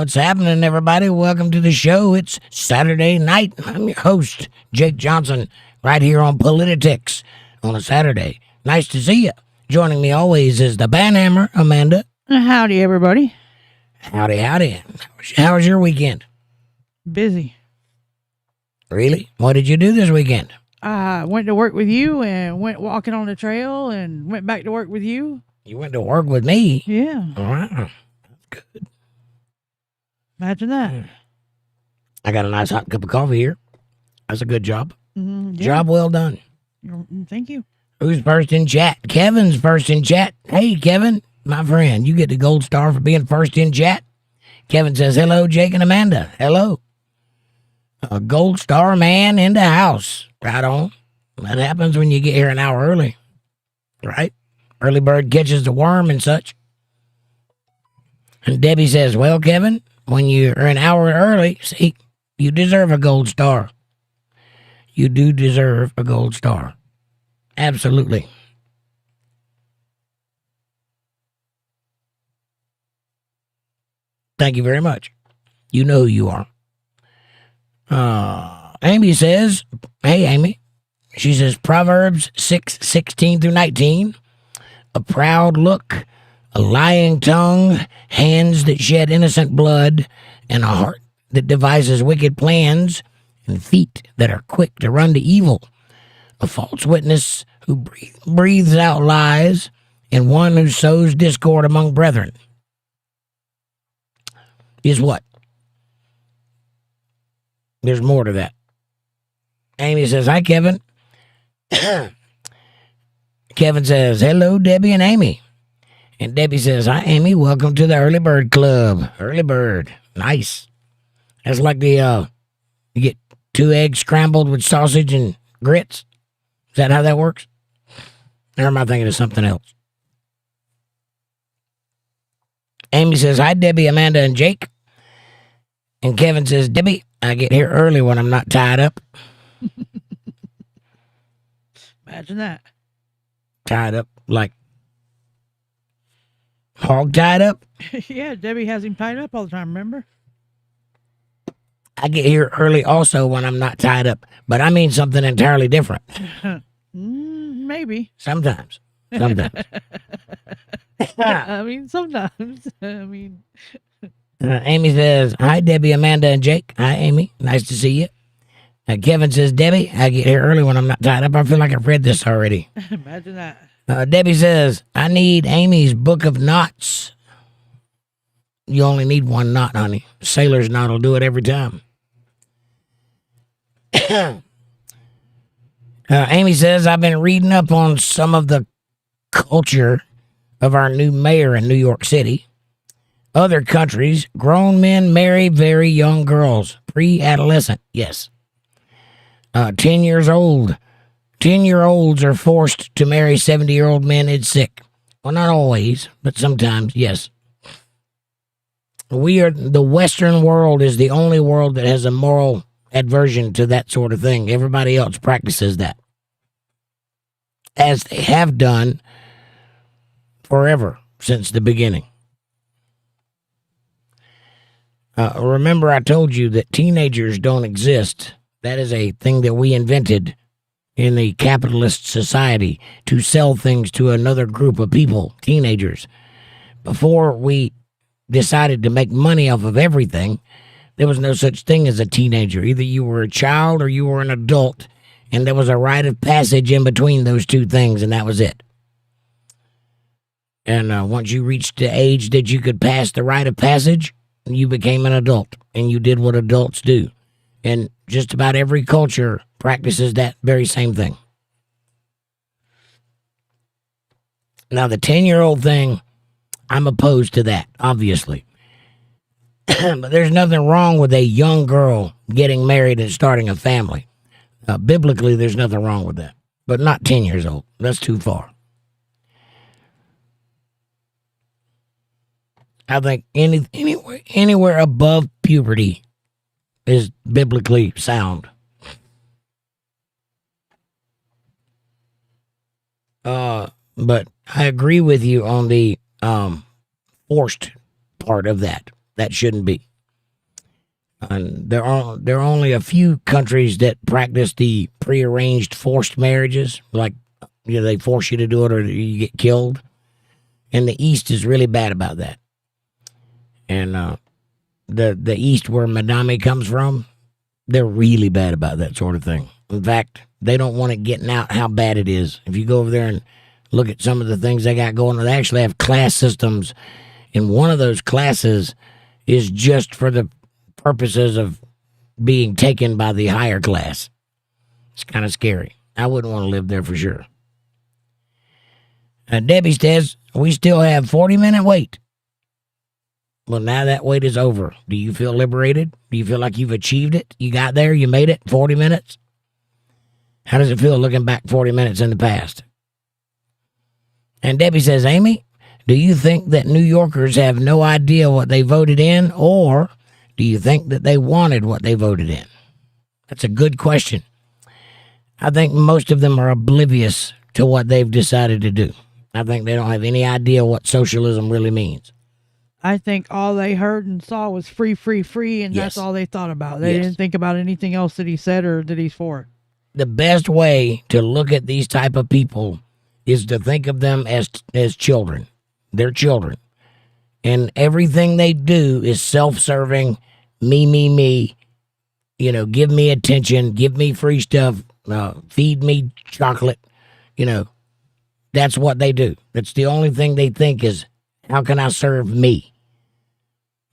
What's happening, everybody? Welcome to the show. It's Saturday night. I'm your host, Jake Johnson, right here on Politi-tics on a Saturday. Nice to see you. Joining me always is the Banhammer, Amanda. Howdy, everybody. Howdy, howdy. How was your weekend? Busy. Really? What did you do this weekend? I went to work with you and went walking on the trail and went back to work with you. You went to work with me? Yeah. Wow. That's good. Imagine that. I got a nice hot cup of coffee here. That's a good job. Yeah. Job well done. Thank you. Who's first in chat? Kevin's first in chat. Hey, Kevin, my friend, you get the gold star for being first in chat. Kevin says, hello, Jake and Amanda. Hello. A gold star man in the house. Right on. That happens when you get here an hour early. Right? Early bird catches the worm and such. And Debbie says, well, Kevin, when you're an hour early, see, you deserve a gold star. You do deserve a gold star. Absolutely. Thank you very much. You know who you are. Amy says, hey, Amy. She says, Proverbs 6:16 through 19. A proud look, a lying tongue, hands that shed innocent blood, and a heart that devises wicked plans, and feet that are quick to run to evil. A false witness who breathes out lies, and one who sows discord among brethren. Is what? There's more to that. Amy says, hi, Kevin. Kevin says, hello, Debbie and Amy. And Debbie says, hi, Amy. Welcome to the Early Bird Club. Early Bird. Nice. That's like the, you get 2 eggs scrambled with sausage and grits. Is that how that works? Or am I thinking of something else? Amy says, hi, Debbie, Amanda, and Jake. And Kevin says, Debbie, I get here early when I'm not tied up. Imagine that. Tied up like hog tied up? Yeah, Debbie has him tied up all the time, remember? I get here early also when I'm not tied up, but I mean something entirely different. Maybe. Sometimes. Sometimes. I mean, sometimes. Amy says, hi, Debbie, Amanda, and Jake. Hi, Amy. Nice to see you. Kevin says, Debbie, I get here early when I'm not tied up. I feel like I've read this already. Imagine that. Debbie says, I need Amy's book of knots. You only need one knot, honey. Sailor's knot will do it every time. Amy says, I've been reading up on some of the culture of our new mayor in New York City. Other countries, grown men marry very young girls, pre-adolescent, yes. 10 years old. 10-year-olds are forced to marry 70-year-old men. It's sick. Well, not always, but sometimes, yes. The Western world is the only world that has a moral aversion to that sort of thing. Everybody else practices that, as they have done forever since the beginning. Remember, I told you that teenagers don't exist. That is a thing that we invented in the capitalist society to sell things to another group of people, teenagers. Before we decided to make money off of everything, there was no such thing as a teenager. Either you were a child or you were an adult, and there was a rite of passage in between those two things, and that was it. And once you reached the age that you could pass the rite of passage, you became an adult, and you did what adults do. And just about every culture practices that very same thing. Now, the 10-year-old thing, I'm opposed to that, obviously. But there's nothing wrong with a young girl getting married and starting a family. Biblically, there's nothing wrong with that. But not 10 years old. That's too far. I think anywhere above puberty is biblically sound. But I agree with you on the forced part of that. That shouldn't be. And there are only a few countries that practice the prearranged forced marriages, like they force you to do it or you get killed. And the East is really bad about that. And the East, where Mamdani comes from, they're really bad about that sort of thing. In fact, they don't want it getting out how bad it is. If you go over there and look at some of the things they got going on, they actually have class systems. And one of those classes is just for the purposes of being taken by the higher class. It's kind of scary. I wouldn't want to live there for sure. Debbie says, we still have 40-minute wait. Well, now that wait is over. Do you feel liberated? Do you feel like you've achieved it? You got there? You made it? 40 minutes? How does it feel looking back 40 minutes in the past? And Debbie says, Amy, do you think that New Yorkers have no idea what they voted in, or do you think that they wanted what they voted in? That's a good question. I think most of them are oblivious to what they've decided to do. I think they don't have any idea what socialism really means. I think all they heard and saw was free, free, free, and that's all they thought about. They didn't think about anything else that he said or that he's for. The best way to look at these type of people is to think of them as children. They're children. And everything they do is self-serving, me. Give me attention, give me free stuff, feed me chocolate. That's what they do. That's the only thing they think is, how can I serve me?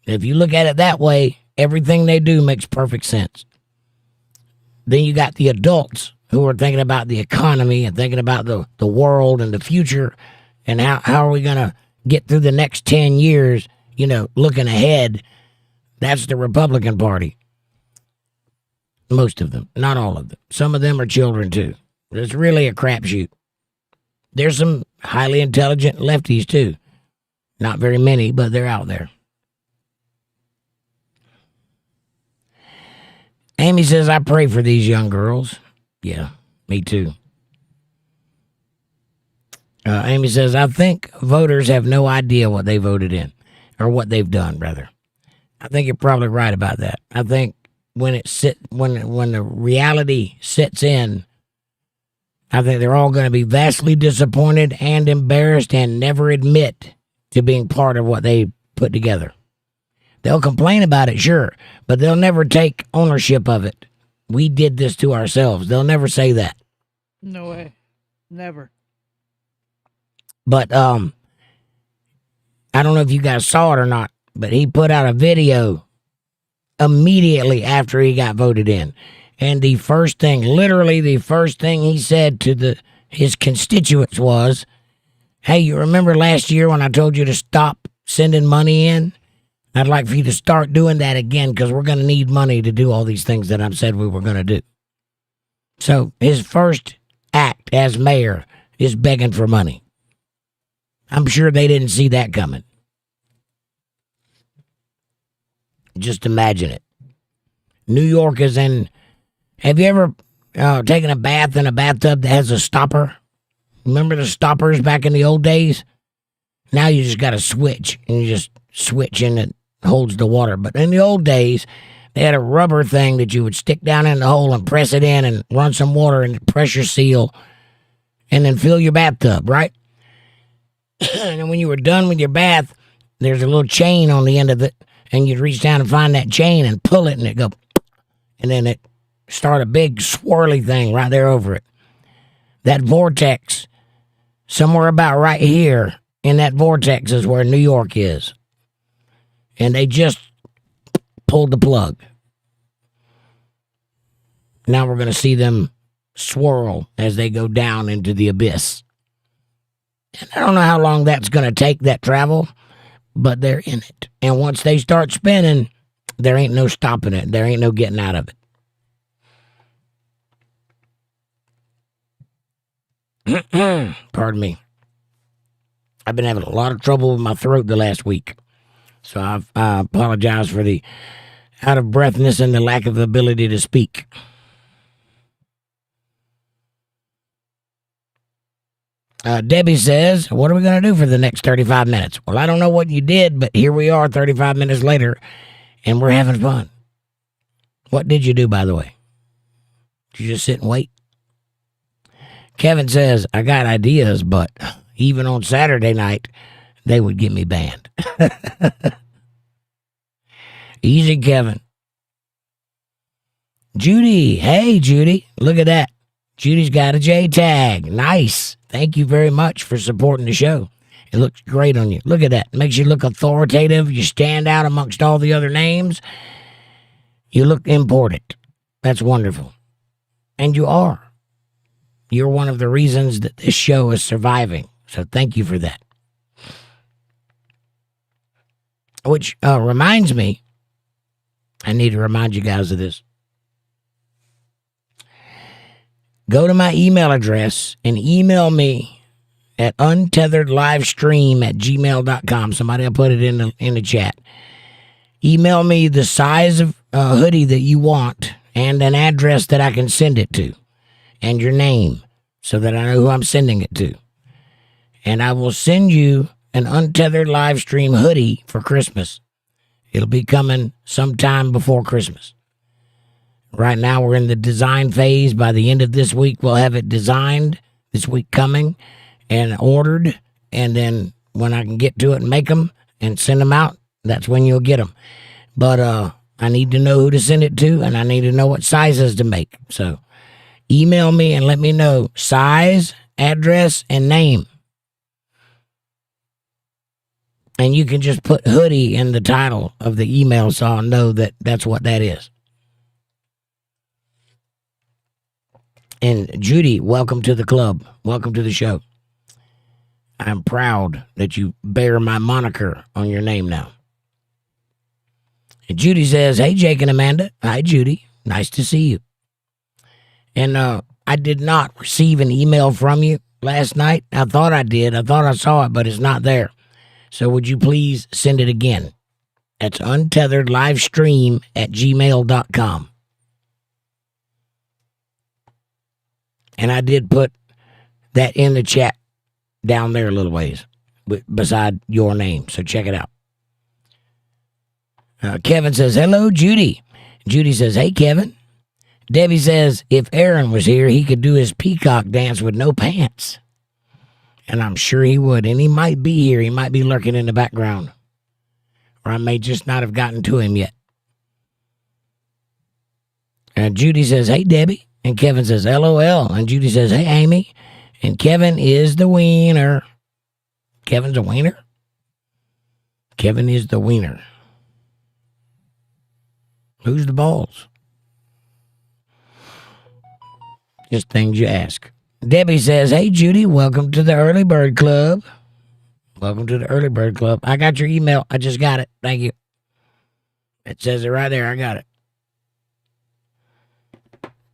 If you look at it that way, everything they do makes perfect sense. Then you got the adults who are thinking about the economy and thinking about the world and the future and how are we going to get through the next 10 years, looking ahead. That's the Republican Party. Most of them, not all of them. Some of them are children too. It's really a crapshoot. There's some highly intelligent lefties too. Not very many, but they're out there. Amy says, I pray for these young girls. Yeah, me too. Amy says, I think voters have no idea what they voted in, or what they've done, rather. I think you're probably right about that. I think when the reality sets in, I think they're all going to be vastly disappointed and embarrassed and never admit to being part of what they put together. They'll complain about it, sure, but they'll never take ownership of it. We did this to ourselves. They'll never say that. No way. Never. But I don't know if you guys saw it or not, but he put out a video immediately after he got voted in. And the first thing he said to his constituents was, hey, you remember last year when I told you to stop sending money in? I'd like for you to start doing that again, because we're going to need money to do all these things that I've said we were going to do. So his first act as mayor is begging for money. I'm sure they didn't see that coming. Just imagine it. New York is in... Have you ever taken a bath in a bathtub that has a stopper? Remember the stoppers back in the old days? Now you just got a switch, and you just switch and it holds the water. But in the old days, they had a rubber thing that you would stick down in the hole and press it in and run some water and pressure seal and then fill your bathtub, right? And then when you were done with your bath, there's a little chain on the end of it, and you'd reach down and find that chain and pull it, and it go, and then it start a big swirly thing right there over it. That vortex, somewhere about right here in that vortex is where New York is. And they just pulled the plug. Now we're going to see them swirl as they go down into the abyss. And I don't know how long that's going to take, that travel, but they're in it. And once they start spinning, there ain't no stopping it. There ain't no getting out of it. Pardon me. I've been having a lot of trouble with my throat the last week. So I apologize for the out of breathness and the lack of ability to speak. Debbie says, what are we going to do for the next 35 minutes? Well, I don't know what you did, but here we are 35 minutes later, and we're having fun. What did you do, by the way? Did you just sit and wait? Kevin says, I got ideas, but even on Saturday night, they would get me banned. Easy, Kevin. Judy. Hey, Judy. Look at that. Judy's got a J tag. Nice. Thank you very much for supporting the show. It looks great on you. Look at that. It makes you look authoritative. You stand out amongst all the other names. You look important. That's wonderful. And you are. You're one of the reasons that this show is surviving. So thank you for that. Which reminds me, I need to remind you guys of this. Go to my email address and email me at untetheredlivestream@gmail.com. Somebody will put it in the chat. Email me the size of hoodie that you want and an address that I can send it to and your name so that I know who I'm sending it to. And I will send you an Untethered live stream hoodie for Christmas. It'll be coming sometime before Christmas. Right now we're in the design phase. By the end of this week, we'll have it designed, this week coming, and ordered. And then when I can get to it and make them and send them out, that's when you'll get them. But I need to know who to send it to, and I need to know what sizes to make. So email me and let me know size, address, and name. And you can just put hoodie in the title of the email so I'll know that that's what that is. And Judy, welcome to the club. Welcome to the show. I'm proud that you bear my moniker on your name now. And Judy says, hey, Jake and Amanda. Hi, Judy. Nice to see you. And I did not receive an email from you last night. I thought I did. I thought I saw it, but it's not there. So would you please send it again? That's untetheredlivestream@gmail.com. And I did put that in the chat down there a little ways beside your name. So check it out. Kevin says, hello, Judy. Judy says, hey, Kevin. Debbie says, if Aaron was here, he could do his peacock dance with no pants. And I'm sure he would. And he might be here. He might be lurking in the background. Or I may just not have gotten to him yet. And Judy says, hey, Debbie. And Kevin says, LOL. And Judy says, hey, Amy. And Kevin is the wiener. Kevin's a wiener? Kevin is the wiener. Who's the balls? Just things you ask. Debbie says, hey, Judy, welcome to the Early Bird Club. Welcome to the Early Bird Club. I got your email. I just got it. Thank you. It says it right there. I got it.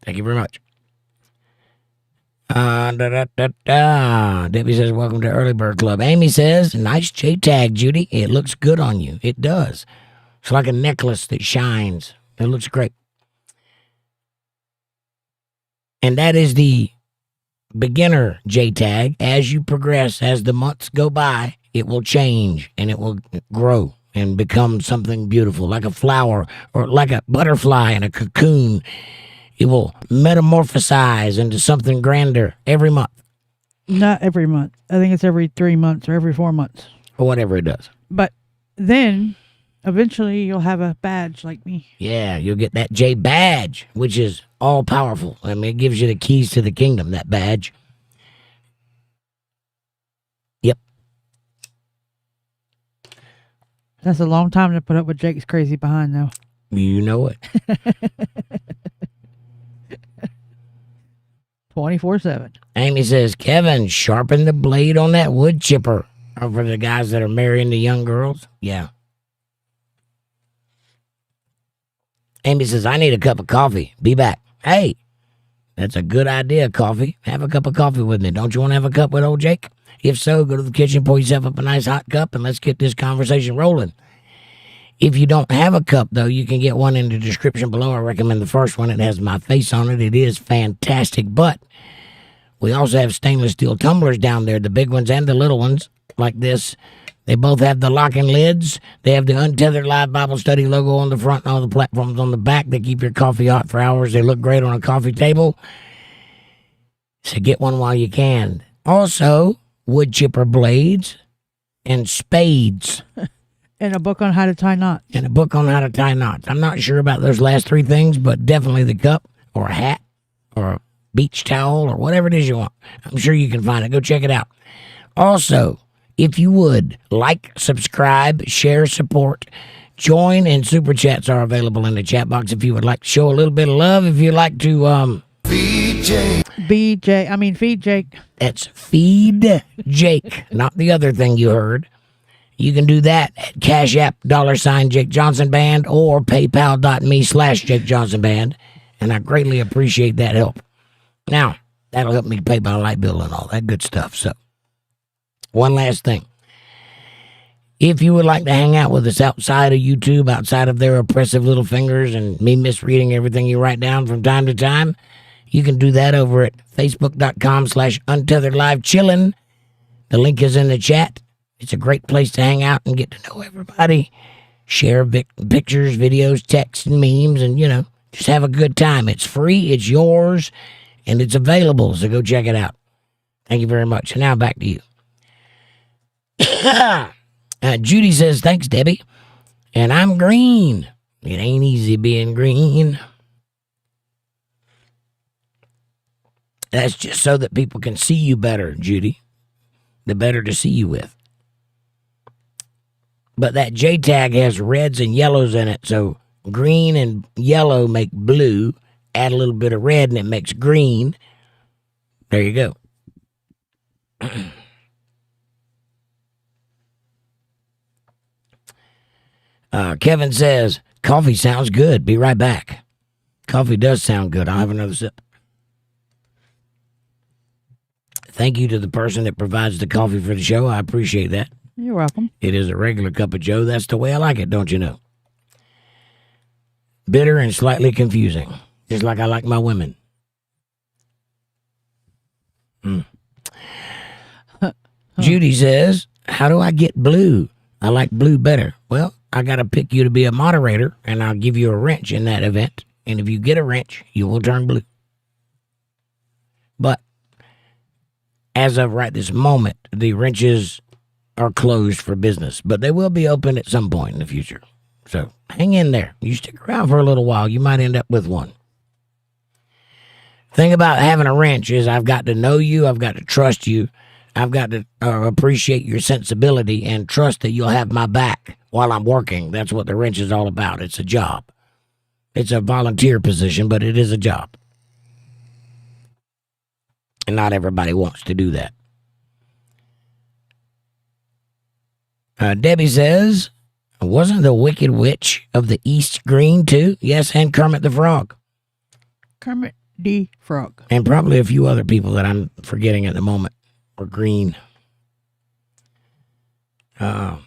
Thank you very much. Debbie says, welcome to Early Bird Club. Amy says, nice J-tag, Judy. It looks good on you. It does. It's like a necklace that shines. It looks great. And that is the beginner J-tag. As you progress, as the months go by, it will change and it will grow and become something beautiful, like a flower or like a butterfly in a cocoon. It will metamorphosize into something grander every month. Not every month. I think it's every 3 months or every 4 months. Or whatever it does. But then, eventually, you'll have a badge like me. Yeah, you'll get that J badge, which is all powerful. I mean, it gives you the keys to the kingdom, that badge. Yep. That's a long time to put up with Jake's crazy behind, though. You know it. 24/7. Amy says, Kevin, sharpen the blade on that wood chipper. Or for the guys that are marrying the young girls. Yeah. Amy says, I need a cup of coffee. Be back. Hey, that's a good idea, coffee. Have a cup of coffee with me. Don't you want to have a cup with old Jake? If so, go to the kitchen, pour yourself up a nice hot cup, and let's get this conversation rolling. If you don't have a cup, though, you can get one in the description below. I recommend the first one. It has my face on it. It is fantastic. But we also have stainless steel tumblers down there, the big ones and the little ones, like this, They both have the locking lids. They have the Untethered Live Bible Study logo on the front and all the platforms on the back. They keep your coffee hot for hours. They look great on a coffee table. So get one while you can. Also, wood chipper blades and spades. And a book on how to tie knots. And a book on how to tie knots. I'm not sure about those last three things, but definitely the cup or a hat or a beach towel or whatever it is you want. I'm sure you can find it. Go check it out. Also, if you would, like, subscribe, share, support, join, and super chats are available in the chat box if you would like to show a little bit of love. If you'd like to, feed Jake. That's Feed Jake, not the other thing you heard. You can do that at CashApp, $JakeJohnsonBand, or PayPal.me/JakeJohnsonBand, and I greatly appreciate that help. Now, that'll help me pay my light bill and all that good stuff. So, one last thing. If you would like to hang out with us outside of YouTube, outside of their oppressive little fingers and me misreading everything you write down from time to time, you can do that over at Facebook.com/UntetheredLiveChillin'. The link is in the chat. It's a great place to hang out and get to know everybody. Share pictures, videos, texts, and memes, and, just have a good time. It's free, it's yours, and it's available, so go check it out. Thank you very much. And now back to you. Judy says, thanks, Debbie. And I'm green. It ain't easy being green. That's just so that people can see you better, Judy. The better to see you with. But that J tag has reds and yellows in it, so green and yellow make blue. Add a little bit of red and it makes green. There you go. Kevin says, coffee sounds good. Be right back. Coffee does sound good. I'll have another sip. Thank you to the person that provides the coffee for the show. I appreciate that. You're welcome. It is a regular cup of joe. That's the way I like it, don't you know? Bitter and slightly confusing. Just like I like my women. Judy says, how do I get blue? I like blue better. Well, I got to pick you to be a moderator, and I'll give you a wrench in that event. And if you get a wrench, you will turn blue. But as of right this moment, the wrenches are closed for business, but they will be open at some point in the future. So hang in there. You stick around for a little while, you might end up with one. Thing about having a wrench is I've got to know you, I've got to trust you, I've got to appreciate your sensibility and trust that you'll have my back while I'm working. That's what the wrench is all about. It's a job. It's a volunteer position, but it is a job. And not everybody wants to do that. Debbie says, wasn't the Wicked Witch of the East green too? Yes, and Kermit the Frog. Kermit the Frog. And probably a few other people that I'm forgetting at the moment were green. That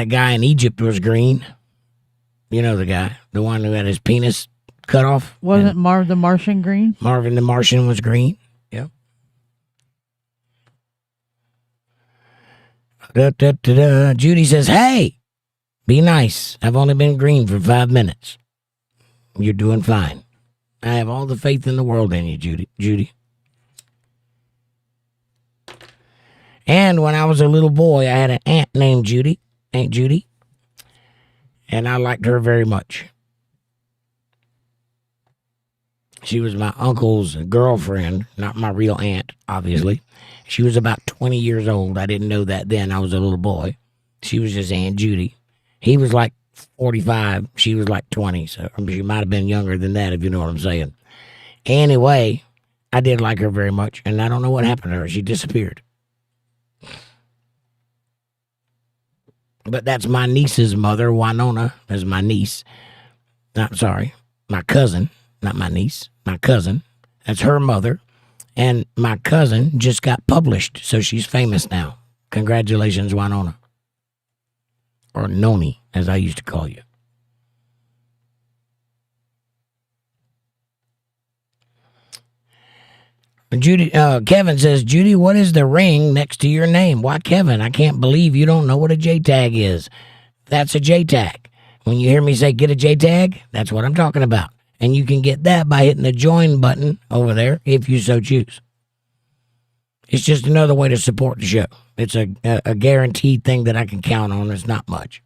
guy in Egypt was green. You know the guy, the one who had his penis cut off. Wasn't Marv the Martian green? Marvin the Martian was green. Yep. Judy says, hey, be nice. I've only been green for 5 minutes. You're doing fine. I have all the faith in the world in you, Judy. And when I was a little boy, I had an aunt named Judy, Aunt Judy, and I liked her very much. She was my uncle's girlfriend, not my real aunt, obviously. She was about 20 years old. I didn't know that then. I was a little boy. She was just Aunt Judy. He was like 45. She was like 20. So she might have been younger than that, if you know what I'm saying. Anyway, I did like her very much, and I don't know what happened to her. She disappeared. But that's my niece's mother, Winona, is my niece. My cousin, not my niece, my cousin. That's her mother. And my cousin just got published, so she's famous now. Congratulations, Winona. Or Noni, as I used to call you. Kevin says, Judy, what is the ring next to your name? Why, Kevin, I can't believe you don't know what a J-tag is. That's a J-tag. When you hear me say get a J-tag, that's what I'm talking about. And you can get that by hitting the join button over there if you so choose. It's just another way to support the show. It's a guaranteed thing that I can count on. It's not much.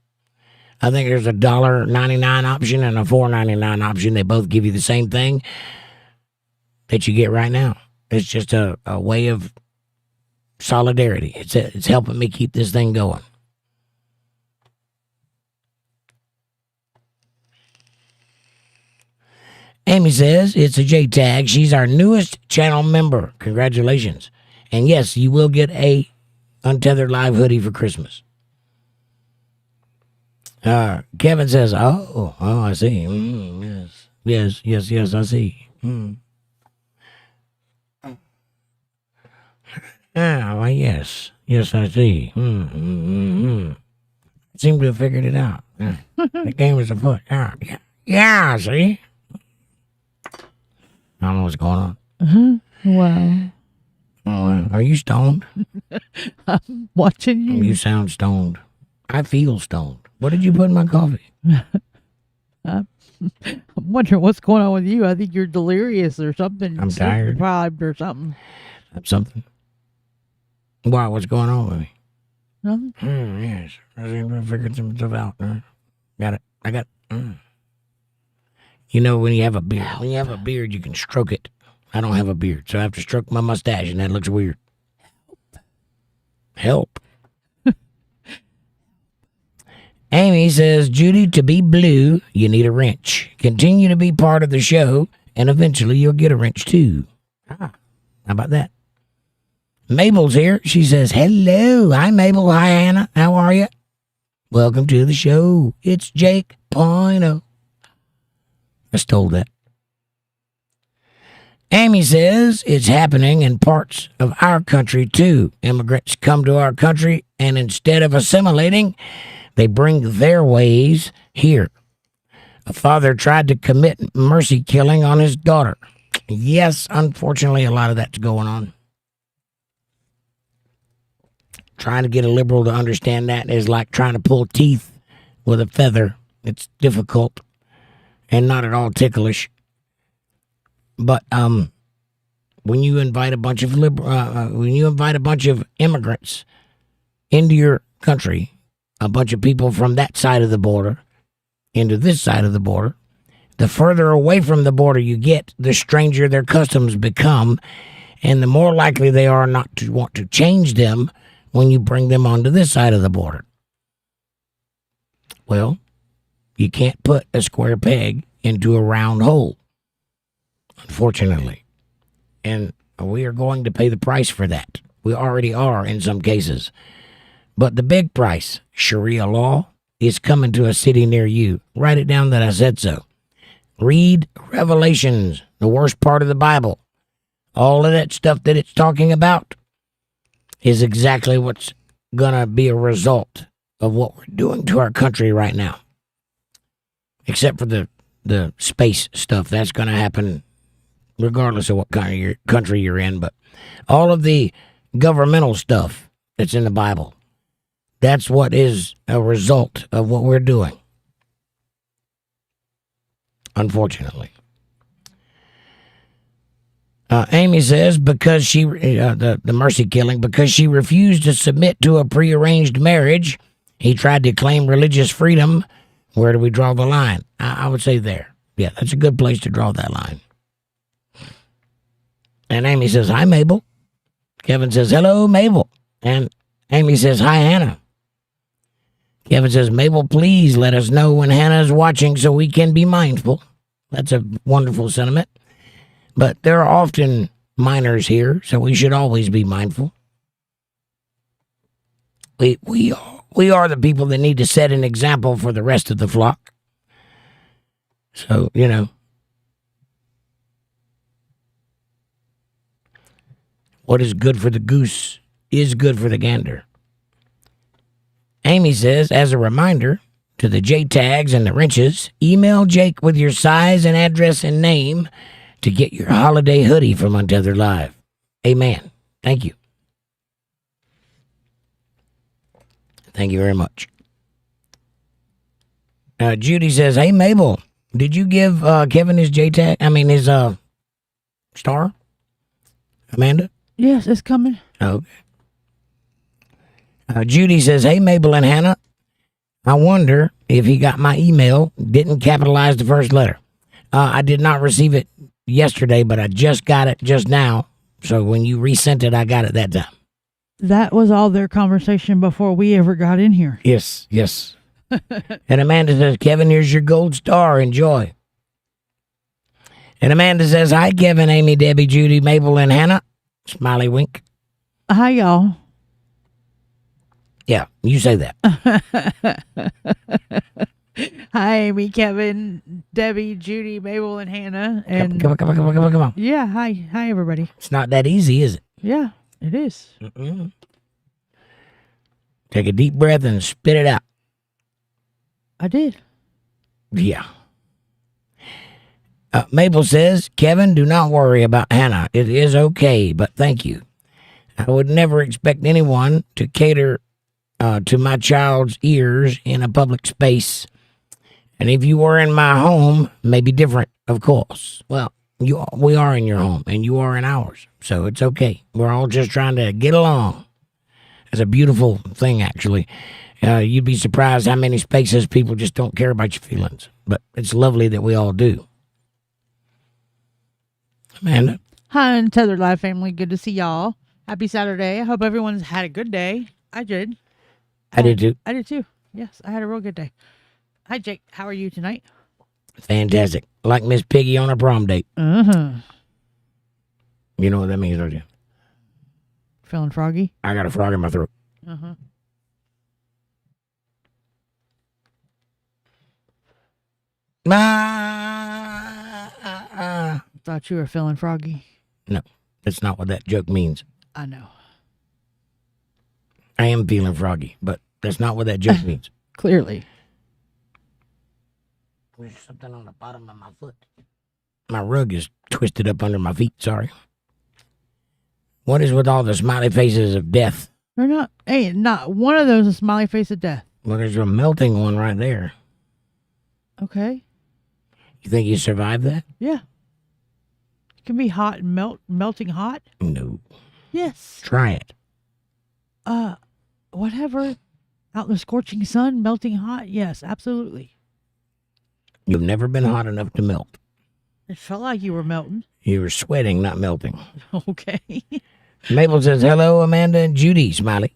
I think there's a $1.99 option and a $4.99 option. They both give you the same thing that you get right now. It's just a way of solidarity. It's helping me keep this thing going. Amy says it's a J-tag. She's our newest channel member. Congratulations. And yes, you will get a Untethered Live hoodie for Christmas. Kevin says, oh, I see. Yes, I see. Well, yes, I see. Seem to have figured it out. The game is afoot. Yeah, see? I don't know what's going on. Wow. Oh, are you stoned? I'm watching you. You sound stoned. I feel stoned. What did you put in my coffee? I'm wondering what's going on with you. I think you're delirious or something. I'm tired. Deprived or something. Something. Why? What's going on with me? Nothing. Yes. I seem to have figured some stuff out. Got it. I got it. You know, when you have a beard, you can stroke it. I don't have a beard, so I have to stroke my mustache, and that looks weird. Help. Amy says, Judy, to be blue, you need a wrench. Continue to be part of the show, and eventually you'll get a wrench, too. How about that? Mabel's here. She says, hello. Hi, Mabel. Hi, Hannah. How are you? Welcome to the show. It's Jake Pino. I stole that. Amy says it's happening in parts of our country, too. Immigrants come to our country, and instead of assimilating, they bring their ways here. A father tried to commit mercy killing on his daughter. Yes, unfortunately, a lot of that's going on. Trying to get a liberal to understand that is like trying to pull teeth with a feather. It's difficult and not at all ticklish. But when you invite a bunch of immigrants into your country, a bunch of people from that side of the border into this side of the border, the further away from the border you get, the stranger their customs become, and the more likely they are not to want to change them when you bring them onto this side of the border. Well, you can't put a square peg into a round hole, unfortunately. And we are going to pay the price for that. We already are in some cases. But the big price, Sharia law, is coming to a city near you. Write it down that I said so. Read Revelations, the worst part of the Bible. All of that stuff that it's talking about is exactly what's going to be a result of what we're doing to our country right now. Except for the space stuff. That's going to happen regardless of what kind of country you're in. But all of the governmental stuff that's in the Bible, that's what is a result of what we're doing. Unfortunately. Amy says because she, the mercy killing, because she refused to submit to a prearranged marriage, he tried to claim religious freedom. Where do we draw the line? I would say there. Yeah, that's a good place to draw that line. And Amy says, hi, Mabel. Kevin says, hello, Mabel. And Amy says, hi, Hannah. Kevin says, Mabel, please let us know when Hannah is watching so we can be mindful. That's a wonderful sentiment. But there are often minors here, so we should always be mindful. We are the people that need to set an example for the rest of the flock. So, you know. What is good for the goose is good for the gander. Amy says, as a reminder to the J-tags and the wrenches, email Jake with your size and address and name to get your holiday hoodie from Untethered Live. Amen. Thank you. Thank you very much. Judy says, hey, Mabel, did you give Kevin his J-tag? I mean, his star? Amanda? Yes, it's coming. Okay. Judy says, hey, Mabel and Hannah, I wonder if he got my email, didn't capitalize the first letter. I did not receive it yesterday, but I just got it just now. So when you resent it, I got it that time. That was all their conversation before we ever got in here. Yes, yes. And Amanda says, Kevin, here's your gold star. Enjoy. And Amanda says, hi, Kevin, Amy, Debbie, Judy, Mabel, and Hannah. Smiley wink. Hi, y'all. Yeah, you say that. Hi, Amy, Kevin, Debbie, Judy, Mabel, and Hannah. And Come on. Yeah, hi, everybody. It's not that easy, is it? Yeah, it is. Mm-mm. Take a deep breath and spit it out. I did. Yeah. Mabel says, Kevin, do not worry about Hannah. It is okay, but thank you. I would never expect anyone to cater to my child's ears in a public space. And if you were in my home, maybe different, of course. Well, we are in your home, and you are in ours, so it's okay. We're all just trying to get along. It's a beautiful thing, actually. You'd be surprised how many spaces people just don't care about your feelings. But it's lovely that we all do. Amanda? Hi, Untethered Live family. Good to see y'all. Happy Saturday. I hope everyone's had a good day. I did. I did too. I did too. Yes, I had a real good day. Hi, Jake. How are you tonight? Fantastic. Like Miss Piggy on a prom date. Uh-huh. You know what that means, don't you? Feeling froggy? I got a frog in my throat. Uh-huh. Thought you were feeling froggy. No, that's not what that joke means. I know. I am feeling froggy, but that's not what that joke means. Clearly. There's something on the bottom of my foot. My rug is twisted up under my feet, sorry. What is with all the smiley faces of death? They're not, hey, not one of those is a smiley face of death. Well, there's a melting one right there. Okay. You think you survived that? Yeah. It can be hot and melting hot. No. Yes. Try it. Whatever. Out in the scorching sun, melting hot. Yes, absolutely. You've never been hot enough to melt. It felt like you were melting. You were sweating, not melting. Okay. Mabel says, hello, Amanda and Judy, smiley.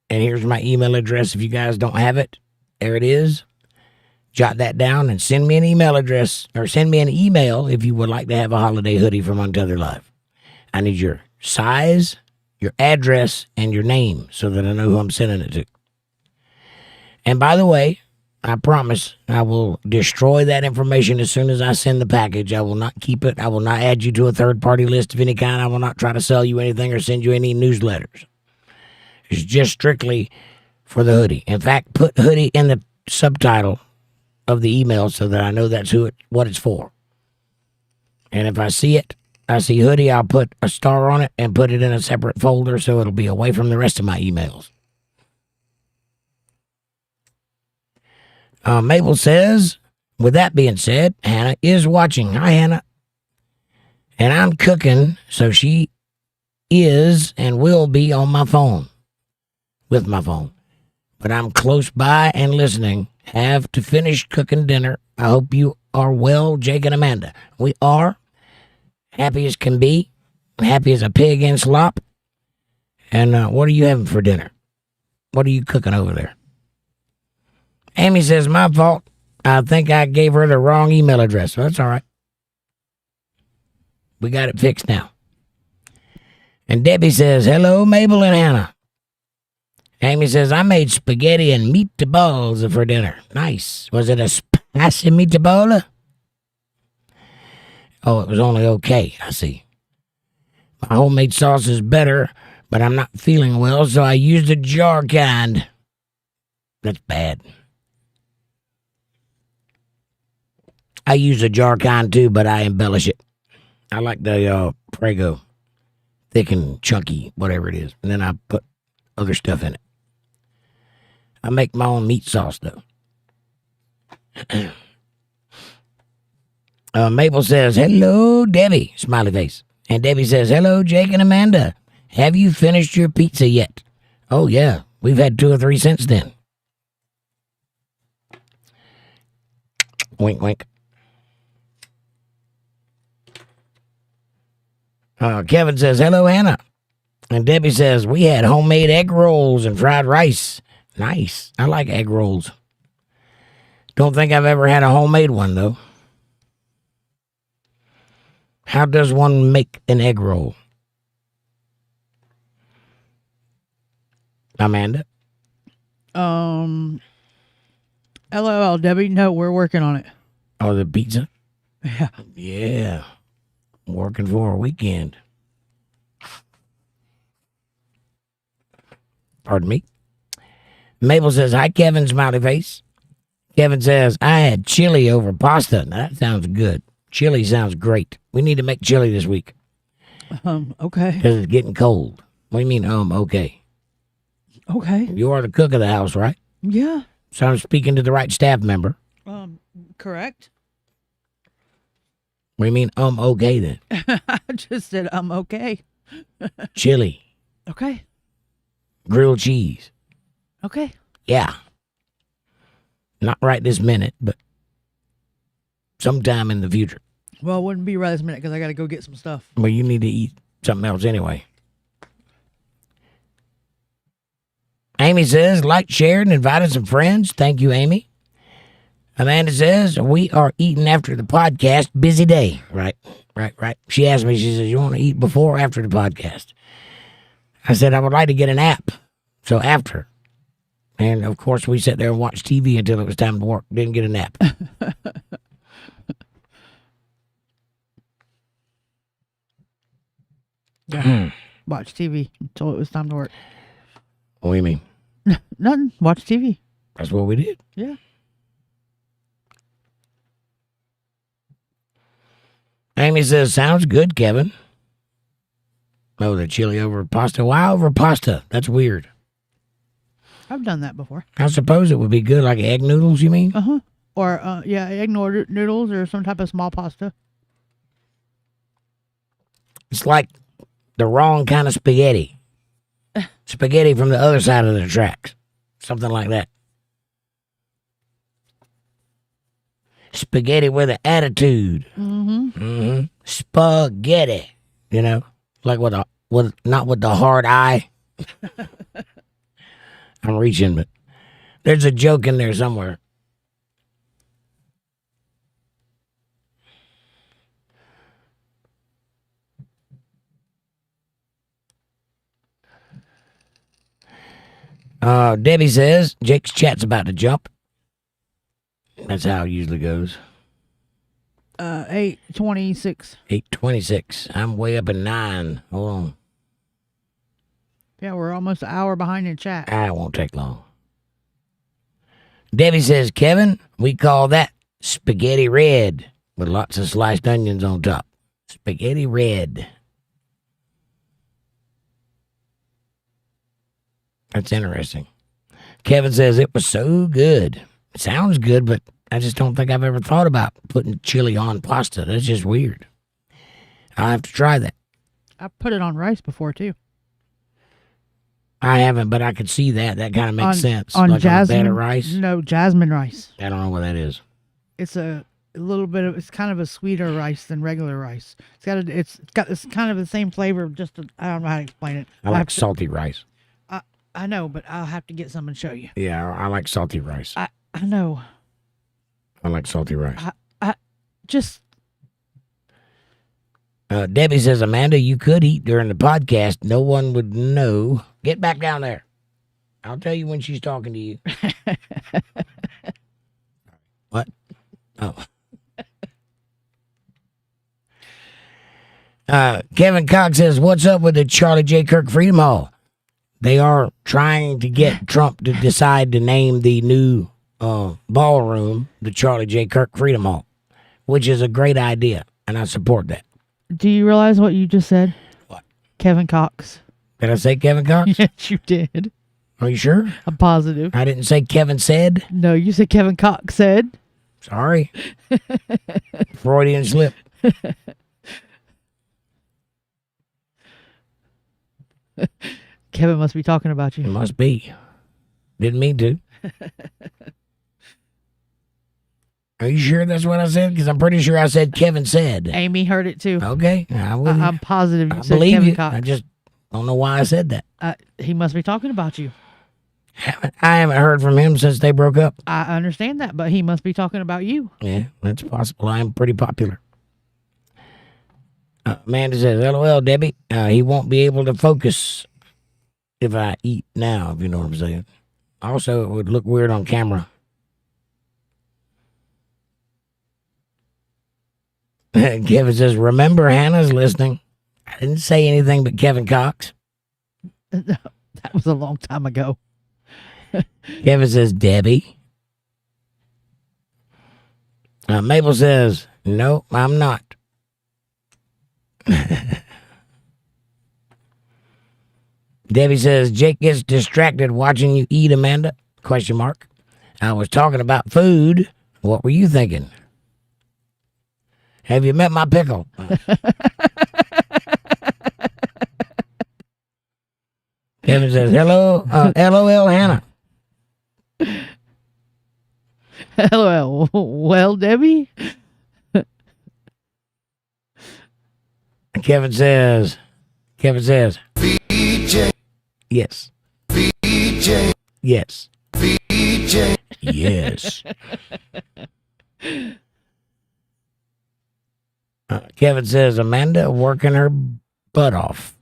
And here's my email address if you guys don't have it. There it is. Jot that down and send me an email address, or send me an email if you would like to have a holiday hoodie from UntetheredLive. I need your size, your address, and your name so that I know who I'm sending it to. And by the way, I promise I will destroy that information as soon as I send the package. I will not keep it. I will not add you to a third-party list of any kind. I will not try to sell you anything or send you any newsletters. It's just strictly for the hoodie. In fact, put hoodie in the subtitle of the email so that I know that's what it's for. And if I see hoodie, I'll put a star on it and put it in a separate folder so it'll be away from the rest of my emails. Mabel says, with that being said, Hannah is watching. Hi, Hannah. And I'm cooking, so she is and will be on my phone, with my phone. But I'm close by and listening. Have to finish cooking dinner. I hope you are well, Jake and Amanda. We are. Happy as can be. Happy as a pig in slop. And what are you having for dinner? What are you cooking over there? Amy says, my fault. I think I gave her the wrong email address. So that's all right. We got it fixed now. And Debbie says, hello, Mabel and Hannah. Amy says, I made spaghetti and meatballs for dinner. Nice. Was it a spicy meatball? Oh, it was only okay. I see. My homemade sauce is better, but I'm not feeling well, so I used a jar kind. That's bad. I use a jar kind too, but I embellish it. I like the Prego, thick and chunky, whatever it is. And then I put other stuff in it. I make my own meat sauce, though. Mabel says, hello, Debbie, smiley face. And Debbie says, hello, Jake and Amanda. Have you finished your pizza yet? Oh, yeah. We've had 2 or 3 since then. Wink, wink. Kevin says, hello, Anna. And Debbie says, we had homemade egg rolls and fried rice. Nice. I like egg rolls. Don't think I've ever had a homemade one, though. How does one make an egg roll? Amanda? LOL, Debbie. No, we're working on it. Oh, the pizza? Yeah. Yeah. Working for a weekend. Pardon me. Mabel says, hi, Kevin, smiley face. Kevin says, I had chili over pasta. Now, that sounds good. Chili sounds great. We need to make chili this week. Okay. Because it's getting cold. What do you mean, okay? Okay. You are the cook of the house, right? Yeah. So I'm speaking to the right staff member. Correct. What do you mean, okay then? I just said, okay. Chili. Okay. Grilled cheese. Okay. Yeah. Not right this minute, but sometime in the future. Well, it wouldn't be right this minute because I got to go get some stuff. Well, you need to eat something else anyway. Amy says, like, shared, and invited some friends. Thank you, Amy. Amanda says, we are eating after the podcast. Busy day. Right. She asked me, she says, you want to eat before or after the podcast? I said, I would like to get an app. So after. And, of course, we sat there and watched TV until it was time to work. Didn't get a nap. Yeah. Watch TV until it was time to work. What do you mean? Nothing. Watch TV. That's what we did. Yeah. Amy says, sounds good, Kevin. Oh, the chili over pasta. Why over pasta? That's weird. I've done that before. I suppose it would be good, like egg noodles, you mean? Uh-huh. Or, egg noodles or some type of small pasta. It's like the wrong kind of spaghetti. Spaghetti from the other side of the tracks. Something like that. Spaghetti with an attitude. Spaghetti. You know? Like not with the hard eye. I'm reaching, but there's a joke in there somewhere. Debbie says, Jake's chat's about to jump. That's how it usually goes. 8:26. 8:26. I'm way up at 9. Hold on. Yeah, we're almost an hour behind in chat. It won't take long. Debbie says, Kevin, we call that spaghetti red with lots of sliced onions on top. Spaghetti red. That's interesting. Kevin says, it was so good. It sounds good, but I just don't think I've ever thought about putting chili on pasta. That's just weird. I'll have to try that. I put it on rice before, too. I haven't, but I could see that. That kind of makes sense. On like jasmine on a bed of rice? No, jasmine rice. I don't know what that is. It's a little bit of, it's kind of a sweeter rice than regular rice. It's kind of the same flavor, I don't know how to explain it. I like salty rice. I know, but I'll have to get some and show you. Yeah, I like salty rice. I know. I like salty rice. Debbie says, Amanda, you could eat during the podcast. No one would know. Get back down there. I'll tell you when she's talking to you. What? Oh. Kevin Cox says, what's up with the Charlie J. Kirk Freedom Hall? They are trying to get Trump to decide to name the new ballroom the Charlie J. Kirk Freedom Hall, which is a great idea, and I support that. Do you realize what you just said? What? Kevin Cox. Did I say Kevin Cox? Yes, you did. Are you sure? I'm positive. I didn't say Kevin said. No, you said Kevin Cox said. Sorry. Freudian slip. Kevin must be talking about It you. must be. Didn't mean to. Are you sure that's what I said? Because I'm pretty sure I said Kevin said. Amy heard it too. Okay. I'm positive you I said believe Kevin you. Cox. I just don't know why I said that. He must be talking about you. I haven't heard from him since they broke up. I understand that, but he must be talking about you. Yeah, that's possible. I am pretty popular. Amanda says, LOL, Debbie. He won't be able to focus if I eat now, if you know what I'm saying. Also, it would look weird on camera. Kevin says, remember Hannah's listening. I didn't say anything but Kevin Cox. That was a long time ago. Kevin says, Debbie. Mabel says, no, I'm not. Debbie says, Jake gets distracted watching you eat, Amanda? Question mark. I was talking about food. What were you thinking? Have you met my pickle? Kevin says, hello, LOL, Hannah. LOL. Well, Debbie? Kevin says, VJ, yes. VJ, Yes. VJ. Yes. Kevin says, Amanda working her butt off.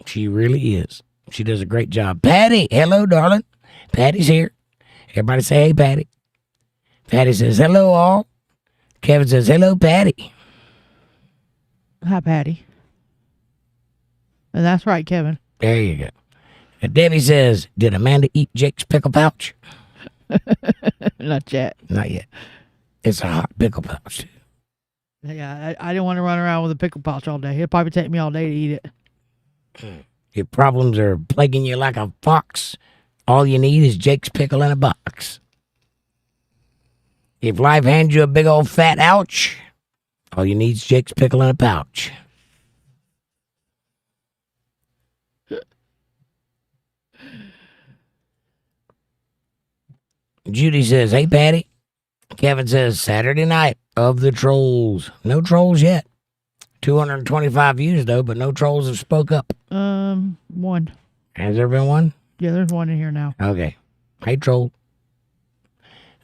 She really is. She does a great job. Patty, hello, darling. Patty's here. Everybody say, hey, Patty. Patty says, hello, all. Kevin says, hello, Patty. Hi, Patty. And that's right, Kevin. There you go. And Debbie says, did Amanda eat Jake's pickle pouch? Not yet. Not yet. It's a hot pickle pouch, too. Yeah, I didn't want to run around with a pickle pouch all day. It'd probably take me all day to eat it. Your problems are plaguing you like a fox. All you need is Jake's pickle in a box. If life hands you a big old fat ouch, all you need is Jake's pickle in a pouch. Judy says, hey, Patty. Kevin says, Saturday night of the trolls. No trolls yet. 225 views, though, but no trolls have spoke up. One. Has there been one? Yeah, there's one in here now. Okay. Hey, troll.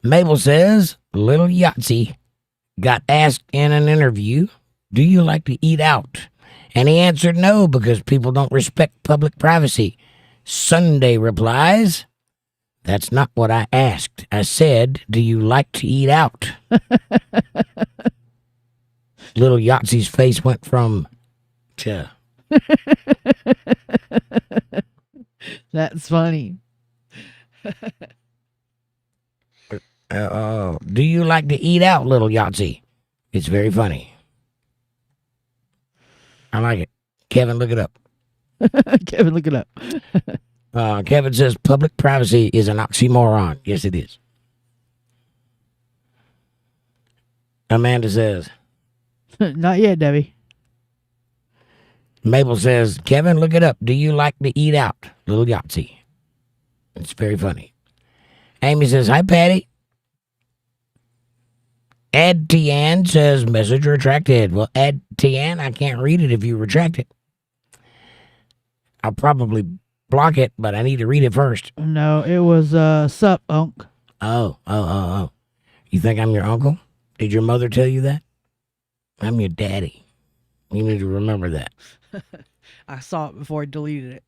Mabel says, Little Yahtzee got asked in an interview, do you like to eat out? And he answered no because people don't respect public privacy. Sunday replies, that's not what I asked. I said, do you like to eat out? Little Yahtzee's face went from to. That's funny. Do you like to eat out, Little Yahtzee? It's very funny. I like it. Kevin, look it up. Kevin, look it up. Kevin says public privacy is an oxymoron. Yes, it is. Amanda says. Not yet, Debbie. Mabel says, Kevin, look it up. Do you like to eat out, Little Yahtzee? It's very funny. Amy says, hi, Patty. Ed Tian says, message retracted. Well, Ed Tian, I can't read it if you retract it. I'll probably block it, but I need to read it first. No, it was sup, Unc. Oh. You think I'm your uncle? Did your mother tell you that? I'm your daddy. You need to remember that. I saw it before I deleted it.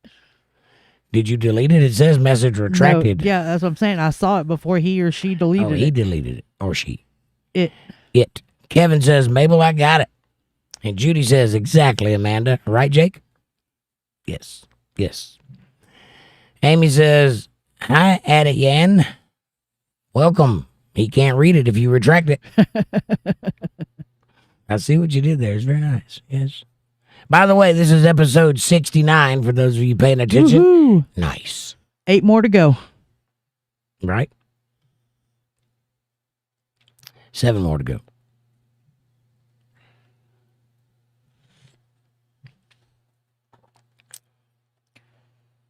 Did you delete it? It says message retracted. No, yeah, that's what I'm saying. I saw it before he or she deleted he it. deleted it. Or she. It. Kevin says, Mabel, I got it. And Judy says, exactly, Amanda. Right, Jake? Yes. Amy says, hi, Yan. Welcome. He can't read it if you retract it. I see what you did there. It's very nice. Yes. By the way, this is episode 69 for those of you paying attention. Woo-hoo. Nice. 8 more to go. Right? 7 more to go.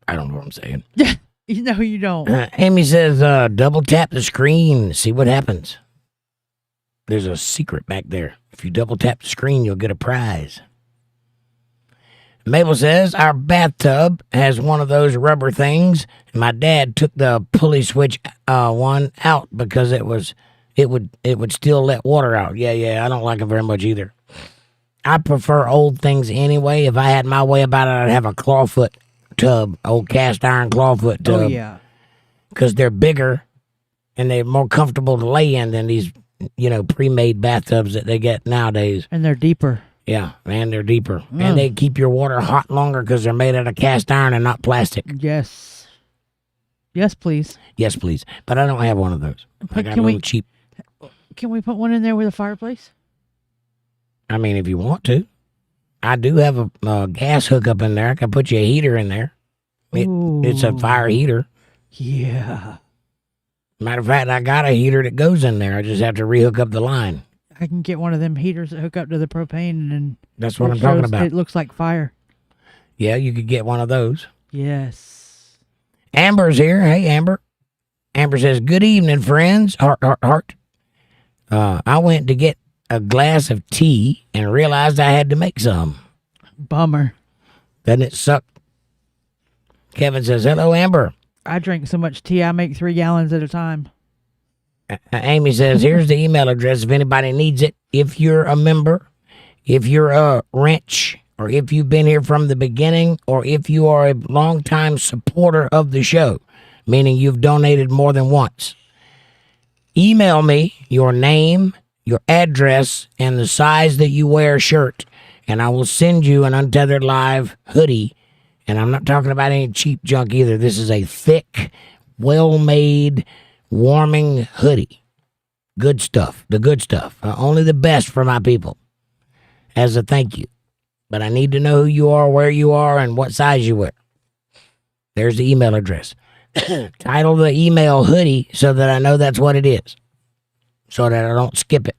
I don't know what I'm saying. No, you don't. Amy says, double tap the screen. See what happens. There's a secret back there. If you double tap the screen, you'll get a prize. Mabel says, our bathtub has one of those rubber things. And my dad took the pulley switch one out because it would still let water out. Yeah, I don't like it very much either. I prefer old things anyway. If I had my way about it, I'd have a clawfoot tub, old cast iron clawfoot tub. Oh, yeah. Because they're bigger and they're more comfortable to lay in than these, pre-made bathtubs that they get nowadays. And they're deeper. Yeah, and they're deeper. And they keep your water hot longer because they're made out of cast iron and not plastic. Yes. Yes, please. Yes, please. But I don't have one of those. I got a little cheap. Can we put one in there with a fireplace? I mean, if you want to. I do have a gas hookup in there. I can put you a heater in there. It's a fire heater. Yeah. Matter of fact, I got a heater that goes in there. I just have to rehook up the line. I can get one of them heaters that hook up to the propane, and that's what I'm talking about. It looks like fire. Yeah, you could get one of those. Yes. Amber's here. Hey, Amber. Amber says, good evening, friends. Heart. I went to get a glass of tea and realized I had to make some. Bummer. Doesn't it suck? Kevin says, hello, Amber. I drink so much tea, I make 3 gallons at a time. Amy says, here's the email address if anybody needs it. If you're a member, if you're a wrench, or if you've been here from the beginning, or if you are a longtime supporter of the show, meaning you've donated more than once, email me your name, your address, and the size that you wear shirt, and I will send you an Untethered Live hoodie. And I'm not talking about any cheap junk either. This is a thick, well-made, warming hoodie. Good stuff. The good stuff. Only the best for my people. As a thank you. But I need to know who you are, where you are, and what size you wear. There's the email address. Title the email hoodie so that I know that's what it is. So that I don't skip it.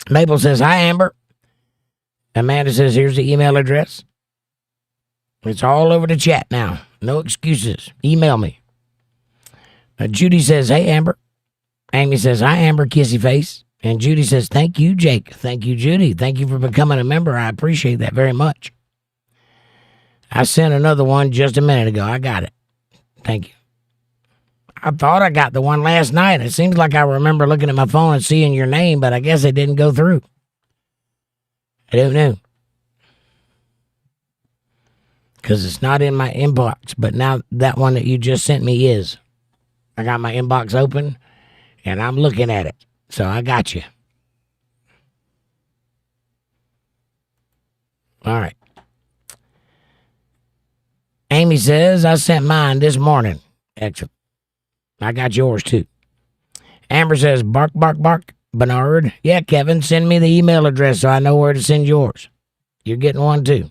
Mabel says, hi, Amber. Amanda says, here's the email address. It's all over the chat now. No excuses. Email me. Judy says, hey, Amber. Amy says, hi, Amber, kissy face. And Judy says, thank you, Jake. Thank you, Judy. Thank you for becoming a member. I appreciate that very much. I sent another one just a minute ago. I got it. Thank you. I thought I got the one last night. It seems like I remember looking at my phone and seeing your name, but I guess it didn't go through. I don't know. Because it's not in my inbox. But now that one that you just sent me is. I got my inbox open, and I'm looking at it. So I got you. All right. Amy says, I sent mine this morning. Excellent. I got yours, too. Amber says, bark, bark, bark. Bernard. Yeah, Kevin, send me the email address so I know where to send yours. You're getting one, too.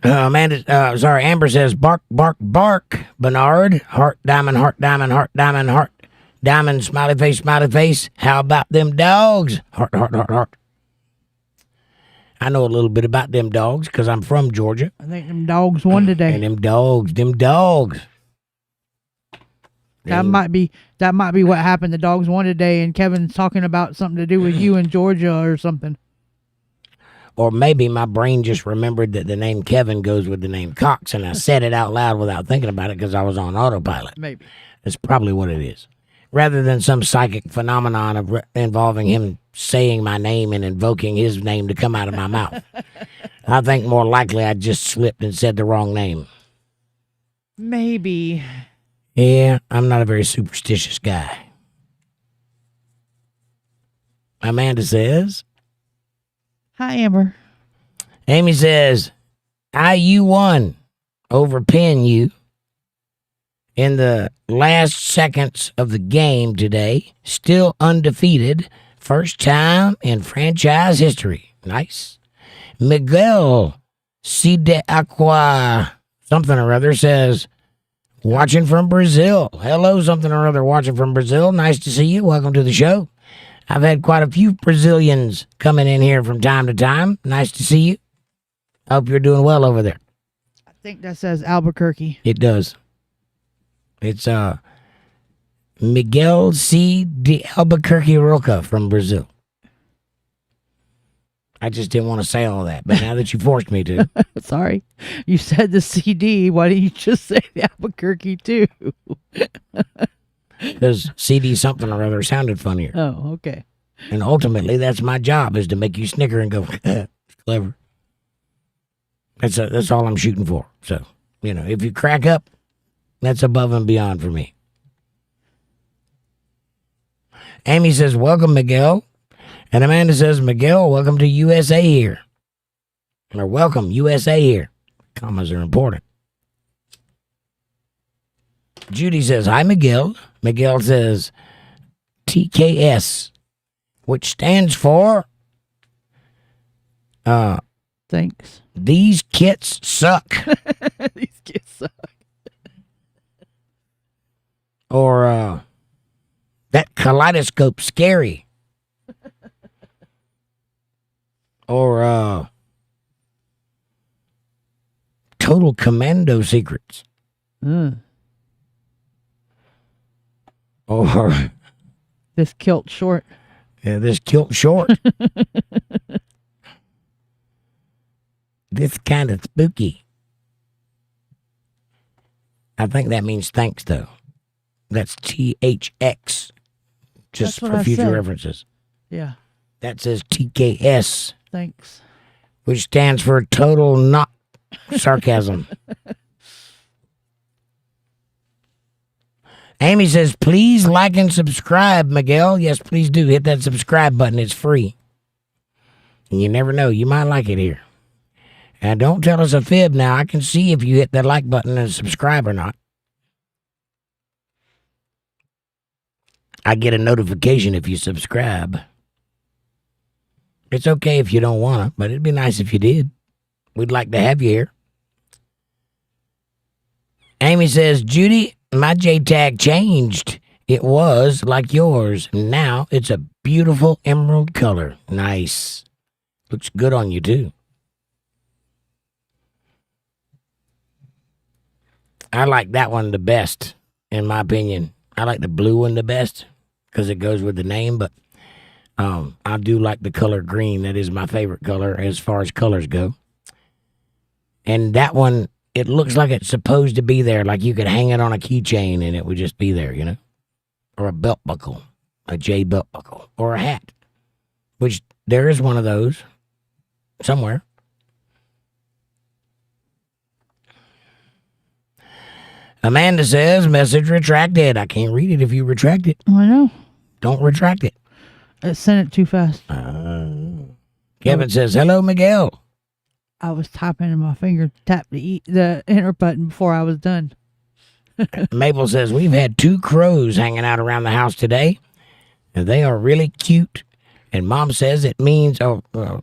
Amber says, bark, bark, bark, Bernard. Heart, diamond, heart, diamond, heart, diamond, heart, diamond, smiley face, smiley face. How about them dogs? Heart, heart, heart, heart. I know a little bit about them dogs because I'm from Georgia. I think them dogs won today. And them dogs. That might be what happened. The dogs won today, and Kevin's talking about something to do with you in Georgia or something. Or maybe my brain just remembered that the name Kevin goes with the name Cox, and I said it out loud without thinking about it because I was on autopilot. Maybe. That's probably what it is. Rather than some psychic phenomenon involving him saying my name and invoking his name to come out of my mouth. I think more likely I just slipped and said the wrong name. Maybe. Yeah, I'm not a very superstitious guy. Amanda says, hi, Amber. Amy says, IU won over Penn U. in the last seconds of the game today. Still undefeated. First time in franchise history. Nice. Miguel C. de Aqua something or other says, watching from Brazil. Hello, something or other watching from Brazil. Nice to see you. Welcome to the show. I've had quite a few Brazilians coming in here from time to time. Nice to see you. I hope you're doing well over there. I think that says Albuquerque. It does. It's Miguel C. de Albuquerque Roca from Brazil. I just didn't want to say all that, but now that you forced me to. Sorry. You said the CD. Why didn't you just say the Albuquerque too? Because CD something or other sounded funnier. Oh, okay. And ultimately, that's my job, is to make you snicker and go, it's clever. That's all I'm shooting for. So, if you crack up, that's above and beyond for me. Amy says, welcome, Miguel. And Amanda says, Miguel, welcome to USA here. Or welcome, USA here. Commas are important. Judy says, hi, Miguel. Miguel says, TKS, which stands for thanks. These kits suck. These kids suck. Or that kaleidoscope scary. Or total commando secrets. Or this kilt short. Yeah, this kilt short. This kind of spooky. I think that means thanks, though. That's THX. Just for future references. Yeah. That says TKS. Thanks. Which stands for total not sarcasm. Amy says, please like and subscribe, Miguel. Yes, please do. Hit that subscribe button. It's free. And you never know. You might like it here. And don't tell us a fib now. I can see if you hit that like button and subscribe or not. I get a notification if you subscribe. It's okay if you don't want to, but it'd be nice if you did. We'd like to have you here. Amy says, Judy, my J-tag changed. It was like yours. Now it's a beautiful emerald color. Nice. Looks good on you, too. I like that one the best, in my opinion. I like the blue one the best because it goes with the name, but I do like the color green. That is my favorite color as far as colors go. And that one, it looks like it's supposed to be there, like you could hang it on a keychain and it would just be there, or a belt buckle, a J belt buckle, or a hat, which there is one of those somewhere. Amanda says, message retracted. I can't read it if you retract it. I know. Don't retract it. I sent it too fast. Kevin says, hello, Miguel. I was typing and my finger tapped the enter button before I was done. Mabel says, we've had 2 crows hanging out around the house today. And they are really cute. And Mom says it means,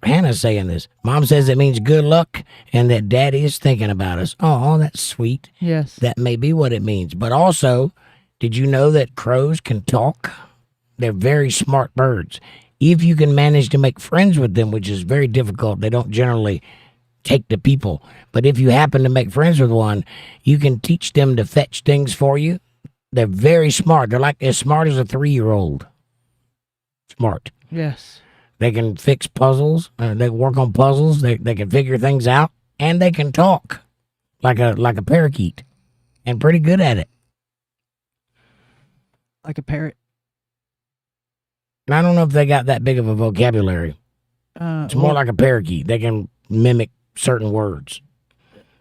Hannah's saying this. Mom says it means good luck and that Daddy is thinking about us. Oh, that's sweet. Yes. That may be what it means. But also, did you know that crows can talk? They're very smart birds. If you can manage to make friends with them, which is very difficult, they don't generally take to people. But if you happen to make friends with one, you can teach them to fetch things for you. They're very smart. They're like as smart as a 3-year-old. Smart. Yes. They can fix puzzles. They work on puzzles. They can figure things out, and they can talk like a parakeet, and pretty good at it. Like a parrot. I don't know if they got that big of a vocabulary. It's more like a parakeet. They can mimic certain words.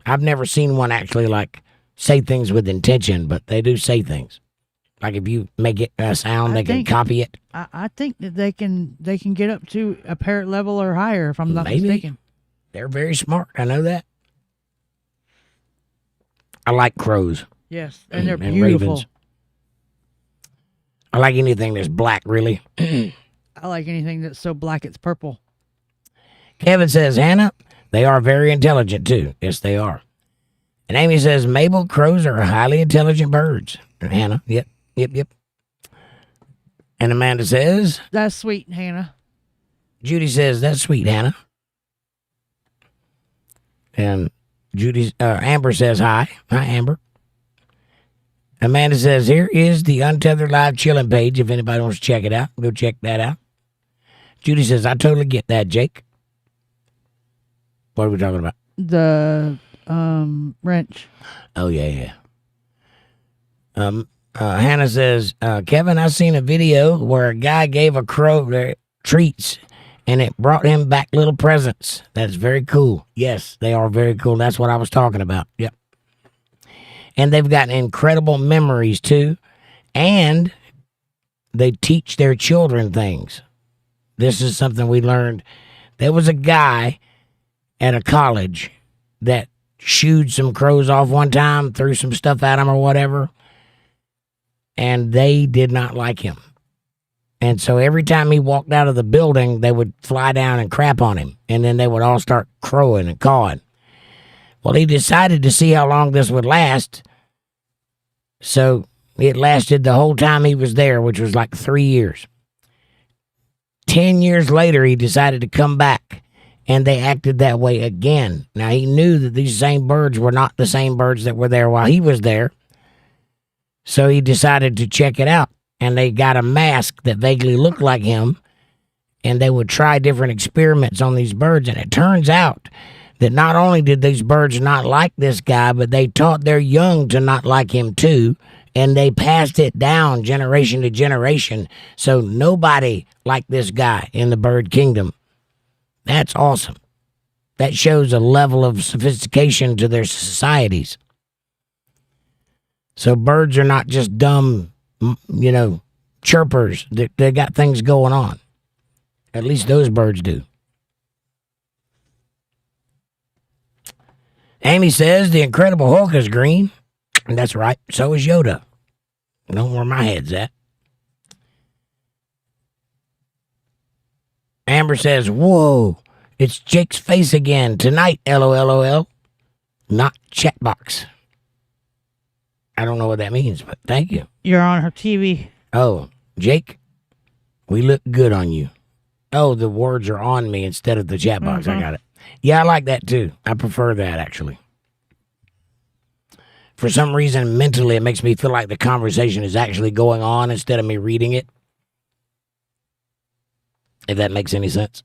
I've never seen one actually say things with intention, but they do say things. Like if you make it a sound, they can copy it. I think that they can get up to a parrot level or higher, if I'm not mistaken. They're very smart. I know that. I like crows. Yes, and they're and beautiful. ravens. I like anything that's black, really. I like anything that's so black it's purple. Kevin says, Hannah, they are very intelligent, too. Yes, they are. And Amy says, Mabel, crows are highly intelligent birds. And Hannah, yep. And Amanda says, that's sweet, Hannah. Judy says, that's sweet, Hannah. And Amber says, hi. Hi, Amber. Amanda says, here is the Untethered Live chilling page. If anybody wants to check it out, go check that out. Judy says, I totally get that, Jake. What are we talking about? The wrench. Oh, yeah. Hannah says, Kevin, I seen a video where a guy gave a crow their treats and it brought him back little presents. That's very cool. Yes, they are very cool. That's what I was talking about. Yep. And they've got incredible memories, too. And they teach their children things. This is something we learned. There was a guy at a college that shooed some crows off one time, threw some stuff at him or whatever, and they did not like him. And so every time he walked out of the building, they would fly down and crap on him, and then they would all start crowing and cawing. Well, he decided to see how long this would last, so it lasted the whole time he was there, which was like 3 years. 10 years later, he decided to come back, and they acted that way again. Now, he knew that these same birds were not the same birds that were there while he was there, so he decided to check it out, and they got a mask that vaguely looked like him, and they would try different experiments on these birds, and it turns out that not only did these birds not like this guy, but they taught their young to not like him too, and they passed it down generation to generation, so nobody liked this guy in the bird kingdom. That's awesome. That shows a level of sophistication to their societies. So birds are not just dumb, chirpers. They got things going on. At least those birds do. Amy says the Incredible Hulk is green. And that's right. So is Yoda. Know where my head's at. Amber says, whoa, it's Jake's face again. Tonight, LOLOL. Not chatbox. I don't know what that means, but thank you. You're on her TV. Oh, Jake, we look good on you. Oh, the words are on me instead of the chat box. I got it. Yeah, I like that too. I prefer that, actually. For some reason, mentally, it makes me feel like the conversation is actually going on instead of me reading it. If that makes any sense.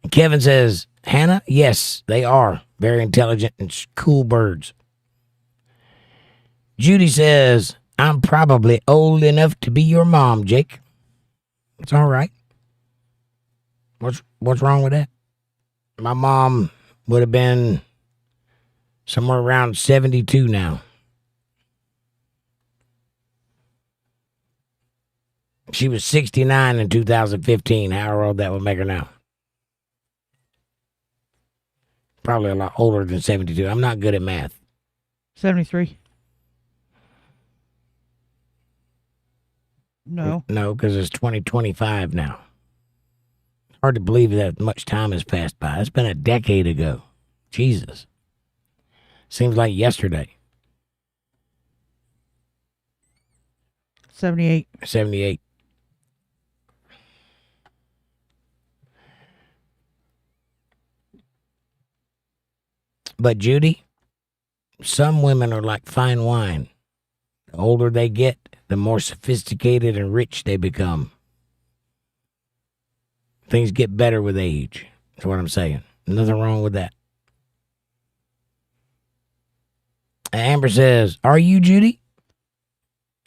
And Kevin says, Hannah, yes, they are very intelligent and cool birds. Judy says, I'm probably old enough to be your mom, Jake. It's all right. What's wrong with that? My mom would have been somewhere around 72 now. She was 69 in 2015. How old that would make her now? Probably a lot older than 72. I'm not good at math. 73. No. No, because it's 2025 now. Hard to believe that much time has passed by. It's been a decade ago. Jesus. Seems like yesterday. 78. 78. But Judy, some women are like fine wine. The older they get, the more sophisticated and rich they become. Things get better with age. That's what I'm saying. Nothing wrong with that. Amber says, are you Judy?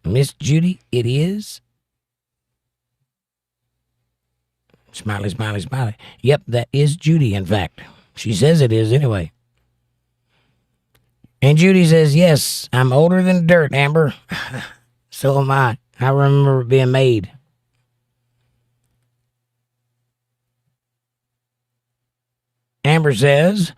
Miss Judy, it is. Smiley, smiley, smiley. Yep, that is Judy, in fact. She says it is anyway. And Judy says, yes, I'm older than dirt, Amber. So am I. I remember it being made. Amber says,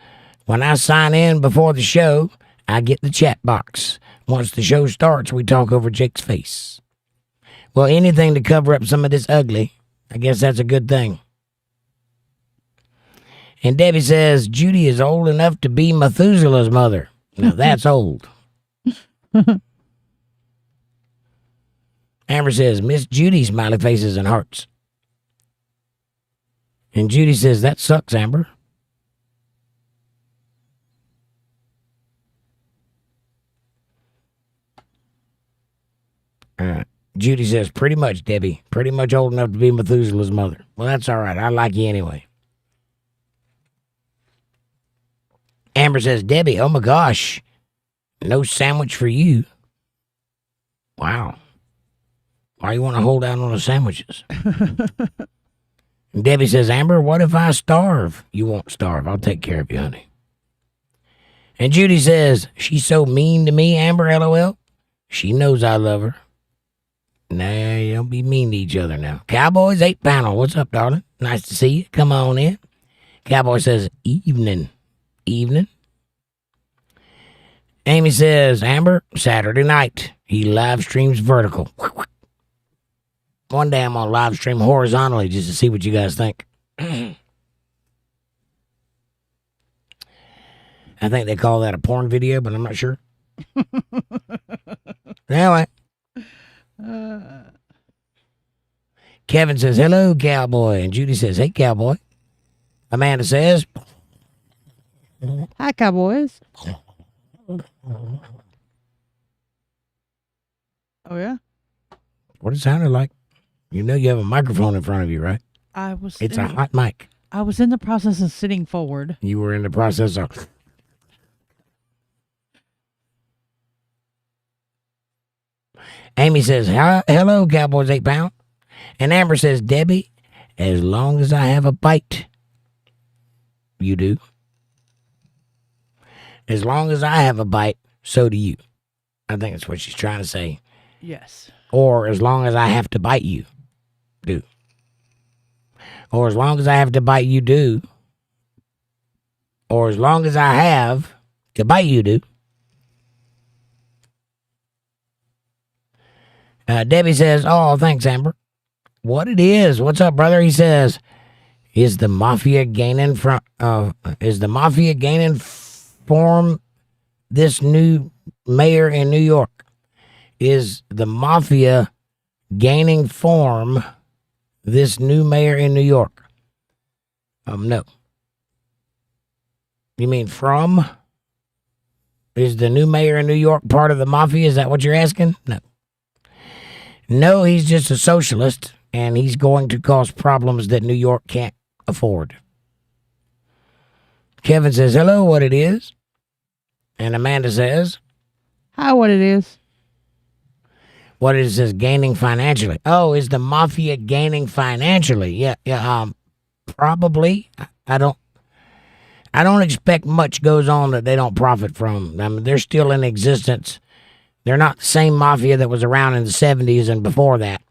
when I sign in before the show, I get the chat box. Once the show starts, we talk over Jake's face. Well, anything to cover up some of this ugly, I guess that's a good thing. And Debbie says, Judy is old enough to be Methuselah's mother. Now, that's old. Amber says, Miss Judy, smiley faces and hearts. And Judy says, that sucks, Amber. Judy says, pretty much, Debbie. Pretty much old enough to be Methuselah's mother. Well, that's all right. I like you anyway. Amber says, Debbie, oh my gosh. No sandwich for you. Wow. Why you want to hold out on the sandwiches? And Debbie says, Amber, what if I starve? You won't starve. I'll take care of you, honey. And Judy says, she's so mean to me, Amber, LOL. She knows I love her. Nah, you don't be mean to each other now. Cowboys 8 panel. What's up, darling? Nice to see you. Come on in. Cowboy says, evening. Evening. Amy says, Amber, Saturday night. He live streams vertical. One day I'm going to live stream horizontally just to see what you guys think. I think they call that a porn video, but I'm not sure. Anyway. Kevin says, hello, cowboy. And Judy says, hey, cowboy. Amanda says, hi, cowboys. Oh, yeah? What it sounded like. You know you have a microphone in front of you, right? It's a hot mic. I was in the process of sitting forward. You were in the process of... Amy says, hello, Cowboys 8 pound. And Amber says, Debbie, as long as I have a bite. You do. As long as I have a bite, so do you. I think that's what she's trying to say. Yes. Or as long as I have to bite you, do. Or as long as I have to bite you, do. Or as long as I have to bite you, do. Debbie says, oh, thanks, Amber. What it is? What's up, brother? He says, is the mafia gaining form this new mayor in New York? Is the mafia gaining form this new mayor in New York? No. You mean from? Is the new mayor in New York part of the mafia? Is that what you're asking? No. No, he's just a socialist, and he's going to cause problems that New York can't afford. Kevin says, hello, what it is? And Amanda says, hi, what it is? What it is gaining financially. Oh, is the mafia gaining financially? Yeah, probably. I don't expect much goes on that they don't profit from. I mean, they're still in existence. They're not the same mafia that was around in the 70s and before that.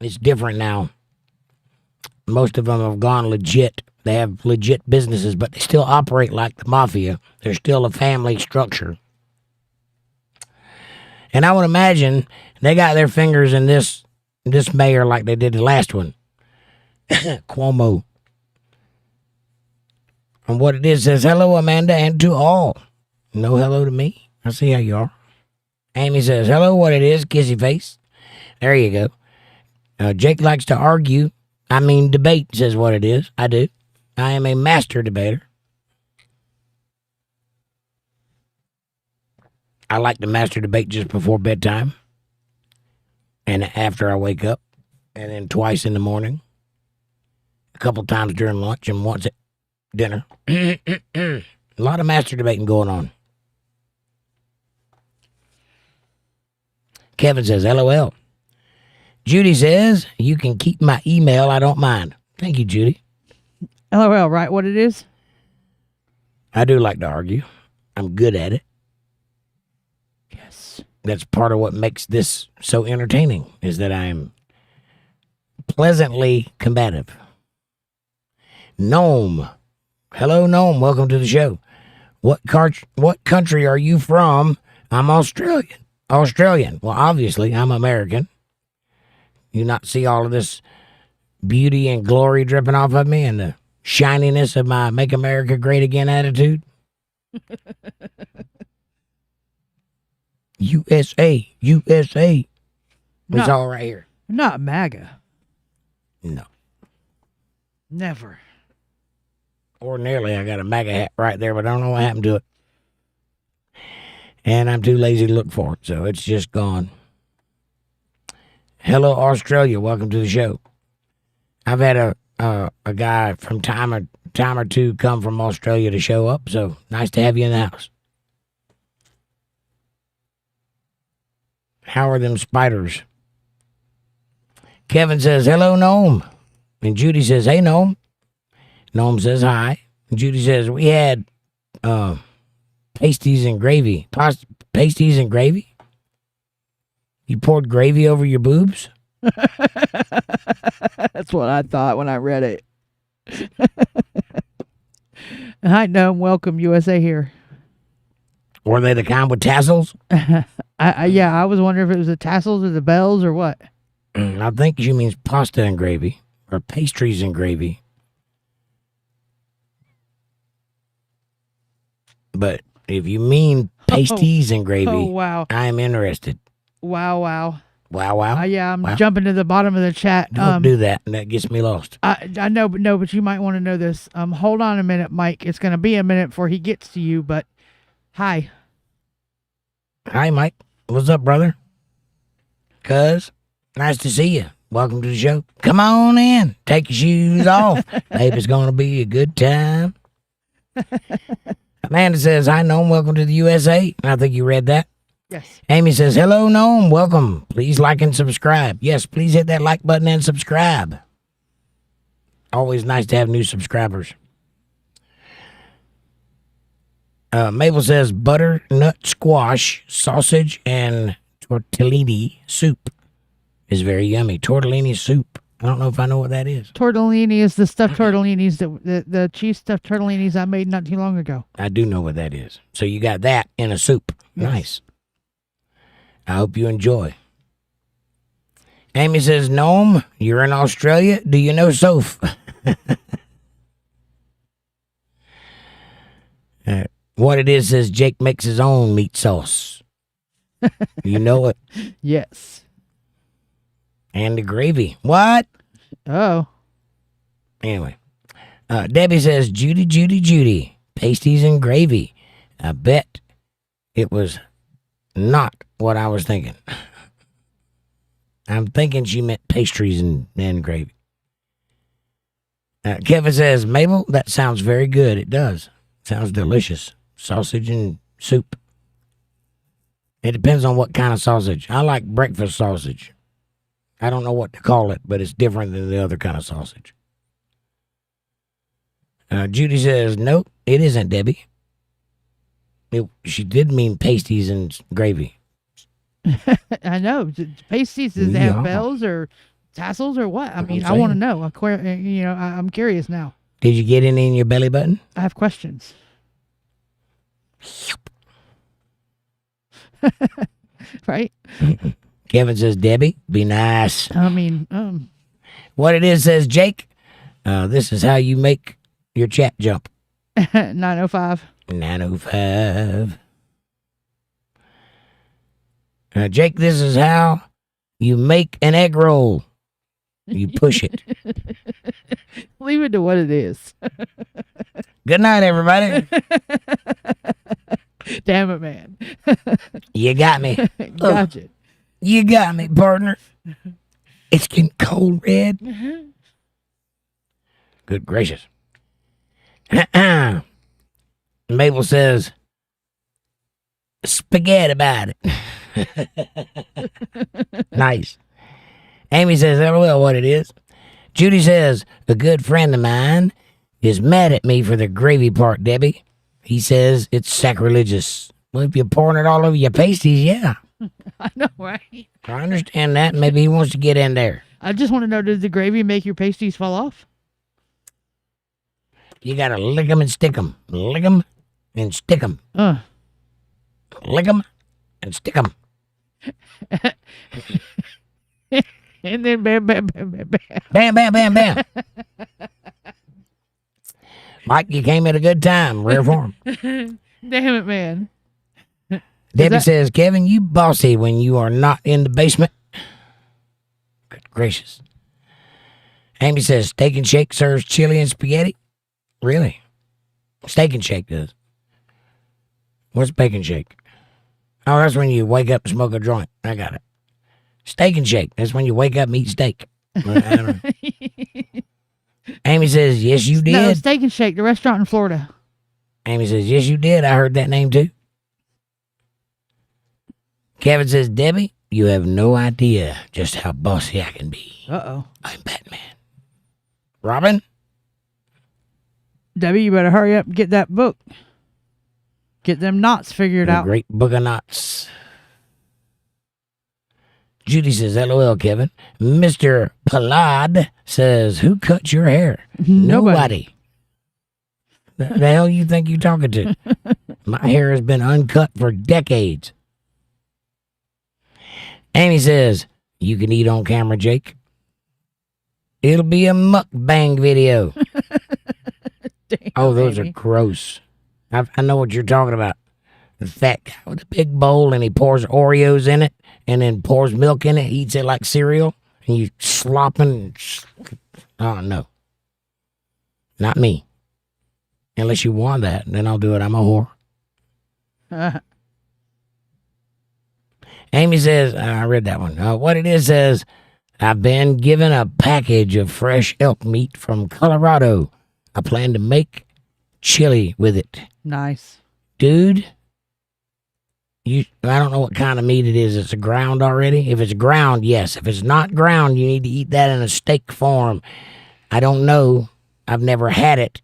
It's different now. Most of them have gone legit. They have legit businesses, but they still operate like the mafia. They're still a family structure. And I would imagine they got their fingers in this mayor like they did the last one. Cuomo. And what it is says, hello, Amanda, and to all. No hello to me. I see how you are. Amy says, hello, what it is, kissy face. There you go. Jake likes to argue. I mean, debate, says what it is. I do. I am a master debater. I like to master debate just before bedtime. And after I wake up. And then twice in the morning. A couple times during lunch and once at dinner. A lot of master debating going on. Kevin says, LOL. Judy says, you can keep my email. I don't mind. Thank you, Judy. LOL, right? What it is? I do like to argue. I'm good at it. Yes. That's part of what makes this so entertaining, is that I'm pleasantly combative. Gnome. Hello, Gnome. Welcome to the show. What country are you from? I'm Australian. Australian. Well, obviously, I'm American. You not see all of this beauty and glory dripping off of me and the shininess of my Make America Great Again attitude? USA, USA. It's all right here. Not MAGA. No. Never. Ordinarily, I got a MAGA hat right there, but I don't know what happened to it. And I'm too lazy to look for it, so it's just gone. Hello, Australia. Welcome to the show. I've had a guy from time or two come from Australia to show up, so nice to have you in the house. How are them spiders? Kevin says, hello, Gnome. And Judy says, hey, Gnome. Gnome says, hi. And Judy says, we had pasties and gravy. Pasties and gravy? You poured gravy over your boobs? That's what I thought when I read it. Hi, Gnome. Welcome, USA here. Were they the kind with tassels? I was wondering if it was the tassels or the bells or what. I think she means pasta and gravy, or pastries and gravy. But if you mean pasties and gravy, wow. I'm interested. Wow. Wow. I'm Wow. jumping to the bottom of the chat. Don't do that. That gets me lost. I know, but you might want to know this. Hold on a minute, Mike. It's going to be a minute before he gets to you, but hi. Hi, Mike. What's up, brother? Cuz, nice to see you. Welcome to the show. Come on in. Take your shoes off. Babe, it's going to be a good time. Amanda says, hi, Gnome. Welcome to the USA. I think you read that. Yes. Amy says, hello, Gnome. Welcome. Please like and subscribe. Yes, please hit that like button and subscribe. Always nice to have new subscribers. Mabel says, butternut squash, sausage, and tortellini soup is very yummy. Tortellini soup. I don't know if I know what that is. Tortellini is the stuffed tortellinis, the cheese stuffed tortellinis I made not too long ago. I do know what that is. So you got that in a soup. Yes. Nice. I hope you enjoy. Amy says, Gnome, you're in Australia. Do you know Soph? What it is says Jake makes his own meat sauce. You know it. Yes. And the gravy. What? Oh. Anyway. Debbie says, Judy. Pasties and gravy. I bet it was not what I was thinking. I'm thinking she meant pastries and gravy. Kevin says, Mabel, that sounds very good. It does. Sounds delicious. Sausage and soup. It depends on what kind of sausage. I like breakfast sausage. I don't know what to call it, but it's different than the other kind of sausage. Judy says, nope, it isn't, Debbie. She did mean pasties and gravy. I know. Pasties, does they have bells or tassels or what? I mean, I want to know. I'm curious now. Did you get any in your belly button? I have questions. Right? Kevin says, Debbie, be nice. I mean, What it is says, Jake, this is how you make your chat jump. 905. 905. Jake, this is how you make an egg roll. You push it. Leave it to what it is. Good night, everybody. Damn it, man. You got me. Gotcha. You got me, partner. It's getting cold red. Mm-hmm. Good gracious. Mabel says, spaghetti about it. Nice. Amy says, LOL, what it is. Judy says, a good friend of mine is mad at me for the gravy part, Debbie. He says it's sacrilegious. Well, if you're pouring it all over your pasties, yeah. I know, right? I understand that. Maybe he wants to get in there. I just want to know, does the gravy make your pasties fall off? You got to lick them and stick them. Lick them and stick them. Lick them and stick 'em. And then bam, bam, bam, bam, bam. Bam, bam, bam, bam. Mike, you came at a good time. Rare form. Damn it, man. Debbie says, Kevin, you bossy when you are not in the basement. Good gracious. Amy says, Steak and Shake serves chili and spaghetti. Really? Steak and Shake does. What's Bacon Shake? Oh, that's when you wake up and smoke a joint. I got it. Steak and Shake. That's when you wake up and eat steak. I don't know. Amy says, yes, you did. No, Steak and Shake, the restaurant in Florida. Amy says, yes, you did. I heard that name too. Kevin says, Debbie, you have no idea just how bossy I can be. Uh-oh. I'm Batman. Robin? Debbie, you better hurry up and get that book. Get them knots figured out. Great book of knots. Judy says, LOL, Kevin. Mr. Palad says, who cut your hair? Nobody. The hell you think you talking to? My hair has been uncut for decades. Amy says, you can eat on camera, Jake. It'll be a mukbang video. Damn, those are gross. I know what you're talking about. The fat guy with a big bowl and he pours Oreos in it and then pours milk in it, eats it like cereal, and you slopping. Oh, no. Not me. Unless you want that, then I'll do it. I'm a whore. Amy says, I read that one. What it is says, I've been given a package of fresh elk meat from Colorado. I plan to make chili with it. Nice. Dude, I don't know what kind of meat it is. It's a ground already? If it's ground, yes. If it's not ground, you need to eat that in a steak form. I don't know. I've never had it.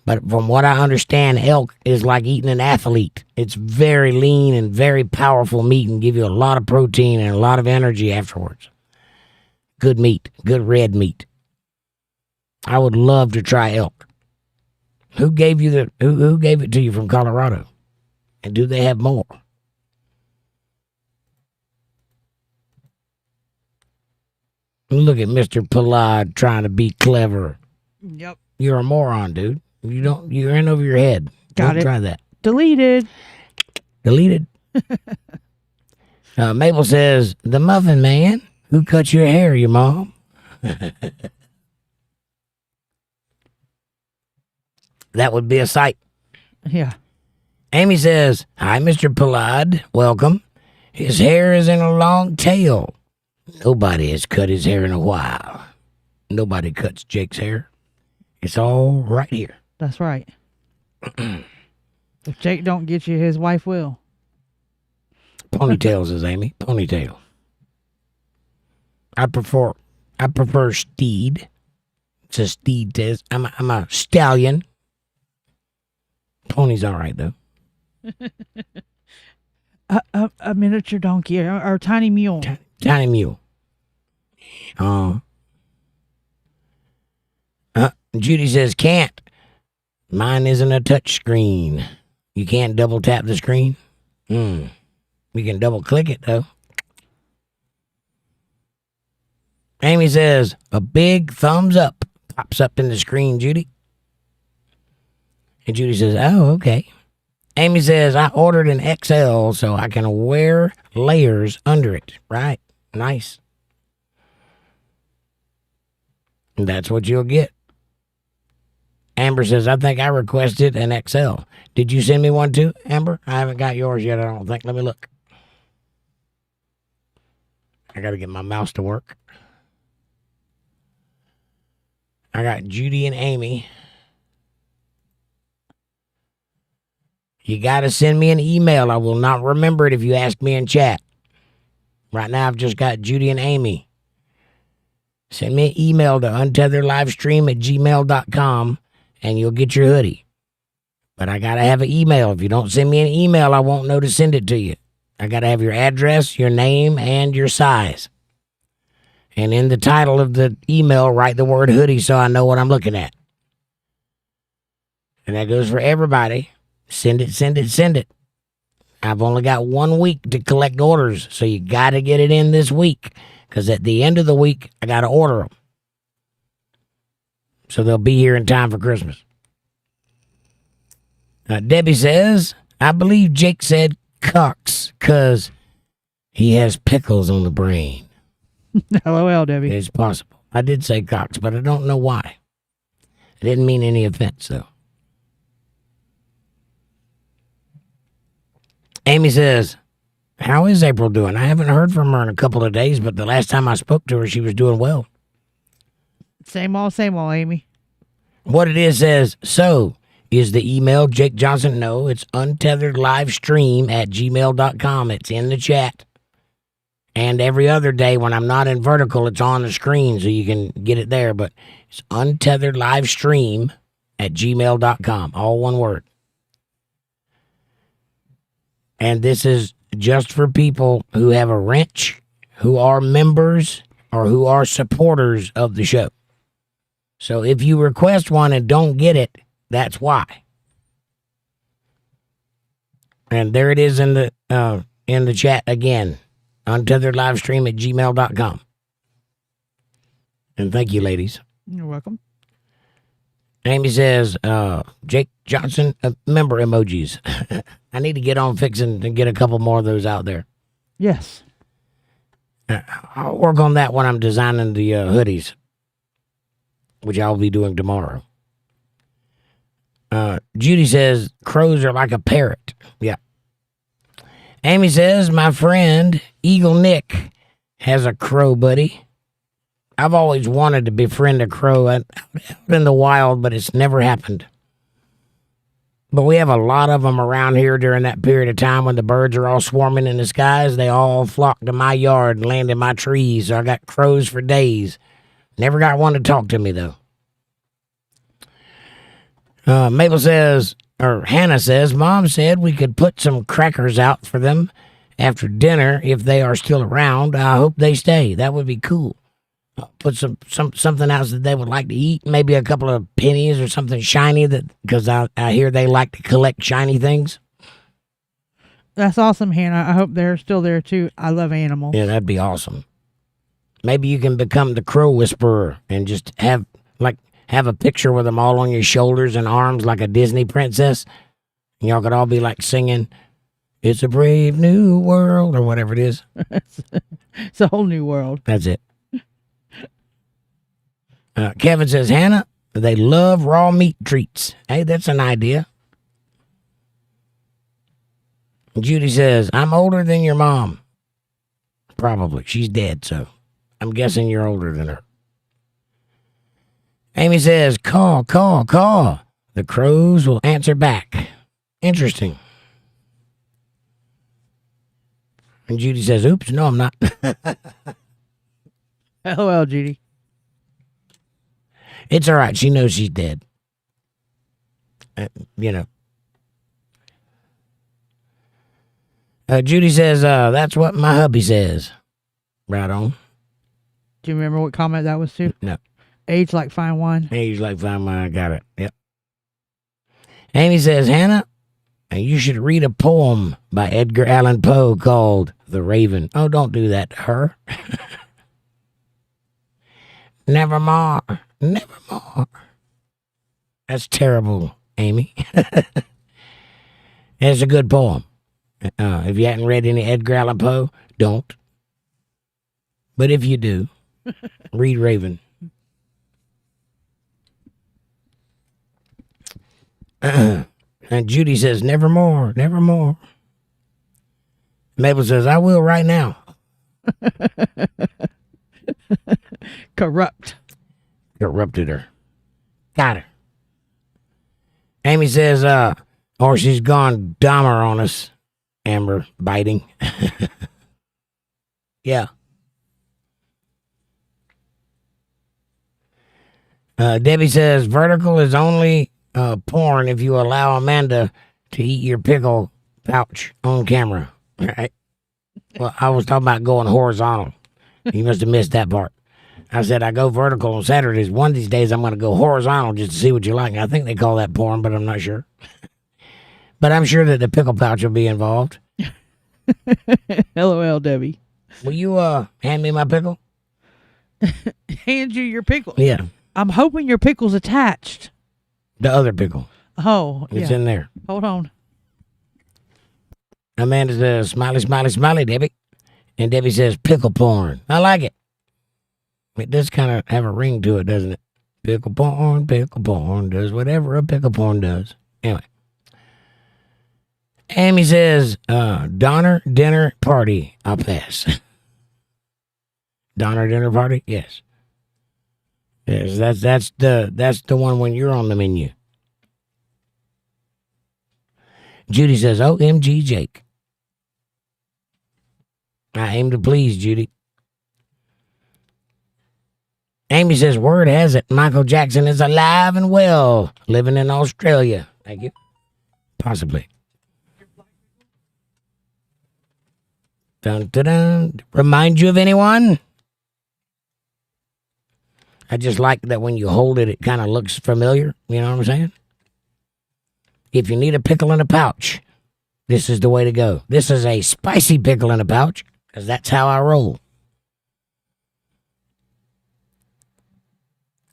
But from what I understand, elk is like eating an athlete. It's very lean and very powerful meat and give you a lot of protein and a lot of energy afterwards. Good meat. Good red meat. I would love to try elk. Who gave you who gave it to you from Colorado? And do they have more? Look at Mr. Palad trying to be clever. Yep. You're a moron, dude. You're in over your head. Got Don't it. try that. Deleted. Mabel says, the Muffin Man. Who cut your hair, your mom? That would be a sight. Yeah. Amy says, hi, Mr. Palad. Welcome. His hair is in a long tail. Nobody has cut his hair in a while. Nobody cuts Jake's hair. It's all right here. That's right. If Jake don't get you, his wife will. Ponytails, says Amy. Ponytail. I prefer steed. It's a steed test. I'm a stallion. Pony's all right though. A miniature donkey or a tiny mule. Tiny mule. Judy says can't. Mine isn't a touch screen. You can't double tap the screen. You can double click it though. Amy says a big thumbs up pops up in the screen, Judy. And Judy says, oh, okay. Amy says, I ordered an XL so I can wear layers under it. Right. Nice. And that's what you'll get. Amber says, I think I requested an XL. Did you send me one too, Amber? I haven't got yours yet, I don't think. Let me look. I got to get my mouse to work. I got Judy and Amy. You got to send me an email. I will not remember it if you ask me in chat. Right now, I've just got Judy and Amy. Send me an email to untetheredlivestream@gmail.com and you'll get your hoodie. But I got to have an email. If you don't send me an email, I won't know to send it to you. I got to have your address, your name, and your size. And in the title of the email, write the word hoodie so I know what I'm looking at. And that goes for everybody. Send it, send it, send it. I've only got 1 week to collect orders, so you got to get it in this week, because at the end of the week, I got to order them. So they'll be here in time for Christmas. Debbie says, I believe Jake said cocks because he has pickles on the brain. LOL, Debbie. It's possible. I did say cocks, but I don't know why. I didn't mean any offense, though. Amy says, how is April doing? I haven't heard from her in a couple of days, but the last time I spoke to her, she was doing well. Same old, Amy. What it is says, so is the email Jake Johnson? No, it's UntetheredLiveStream@gmail.com. It's in the chat. And every other day when I'm not in vertical, it's on the screen, so you can get it there. But it's UntetheredLiveStream@gmail.com. All one word. And this is just for people who have a wrench, who are members, or who are supporters of the show. So if you request one and don't get it, that's why. And there it is in the chat again. UntetheredLiveStream@gmail.com. And thank you, ladies. You're welcome. Amy says, Jake Johnson, member emojis. I need to get on fixing and get a couple more of those out there. Yes. I'll work on that when I'm designing the hoodies, which I'll be doing tomorrow. Judy says, crows are like a parrot. Yeah. Amy says, my friend, Eagle Nick, has a crow buddy. I've always wanted to befriend a crow out in the wild, but it's never happened. But we have a lot of them around here during that period of time when the birds are all swarming in the skies. They all flock to my yard and land in my trees, so I got crows for days. Never got one to talk to me, though. Mabel says, or Hannah says, Mom said we could put some crackers out for them after dinner if they are still around. I hope they stay. That would be cool. Put something else that they would like to eat, maybe a couple of pennies or something shiny, that because I hear they like to collect shiny things. That's awesome, Hannah. I hope they're still there too. I love animals. Yeah, that'd be awesome. Maybe you can become the crow whisperer and just have a picture with them all on your shoulders and arms like a Disney princess. And y'all could all be like singing, "It's a brave new world," or whatever it is. It's a whole new world. That's it. Kevin says, Hannah, they love raw meat treats. Hey, that's an idea. Judy says, I'm older than your mom. Probably. She's dead, so I'm guessing you're older than her. Amy says, caw, caw, caw. The crows will answer back. Interesting. And Judy says, oops, no, I'm not. LOL, Judy. It's all right. She knows she's dead. Judy says, that's what my hubby says. Right on. Do you remember what comment that was to? No. Age like fine wine. Age like fine wine. I got it. Yep. Amy says, Hannah, you should read a poem by Edgar Allan Poe called The Raven. Oh, don't do that to her. Nevermore. Nevermore. That's terrible, Amy. It's a good poem. If you hadn't read any Edgar Allan Poe, don't. But if you do, read Raven. And Judy says, nevermore, nevermore. Mabel says, I will right now. Corrupted her. Got her. Amy says, or she's gone Dahmer on us. Amber biting. Yeah. Debbie says, vertical is only porn if you allow Amanda to eat your pickle pouch on camera. Right? Well, I was talking about going horizontal. You must have missed that part. I said I go vertical on Saturdays. One of these days I'm going to go horizontal just to see what you like. I think they call that porn, but I'm not sure. But I'm sure that the pickle pouch will be involved. LOL, Debbie. Will you hand me my pickle? Hand you your pickle. Yeah. I'm hoping your pickle's attached. The other pickle. Oh, It's yeah. in there. Hold on. Amanda says, smiley, smiley, smiley, Debbie. And Debbie says, pickle porn. I like it. It does kind of have a ring to it, doesn't it? Pickle porn does whatever a pickle porn does. Anyway. Amy says, Donner dinner party. I'll pass. Donner dinner party? Yes. Yes, that's the one when you're on the menu. Judy says, OMG Jake. I aim to please, Judy. Amy says, word has it, Michael Jackson is alive and well, living in Australia. Thank you. Possibly. Dun, dun, dun. Remind you of anyone? I just like that when you hold it, it kind of looks familiar. You know what I'm saying? If you need a pickle in a pouch, this is the way to go. This is a spicy pickle in a pouch, because that's how I roll.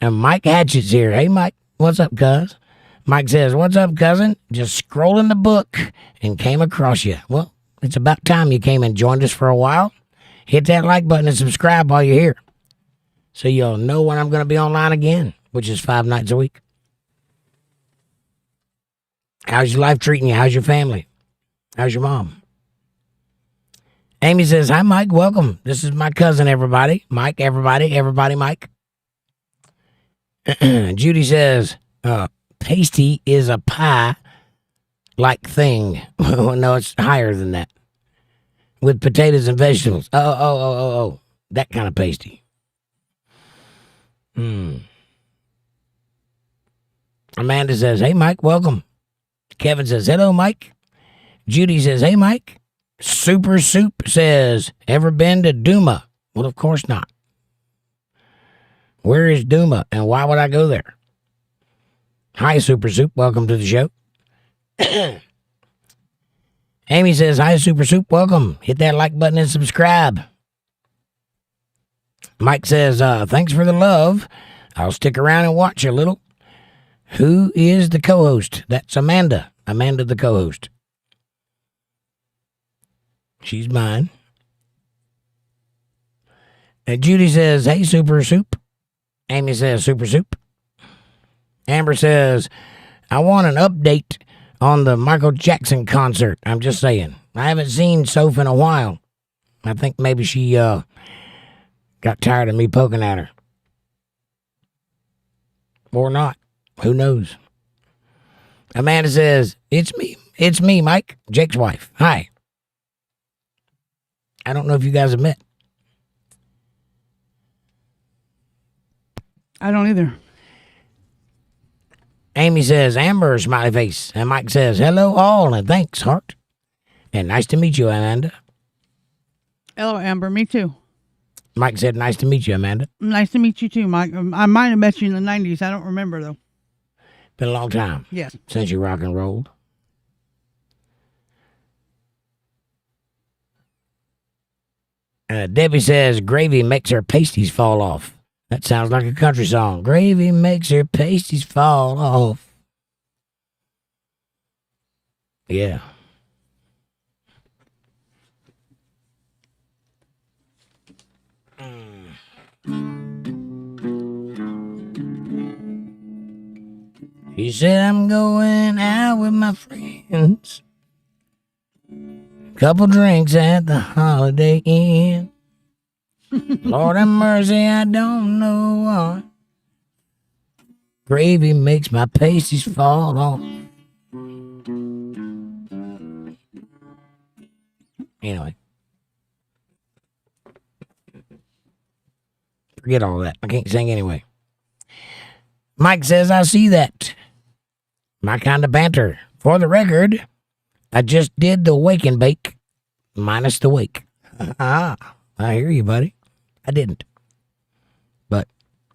And Mike Hatchett's here. Hey, Mike, what's up, cuz? Mike says, what's up, cousin? Just scrolling the book and came across you. Well, it's about time you came and joined us for a while. Hit that like button and subscribe while you're here, so you'll know when I'm going to be online again, which is 5 nights a week. How's your life treating you? How's your family? How's your mom? Amy says, hi, Mike. Welcome. This is my cousin, everybody. Mike, everybody, Mike. Judy says, pasty is a pie-like thing. Well, no, it's higher than that. With potatoes and vegetables. Oh. That kind of pasty. Amanda says, hey, Mike, welcome. Kevin says, hello, Mike. Judy says, hey, Mike. Super Soup says, ever been to Duma? Well, of course not. Where is Duma, and why would I go there? Hi, Super Soup. Welcome to the show. Amy says, hi, Super Soup. Welcome. Hit that like button and subscribe. Mike says, thanks for the love. I'll stick around and watch a little. Who is the co-host? That's Amanda. Amanda, the co-host. She's mine. And Judy says, hey, Super Soup. Amy says, Super Soup. Amber says, I want an update on the Michael Jackson concert. I'm just saying. I haven't seen Soph in a while. I think maybe she got tired of me poking at her. Or not. Who knows? Amanda says, it's me, Mike, Jake's wife. Hi. I don't know if you guys have met. I don't either. Amy says, Amber, smiley face. And Mike says, hello all, and thanks, heart. And nice to meet you, Amanda. Hello, Amber. Me too. Mike said, nice to meet you, Amanda. Nice to meet you too, Mike. I might have met you in the 90s. I don't remember, though. Been a long time. Yes. Since you rock and rolled. Debbie says, gravy makes her pasties fall off. That sounds like a country song. Gravy makes her pasties fall off. Yeah. He said, I'm going out with my friends. Couple drinks at the Holiday Inn. Lord have mercy, I don't know why. Gravy makes my pasties fall off. Anyway. Forget all that. I can't sing anyway. Mike says, I see that. My kind of banter. For the record, I just did the wake and bake minus the wake. I hear you, buddy. I didn't. But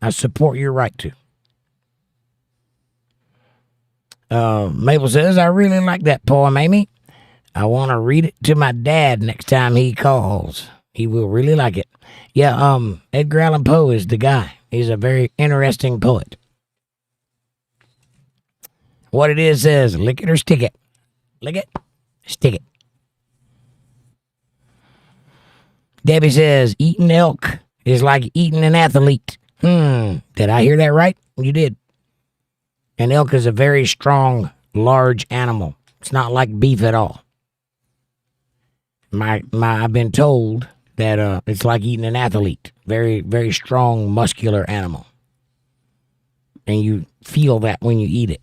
I support your right to. Mabel says, I really like that poem, Amy. I want to read it to my dad next time he calls. He will really like it. Yeah, Edgar Allan Poe is the guy. He's a very interesting poet. What it is says, lick it or stick it. Lick it, stick it. Debbie says, eating elk is like eating an athlete. Did I hear that right? You did. An elk is a very strong, large animal. It's not like beef at all. I've been told that it's like eating an athlete. Very, very strong, muscular animal. And you feel that when you eat it.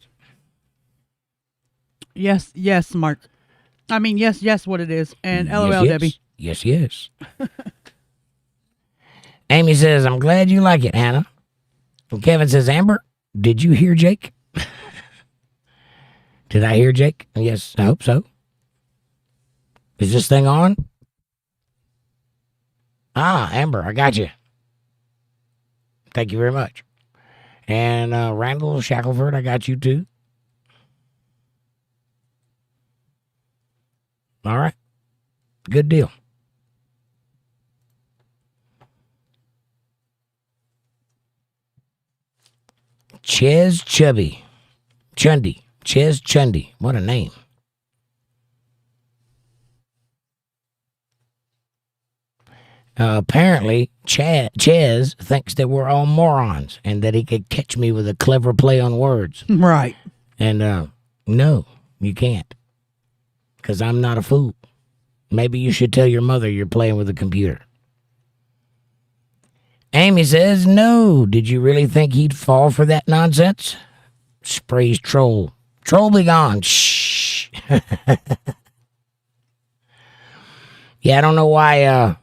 Yes, Mark. I mean, yes, what it is. And LOL, yes. Debbie. Yes. Amy says, I'm glad you like it, Hannah. And Kevin says, Amber, did you hear Jake? Did I hear Jake? Yes, I hope so. Is this thing on? Amber, I got you. Thank you very much. And Randall Shackelford, I got you too. All right. Good deal. Ches Chundy. Ches Chundy. What a name. Apparently, Ches thinks that we're all morons and that he could catch me with a clever play on words. Right. And no, you can't. Because I'm not a fool. Maybe you should tell your mother you're playing with a computer. Amy says, no. Did you really think he'd fall for that nonsense? Sprays troll. Troll be gone. Shh. Yeah, I don't know why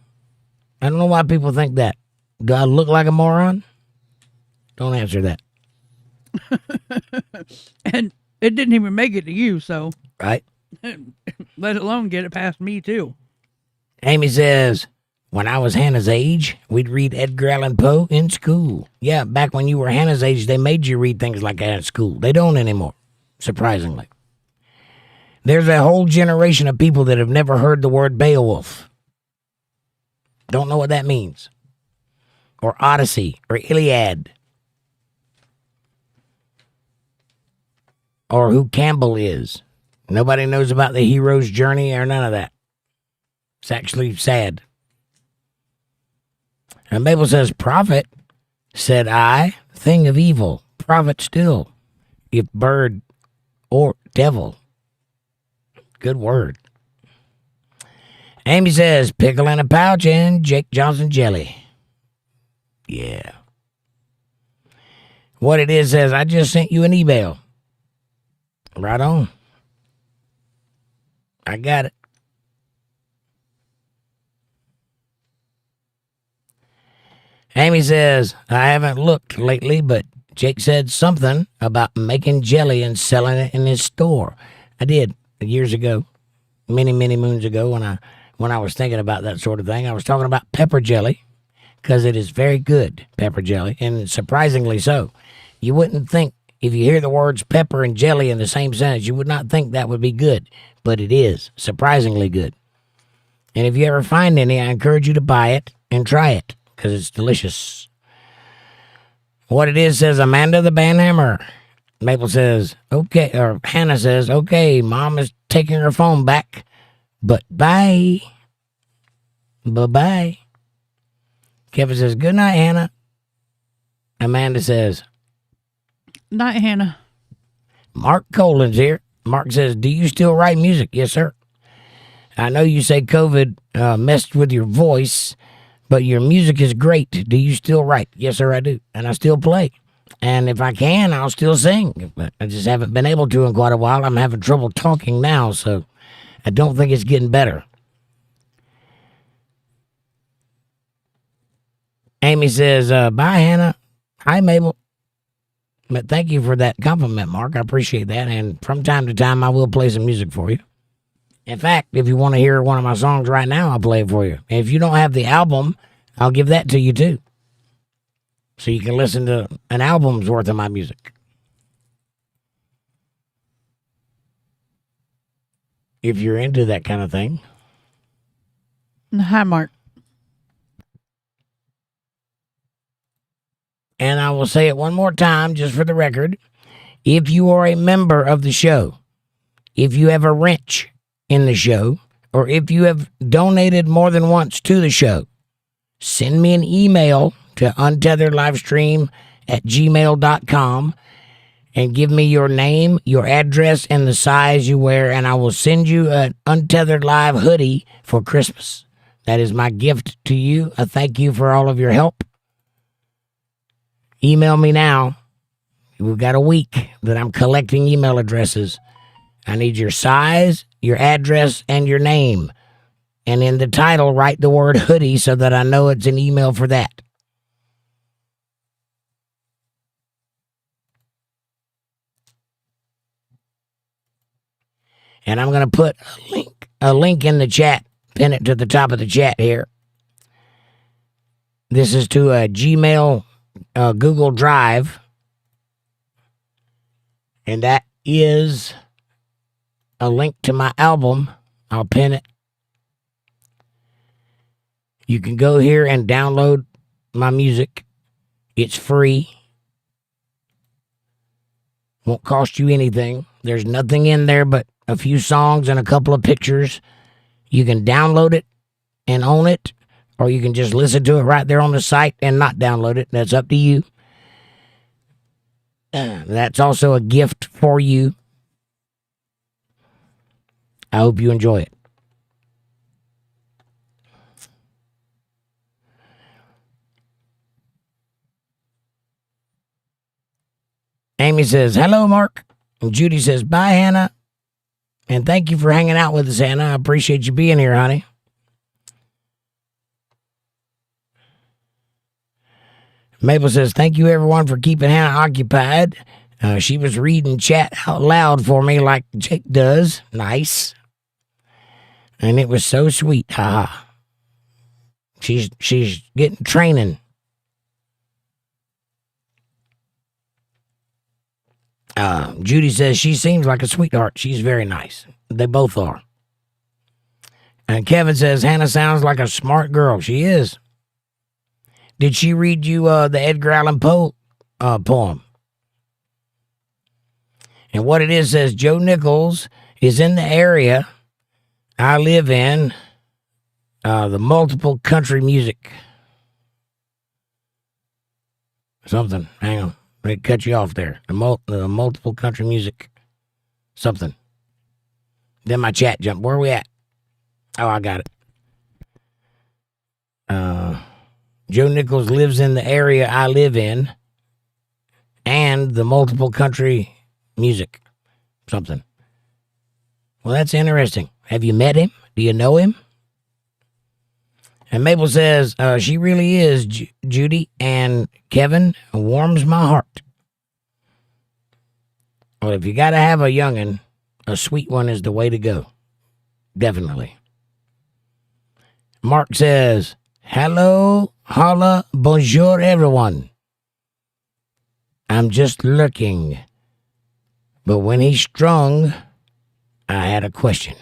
people think that. Do I look like a moron? Don't answer that. And it didn't even make it to you, so. Right? Let alone get it past me, too. Amy says, when I was Hannah's age, we'd read Edgar Allan Poe in school. Yeah, back when you were Hannah's age, they made you read things like that in school. They don't anymore, surprisingly. There's a whole generation of people that have never heard the word Beowulf. Don't know what that means. Or Odyssey, or Iliad. Or who Campbell is. Nobody knows about the hero's journey or none of that. It's actually sad. And Mabel says, prophet, said I, thing of evil, prophet still, if bird or devil. Good word. Amy says, pickle in a pouch and Jake Johnson jelly. Yeah. What it is says, I just sent you an email. Right on. I got it. Amy says, I haven't looked lately, but Jake said something about making jelly and selling it in his store. I did years ago, many moons ago when I was thinking about that sort of thing. I was talking about pepper jelly because it is very good, pepper jelly, and surprisingly so. You wouldn't think, if you hear the words pepper and jelly in the same sentence, you would not think that would be good, but it is surprisingly good. And if you ever find any, I encourage you to buy it and try it because it's delicious. What it is says Amanda the Banhammer. Maple says, okay, or Hannah says, okay, Mom is taking her phone back, but bye. Bye-bye. Kevin says, good night, Hannah. Amanda says, night, Hannah. Mark Colin's here. Mark says, do you still write music? Yes, sir. I know you say COVID messed with your voice, but your music is great. Do you still write? Yes, sir, I do. And I still play. And if I can, I'll still sing. But I just haven't been able to in quite a while. I'm having trouble talking now, so I don't think it's getting better. Amy says, bye, Hannah. Hi, Mabel. But thank you for that compliment, Mark. I appreciate that. And from time to time, I will play some music for you. In fact, if you want to hear one of my songs right now, I'll play it for you. And if you don't have the album, I'll give that to you too. So you can listen to an album's worth of my music. if you're into that kind of thing. Hi, Mark. And I will say it one more time, just for the record. If you are a member of the show, if you have a wrench in the show, or if you have donated more than once to the show, send me an email to untetheredlivestream@gmail.com and give me your name, your address, and the size you wear, and I will send you an Untethered Live hoodie for Christmas. That is my gift to you. A thank you for all of your help. Email me now. We've got a week that I'm collecting email addresses. I need your size, your address, and your name. And in the title, write the word hoodie so that I know it's an email for that. And I'm going to put a link in the chat, pin it to the top of the chat here. This is to a Gmail Google Drive. And that is a link to my album. I'll pin it. You can go here and download my music. It's free. Won't cost you anything. There's nothing in there but a few songs and a couple of pictures. You can download it and own it, or you can just listen to it right there on the site and not download it. That's up to you. That's also a gift for you. I hope you enjoy it. Amy says, hello, Mark. And Judy says, bye, Hannah. And thank you for hanging out with us, Hannah. I appreciate you being here, honey. Mabel says, thank you, everyone, for keeping Hannah occupied. She was reading chat out loud for me like Jake does. Nice. And it was so sweet. Haha. She's getting training. Judy says she seems like a sweetheart. She's very nice. They both are. And Kevin says Hannah sounds like a smart girl. She is. Did she read you the Edgar Allan Poe poem? And what it is says, Joe Nichols is in the area I live in, the multiple country music. Something. Hang on. Let me cut you off there. The multiple country music. Something. Then my chat jumped. Where are we at? Oh, I got it. Joe Nichols lives in the area I live in, and the multiple country music. Something. Well, that's interesting. Have you met him? Do you know him? And Mabel says, she really is, Judy, and Kevin warms my heart. Well, if you got to have a youngin', a sweet one is the way to go. Definitely. Mark says, hello, holla, bonjour, everyone. I'm just lurking. But when he strung, I had a question.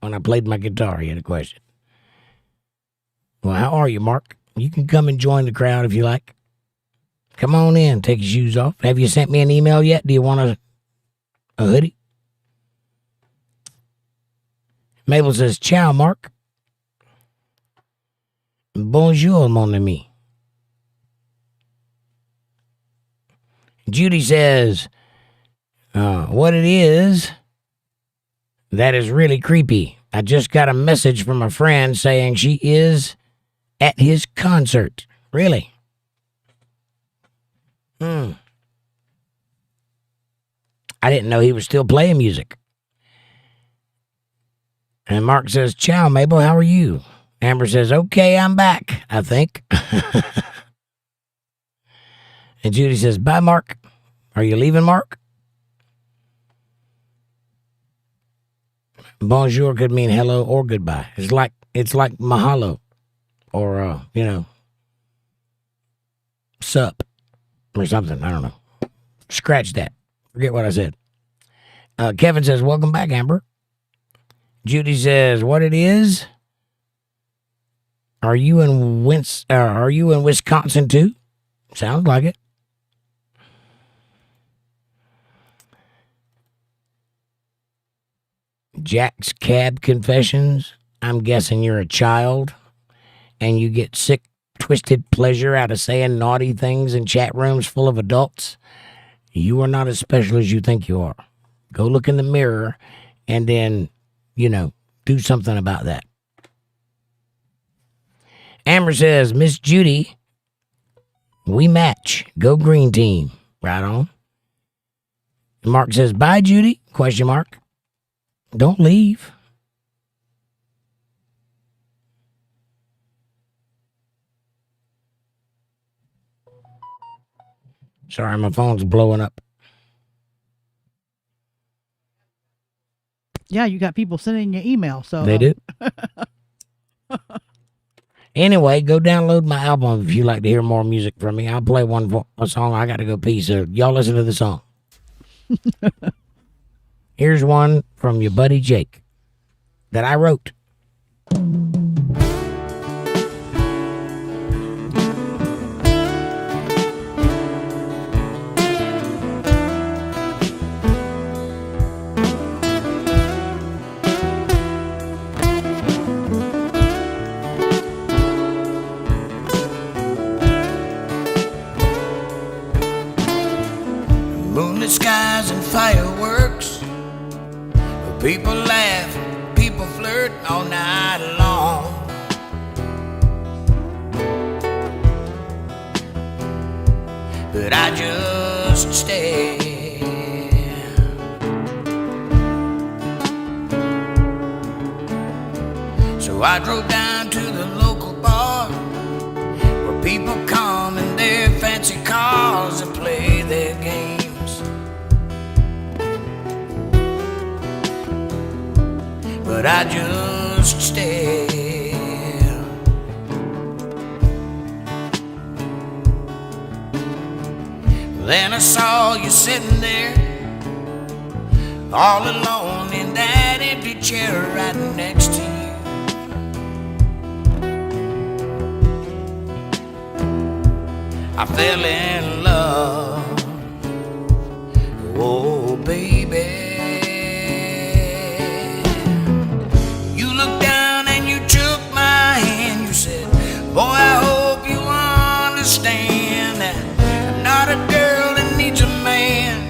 When I played my guitar, he had a question. Well, how are you, Mark? You can come and join the crowd if you like. Come on in, take your shoes off. Have you sent me an email yet? Do you want a hoodie? Mabel says, ciao, Mark. Bonjour, mon ami. Judy says, what it is, that is really creepy. I just got a message from a friend saying she is at his concert. Really? I didn't know he was still playing music. And Mark says, ciao, Mabel, how are you? Amber says, okay, I'm back, I think. And Judy says, bye, Mark. Are you leaving, Mark? Bonjour could mean hello or goodbye. It's like mahalo or, sup or something. I don't know. Scratch that. Forget what I said. Kevin says, welcome back, Amber. Judy says, what it is? Are you in Wisconsin too? Sounds like it. Jack's cab confessions. I'm guessing you're a child and you get sick, twisted pleasure out of saying naughty things in chat rooms full of adults. You are not as special as you think you are. Go look in the mirror and then, do something about that. Amber says, Miss Judy, we match. Go green team. Right on. Mark says, bye, Judy? ? Don't leave. Sorry, my phone's blowing up. Yeah, you got people sending you email. So they do. Anyway, go download my album if you like to hear more music from me. I'll play a song. I got to go pee, so y'all listen to the song. Here's one from your buddy Jake that I wrote. Moonlit skies and fireworks. People laugh, people flirt all night long. But I just stare. So I drove down to the local bar where people come in their fancy cars and play their games. But I just stare. Then I saw you sitting there, all alone in that empty chair right next to you. I fell in love, oh baby. Boy, I hope you understand that I'm not a girl that needs a man.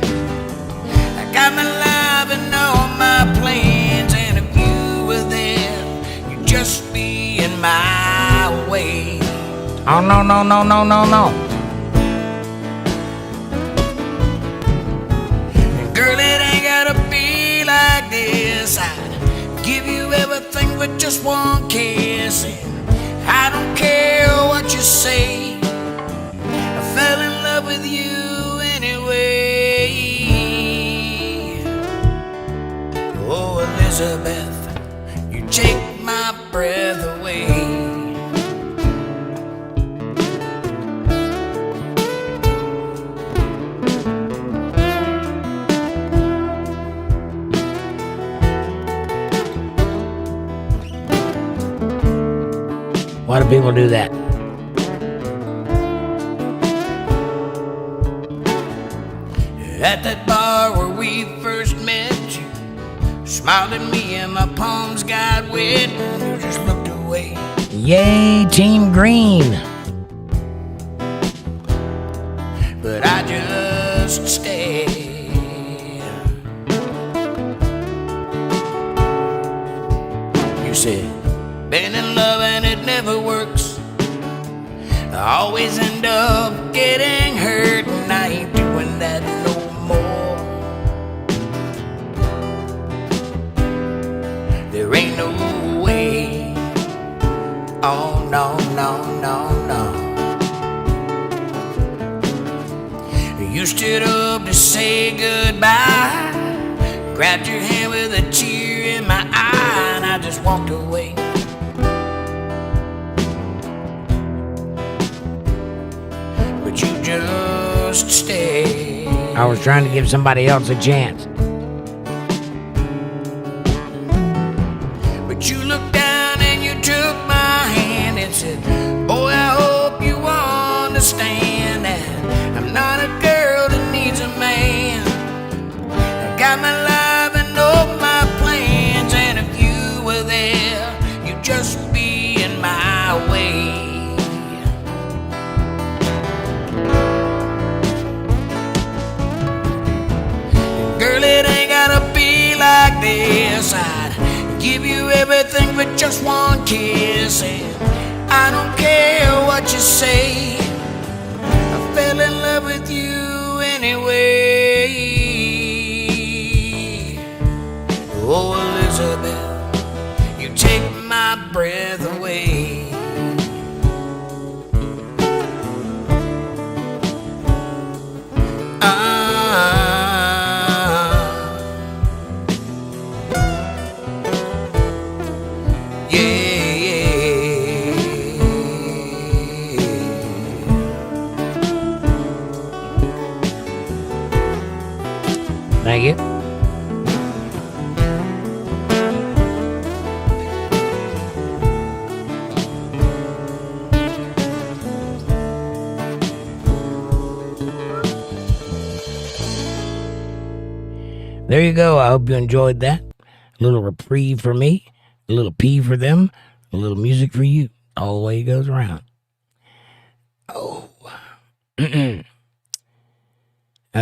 I got my life and all my plans, and if you were there, you'd just be in my way. Oh, no. And girl, it ain't gotta be like this. I'd give you everything with just one kiss. And I don't care what you say, I fell in love with you anyway. Oh, Elizabeth, you take my breath away. Why do people do that? At that bar where we first met, you smiled at me and my palms got wet, and you just looked away. Yay, Team Green. But I just stayed. You said, been in love and it never works. I always end up getting hurt, and I ain't doing that no more. There ain't no way. Oh no, no, no, no. You stood up to say goodbye, grabbed your hand with a tear in my eye, and I just walked away. But you just stayed. I was trying to give somebody else a chance. just one kiss, and I don't care what you say. I fell in love with you anyway. Oh, Elizabeth, you take my breath away. Thank you. There you go. I hope you enjoyed that. A little reprieve for me, a little pee for them, a little music for you. All the way it goes around. Oh.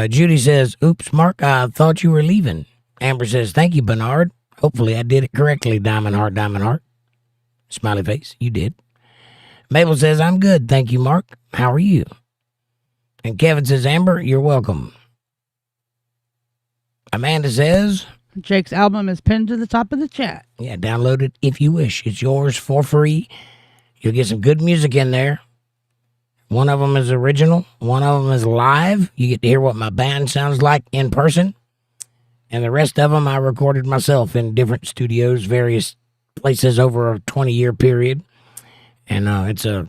Judy says, oops, Mark, I thought you were leaving. Amber says, thank you, Bernard. Hopefully I did it correctly, Diamond Heart, Diamond Heart. Smiley face, you did. Mabel says, I'm good, thank you, Mark. How are you? And Kevin says, Amber, you're welcome. Amanda says, Jake's album is pinned to the top of the chat. Yeah, download it if you wish. It's yours for free. You'll get some good music in there. One of them is original. One of them is live. You get to hear what my band sounds like in person. And the rest of them I recorded myself in different studios, various places over a 20-year period. And it's a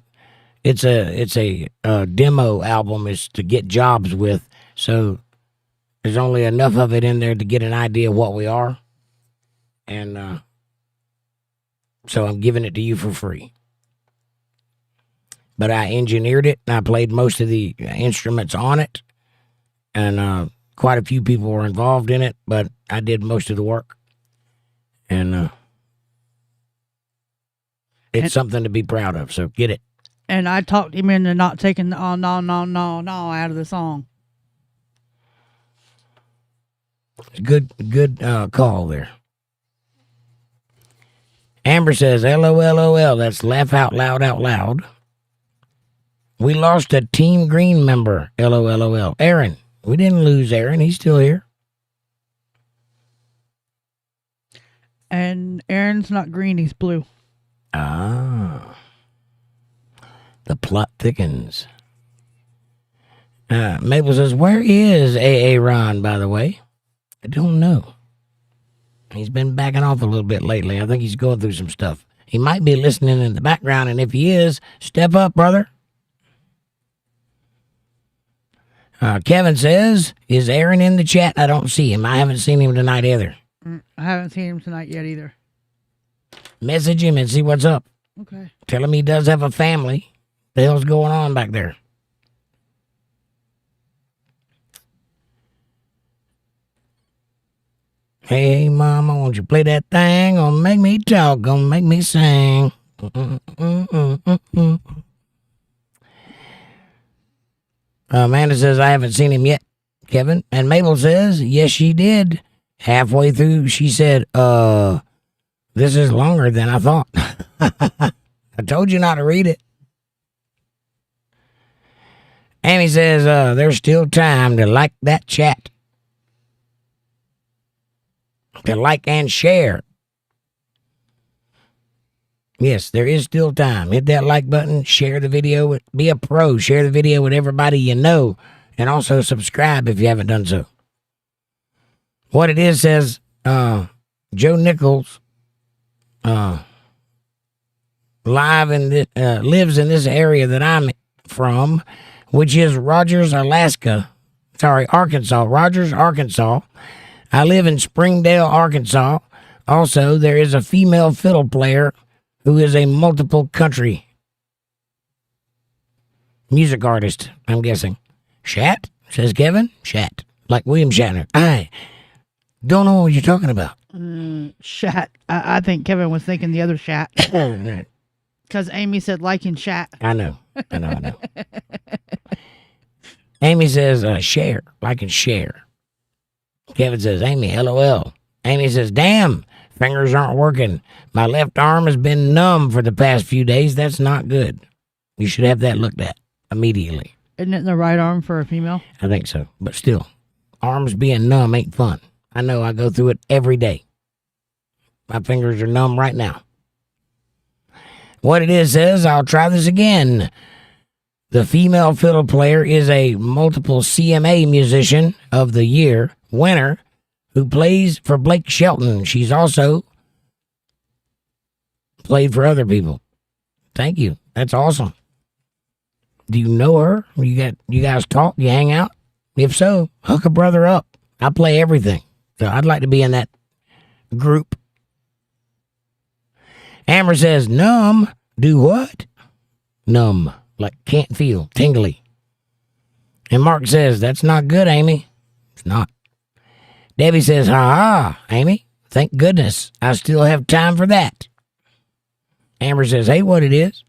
demo album is to get jobs with. So there's only enough of it in there to get an idea of what we are. And so I'm giving it to you for free. But I engineered it, and I played most of the instruments on it. And quite a few people were involved in it, but I did most of the work. And it's something to be proud of, so get it. And I talked him into not taking the no out of the song. Good call there. Amber says, LOLOL, that's laugh out loud. We lost a Team Green member, LOLOL. Aaron, we didn't lose Aaron, he's still here. And Aaron's not green, he's blue. Ah. The plot thickens. Mabel says, where is AA Ron, by the way? I don't know. He's been backing off a little bit lately. I think he's going through some stuff. He might be listening in the background, and if he is, step up, brother. Kevin says, is Aaron in the chat? I don't see him. I haven't seen him tonight either. I haven't seen him tonight yet either. Message him and see what's up. Okay. Tell him he does have a family. What the hell's going on back there? Hey, mama, won't you play that thing? Gonna make me talk, gonna make me sing. Amanda says, I haven't seen him yet, Kevin. And Mabel says, yes, she did. Halfway through, she said, this is longer than I thought. I told you not to read it. Amy says, there's still time to like that chat. To like and share. Yes, there is still time. Hit that like button, share the video, be a pro, share the video with everybody you know, and also subscribe if you haven't done so. What it is says, Joe Nichols lives in this area that I'm from, which is Arkansas. Rogers, Arkansas. I live in Springdale, Arkansas. Also, there is a female fiddle player who is a multiple country music artist, I'm guessing. Shat, says Kevin. Shat, like William Shatner. I don't know what you're talking about. Shat. I think Kevin was thinking the other Shat. Because Amy said like and chat. I know. Amy says share, like and share. Kevin says, Amy, LOL. Amy says, damn, Fingers aren't working. My left arm has been numb for the past few days. That's not good. You should have that looked at immediately. Isn't it the right arm for a female? I think so. But still, arms being numb ain't fun. I know, I go through it every day. My fingers are numb right now. What it is says, I'll try this again. The female fiddle player is a multiple CMA Musician of the Year winner who plays for Blake Shelton. She's also played for other people. Thank you. That's awesome. Do you know her? You guys talk? You hang out? If so, hook a brother up. I play everything. So I'd like to be in that group. Amber says, numb. Do what? Numb. Like can't feel. Tingly. And Mark says, that's not good, Amy. It's not. Debbie says, ha, Amy. Thank goodness. I still have time for that. Amber says, hey, what it is?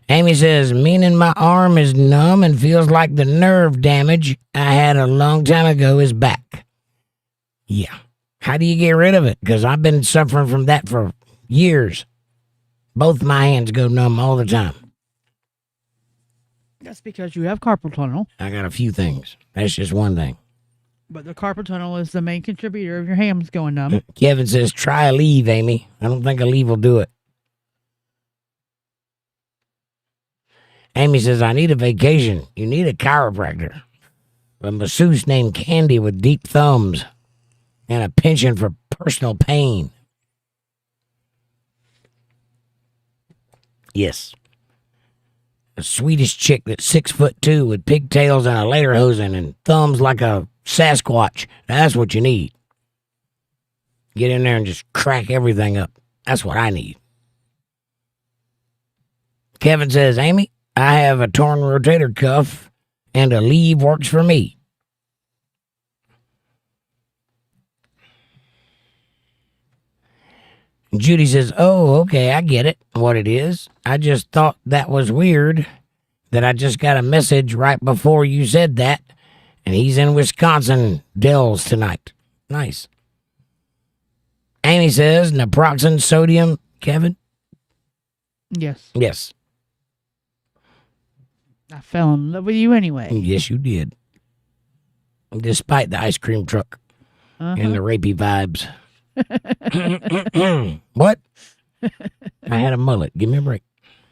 Amy says, meaning my arm is numb and feels like the nerve damage I had a long time ago is back. Yeah. How do you get rid of it? Because I've been suffering from that for years. Both my hands go numb all the time. That's because you have carpal tunnel. I got a few things. That's just one thing. But the carpal tunnel is the main contributor of your hands going numb. Kevin says, try a leave, Amy. I don't think a leave will do it. Amy says, I need a vacation. You need a chiropractor. A masseuse named Candy with deep thumbs and a penchant for personal pain. Yes. A Swedish chick that's 6'2" with pigtails and a lederhosen and thumbs like a Sasquatch. That's what you need. Get in there and just crack everything up. That's what I need. Kevin says, Amy, I have a torn rotator cuff and a leave works for me. Judy says, oh, okay, I get it, what it is. I just thought that was weird that I just got a message right before you said that, and he's in Wisconsin Dells tonight. Nice. Amy says, naproxen sodium, Kevin? Yes. Yes. I fell in love with you anyway. Yes, you did. Despite the ice cream truck and the rapey vibes. What? I had a mullet. Give me a break.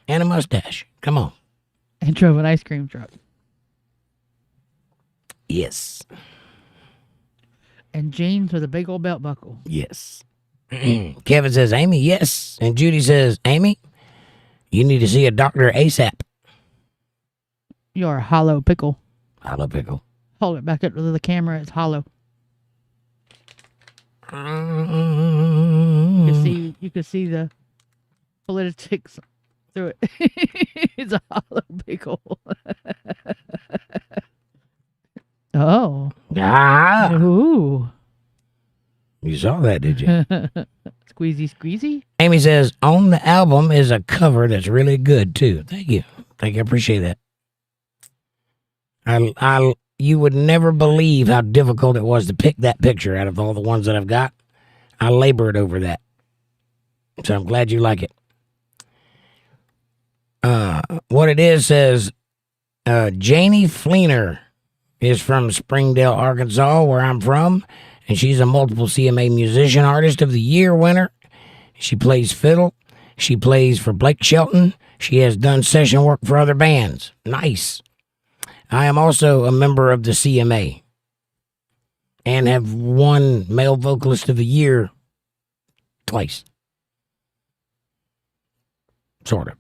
And a mustache. Come on. And drove an ice cream truck. Yes. And jeans with a big old belt buckle. Yes. Kevin says, Amy, yes. And Judy says, Amy, you need to see a doctor ASAP. You're a hollow pickle. Hollow pickle. Hold it back up to the camera. It's hollow. You could see the Politi-tics through it. It's a hollow pickle. Oh. Ah. Ooh. You saw that, did you? Squeezy, squeezy. Amy says, on the album is a cover that's really good, too. Thank you. I appreciate that. You would never believe how difficult it was to pick that picture out of all the ones that I've got. I labored over that. So I'm glad you like it. What it is says, Janie Fleener is from Springdale, Arkansas, where I'm from, and she's a multiple CMA Musician Artist of the Year winner. She plays fiddle. She plays for Blake Shelton. She has done session work for other bands. Nice. I am also a member of the CMA and have won Male Vocalist of the Year twice. Sort of.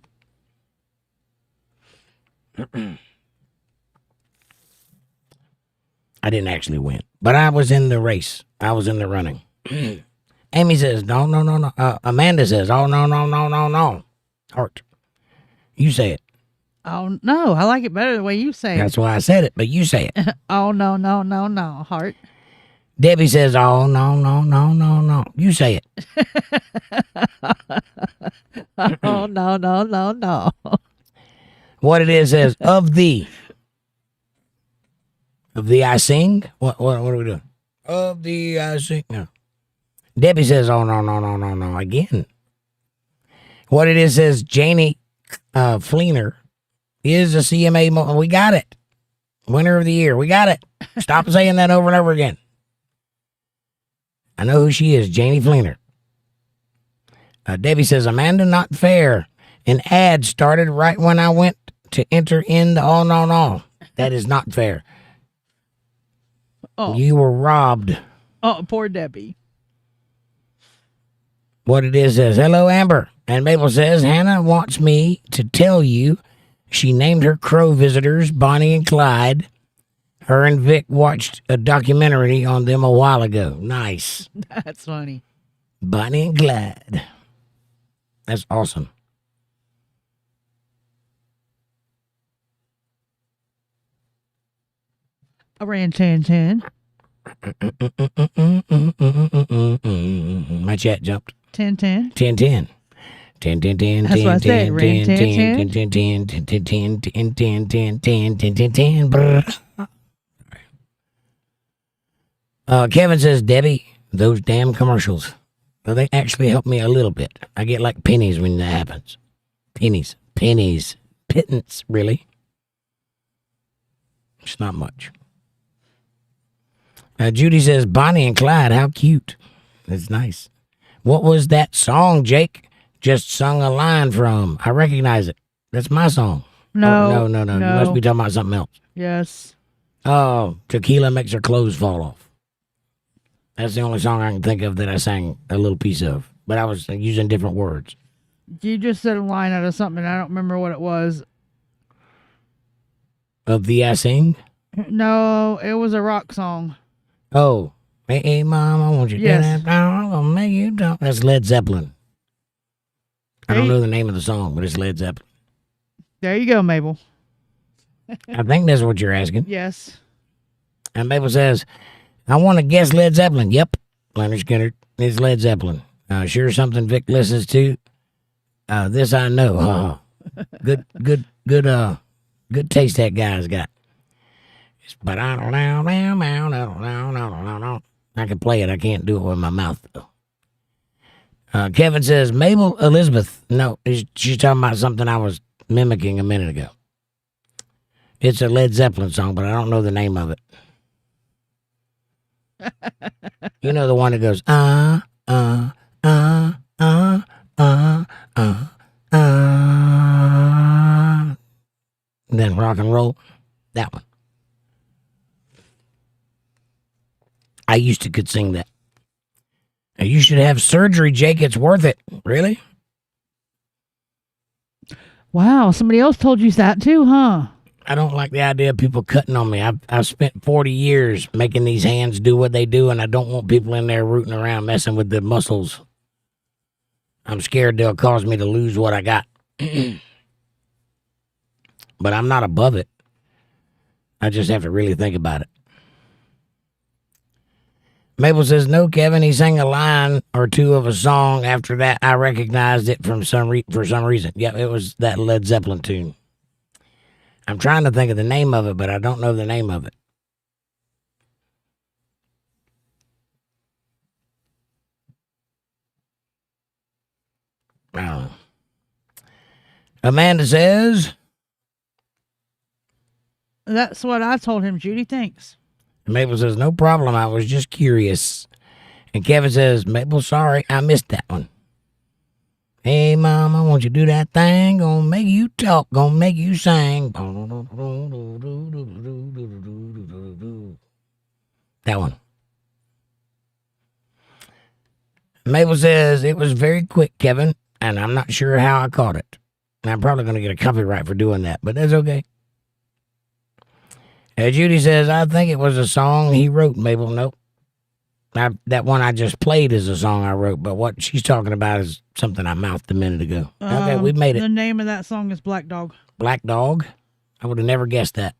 I didn't actually win, but I was in the race. I was in the running. Amy says, no. Amanda says, oh, no. Heart. You say it. Oh, no. I like it better the way you say it. That's why I said it, but you say it. Oh, no. Heart. Debbie says, oh, no. You say it. Oh, no. What it is says, of the I sing? What are we doing? Of the I sing? No. Debbie says, oh, no, again. What it is says Janie Fleener is a CMA. We got it. Winner of the year. We got it. Stop saying that over and over again. I know who she is, Janie Fleener. Debbie says, Amanda, not fair. An ad started right when I went to enter in the oh, no. That is not fair. Oh. You were robbed. Oh, poor Debbie. What it is says, hello, Amber. And Mabel says, Hannah wants me to tell you she named her crow visitors Bonnie and Clyde. Her and Vic watched a documentary on them a while ago. Nice. That's funny. Bonnie and Clyde. That's awesome. I ran 10-10. My chat jumped. 10-10. 10-10. 10-10-10. That's what I said. Ran 10-10. 10-10-10. Kevin says, Debbie, those damn commercials. Well, they actually help me a little bit. I get like pennies when that happens. Pennies. Pittance, really. It's not much. Judy says, Bonnie and Clyde, how cute. That's nice. What was that song Jake just sung a line from? I recognize it. That's my song. No. You must be talking about something else. Yes. Oh, Tequila Makes Her Clothes Fall Off. That's the only song I can think of that I sang a little piece of. But I was using different words. You just said a line out of something. I don't remember what it was. Of the I Sing? No, it was a rock song. Oh. Hey, Mom, I want you to Yes. dance. I'm going to make you talk. That's Led Zeppelin. I don't know the name of the song, but it's Led Zeppelin. There you go, Mabel. I think that's what you're asking. Yes. And Mabel says, I want to guess Led Zeppelin. Yep. Leonard Skinner is Led Zeppelin. Sure something Vic listens to. This I know. Good taste that guy's got. But I don't know. I can play it. I can't do it with my mouth, though. Kevin says, Mabel Elizabeth. No, she's talking about something I was mimicking a minute ago. It's a Led Zeppelin song, but I don't know the name of it. You know the one that goes, and then rock and roll. That one. I used to could sing that. You should have surgery, Jake. It's worth it. Really? Wow, somebody else told you that too, huh? I don't like the idea of people cutting on me. I've spent 40 years making these hands do what they do, and I don't want people in there rooting around messing with the muscles. I'm scared they'll cause me to lose what I got. But I'm not above it. I just have to really think about it. Mabel says, no, Kevin, he sang a line or two of a song. After that, I recognized it for some reason. Yeah, it was that Led Zeppelin tune. I'm trying to think of the name of it, but I don't know the name of it. I don't know. Amanda says, that's what I told him, Judy. Thanks. Mabel says, no problem. I was just curious. And Kevin says, Mabel, sorry, I missed that one. Hey, Mom, I want you to do that thing. Gonna make you talk. Gonna make you sing. That one. Mabel says, it was very quick, Kevin, and I'm not sure how I caught it. And I'm probably going to get a copyright for doing that, but that's okay. Judy says, I think it was a song he wrote, Mabel. Nope. That one I just played is a song I wrote, but what she's talking about is something I mouthed a minute ago. Okay, we made it. The name of that song is Black Dog. Black Dog? I would have never guessed that.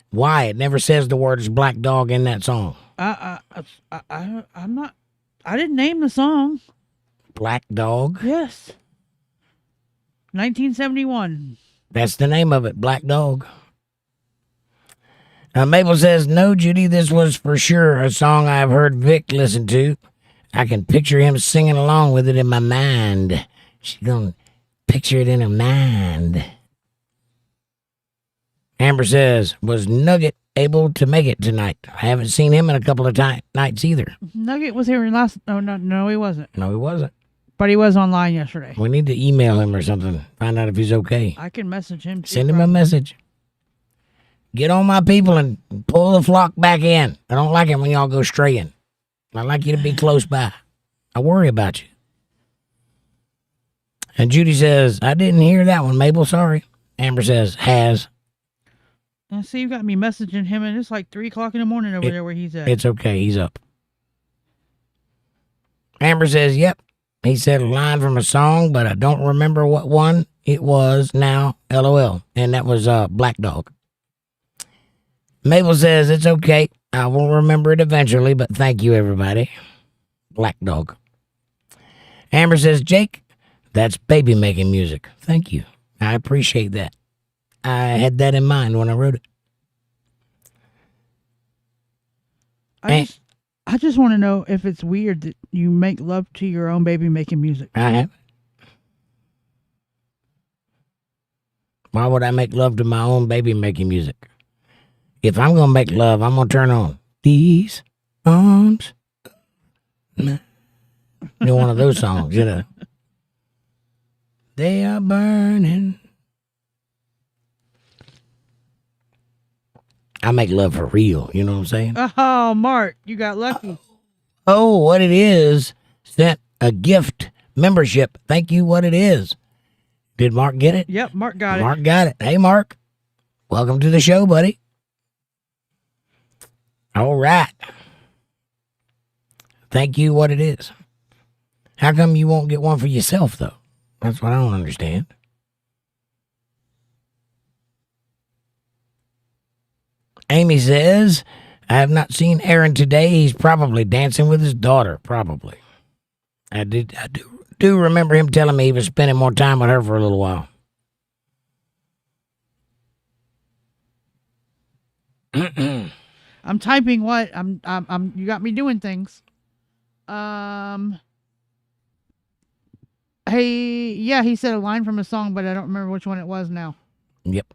Why? It never says the words Black Dog in that song. I'm not. I didn't name the song. Black Dog? Yes. 1971. That's the name of it, Black Dog. Mabel says, no, Judy, this was for sure a song I've heard Vic listen to. I can picture him singing along with it in my mind. She's going to picture it in her mind. Amber says, was Nugget able to make it tonight? I haven't seen him in a couple of nights either. Nugget was here last... No, he wasn't. No, he wasn't. But he was online yesterday. We need to email him or something. Find out if he's okay. I can message him. Send him a message. Get on my people and pull the flock back in. I don't like it when y'all go straying. I like you to be close by. I worry about you. And Judy says, I didn't hear that one, Mabel. Sorry. Amber says, has. I see you got me messaging him, and it's like 3 o'clock in the morning over there where he's at. It's okay. He's up. Amber says, yep. He said a line from a song, but I don't remember what one it was now. LOL. And that was Black Dog. Mabel says, it's okay. I will remember it eventually, but thank you, everybody. Black Dog. Amber says, Jake, that's baby making music. Thank you. I appreciate that. I had that in mind when I wrote it. I just want to know if it's weird that you make love to your own baby making music. I have. Why would I make love to my own baby making music? If I'm going to make love, I'm going to turn on These Arms. You know, one of those songs, you know. They are burning. I make love for real, you know what I'm saying? Oh, Mark, you got lucky. Oh, what it is, sent a gift membership. Thank you, what it is. Did Mark get it? Yep, Mark got it. Mark got it. Hey, Mark. Welcome to the show, buddy. All right. Thank you, what it is. How come you won't get one for yourself, though? That's what I don't understand. Amy says, I have not seen Aaron today. He's probably dancing with his daughter, probably. I do remember him telling me he was spending more time with her for a little while. I'm typing what? You got me doing things. Hey, yeah, he said a line from a song, but I don't remember which one it was now. Yep.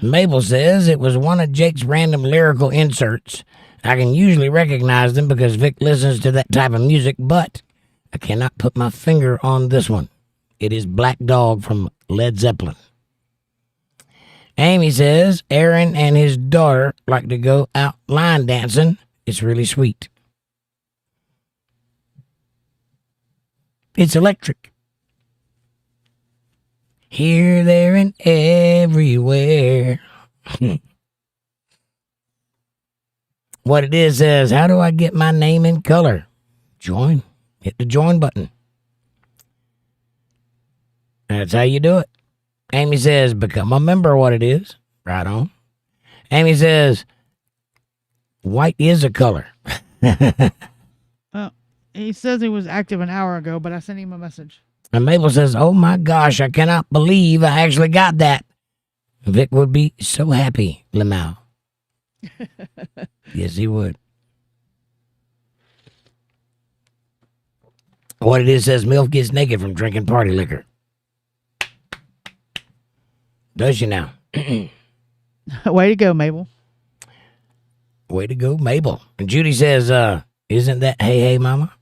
Mabel says it was one of Jake's random lyrical inserts. I can usually recognize them because Vic listens to that type of music, but I cannot put my finger on this one. It is Black Dog from Led Zeppelin. Amy says Aaron and his daughter like to go out line dancing. It's really sweet. It's electric. Here, there, and everywhere. What it is says, how do I get my name in color? Join. Hit the join button. That's how you do it. Amy says, become a member. What it is. Right on. Amy says, white is a color. He says he was active an hour ago, but I sent him a message. And Mabel says, oh my gosh, I cannot believe I actually got that. Vic would be so happy, Lamau. Yes, he would. What it is says, MILF gets naked from drinking party liquor. Does she now? Way to go, Mabel. Way to go, Mabel. And Judy says, isn't that Hey Hey Mama?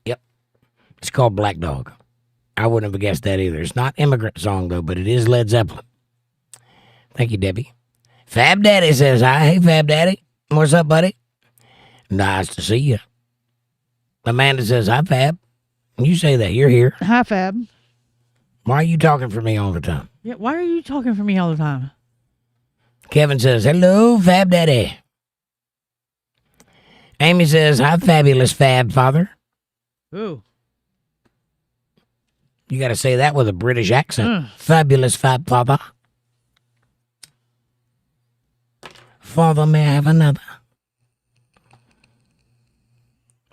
Yep. It's called Black Dog. I wouldn't have guessed that either. It's not immigrant song, though, but it is Led Zeppelin. Thank you, Debbie. Fab Daddy says hi. Hey, Fab Daddy. What's up, buddy? Nice to see you. Amanda says hi, Fab. You say that. You're here. Hi, Fab. Why are you talking for me all the time? Yeah, why are you talking for me all the time? Kevin says, hello, Fab Daddy. Amy says, hi, fabulous Fab Father. Ooh. You got to say that with a British accent. Fabulous Fab Father. Father, may I have another?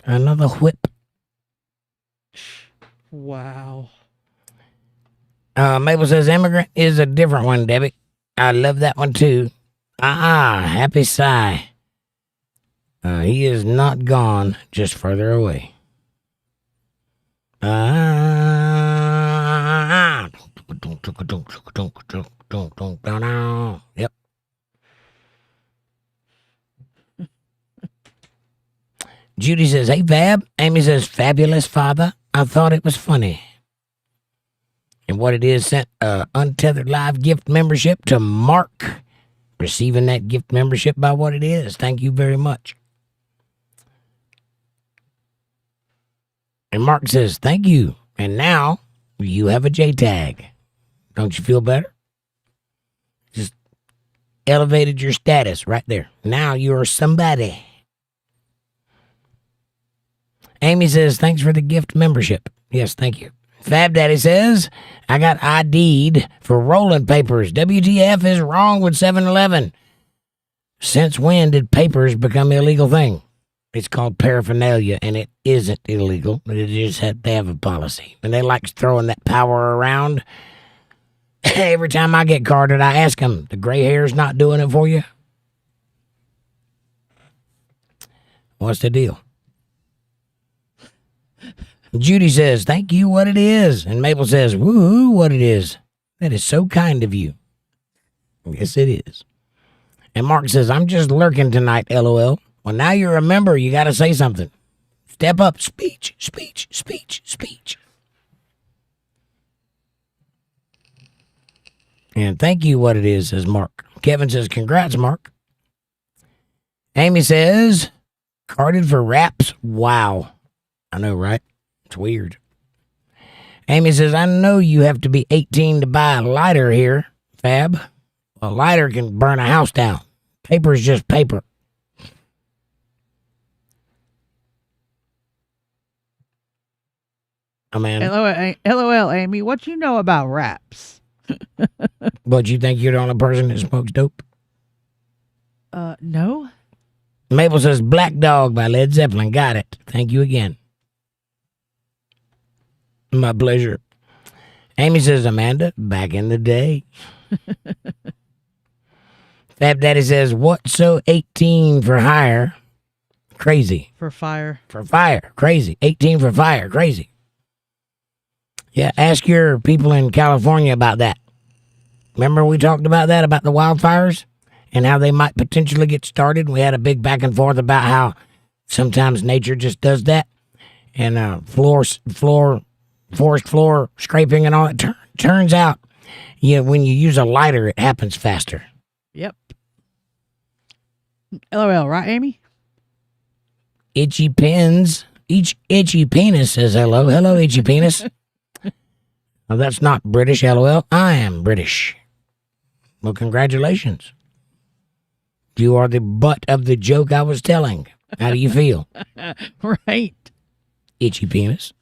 Another whip. Wow. Mabel says, immigrant is a different one, Debbie. I love that one, too. Happy sigh. He is not gone, just further away. Yep. Judy says, hey, Fab. Amy says, fabulous, father. I thought it was funny. And what it is, sent Untethered Live gift membership to Mark. Receiving that gift membership by what it is. Thank you very much. And Mark says, thank you. And now you have a J tag. Don't you feel better? Just elevated your status right there. Now you're somebody. Amy says, thanks for the gift membership. Yes, thank you. Fab Daddy says, I got ID'd for rolling papers. WTF is wrong with 7-Eleven. Since when did papers become an illegal thing? It's called paraphernalia, and it isn't illegal. They just they have a policy. And they like throwing that power around. Every time I get carded, I ask them, the gray hair's not doing it for you? What's the deal? Judy says, thank you, what it is. And Mabel says, woohoo, what it is. That is so kind of you. Yes, it is. And Mark says, I'm just lurking tonight, LOL. Well, now you remember, you got to say something. Step up, speech, speech, speech, speech. And thank you, what it is, says Mark. Kevin says, congrats, Mark. Amy says, carded for raps. Wow. I know, right? It's weird. Amy says, I know you have to be 18 to buy a lighter here, Fab. A lighter can burn a house down. Paper is just paper. Oh, man. LOL, Amy. What you know about raps? But you think you're the only person that smokes dope? No. Mabel says, Black Dog by Led Zeppelin. Got it. Thank you again. My pleasure. Amy says, Amanda, back in the day. Fab Daddy says, what so 18 for hire? Crazy. For fire. For fire. Crazy. 18 for fire. Crazy. Yeah, ask your people in California about that. Remember we talked about that, about the wildfires and how they might potentially get started? We had a big back and forth about how sometimes nature just does that. And forest floor scraping and all that. Turns out, when you use a lighter, it happens faster. Yep. LOL, right, Amy? Itchy pins. Each itchy penis says hello. Hello, itchy penis. Well, that's not British, LOL. I am British. Well, congratulations. You are the butt of the joke I was telling. How do you feel? Right. Itchy penis.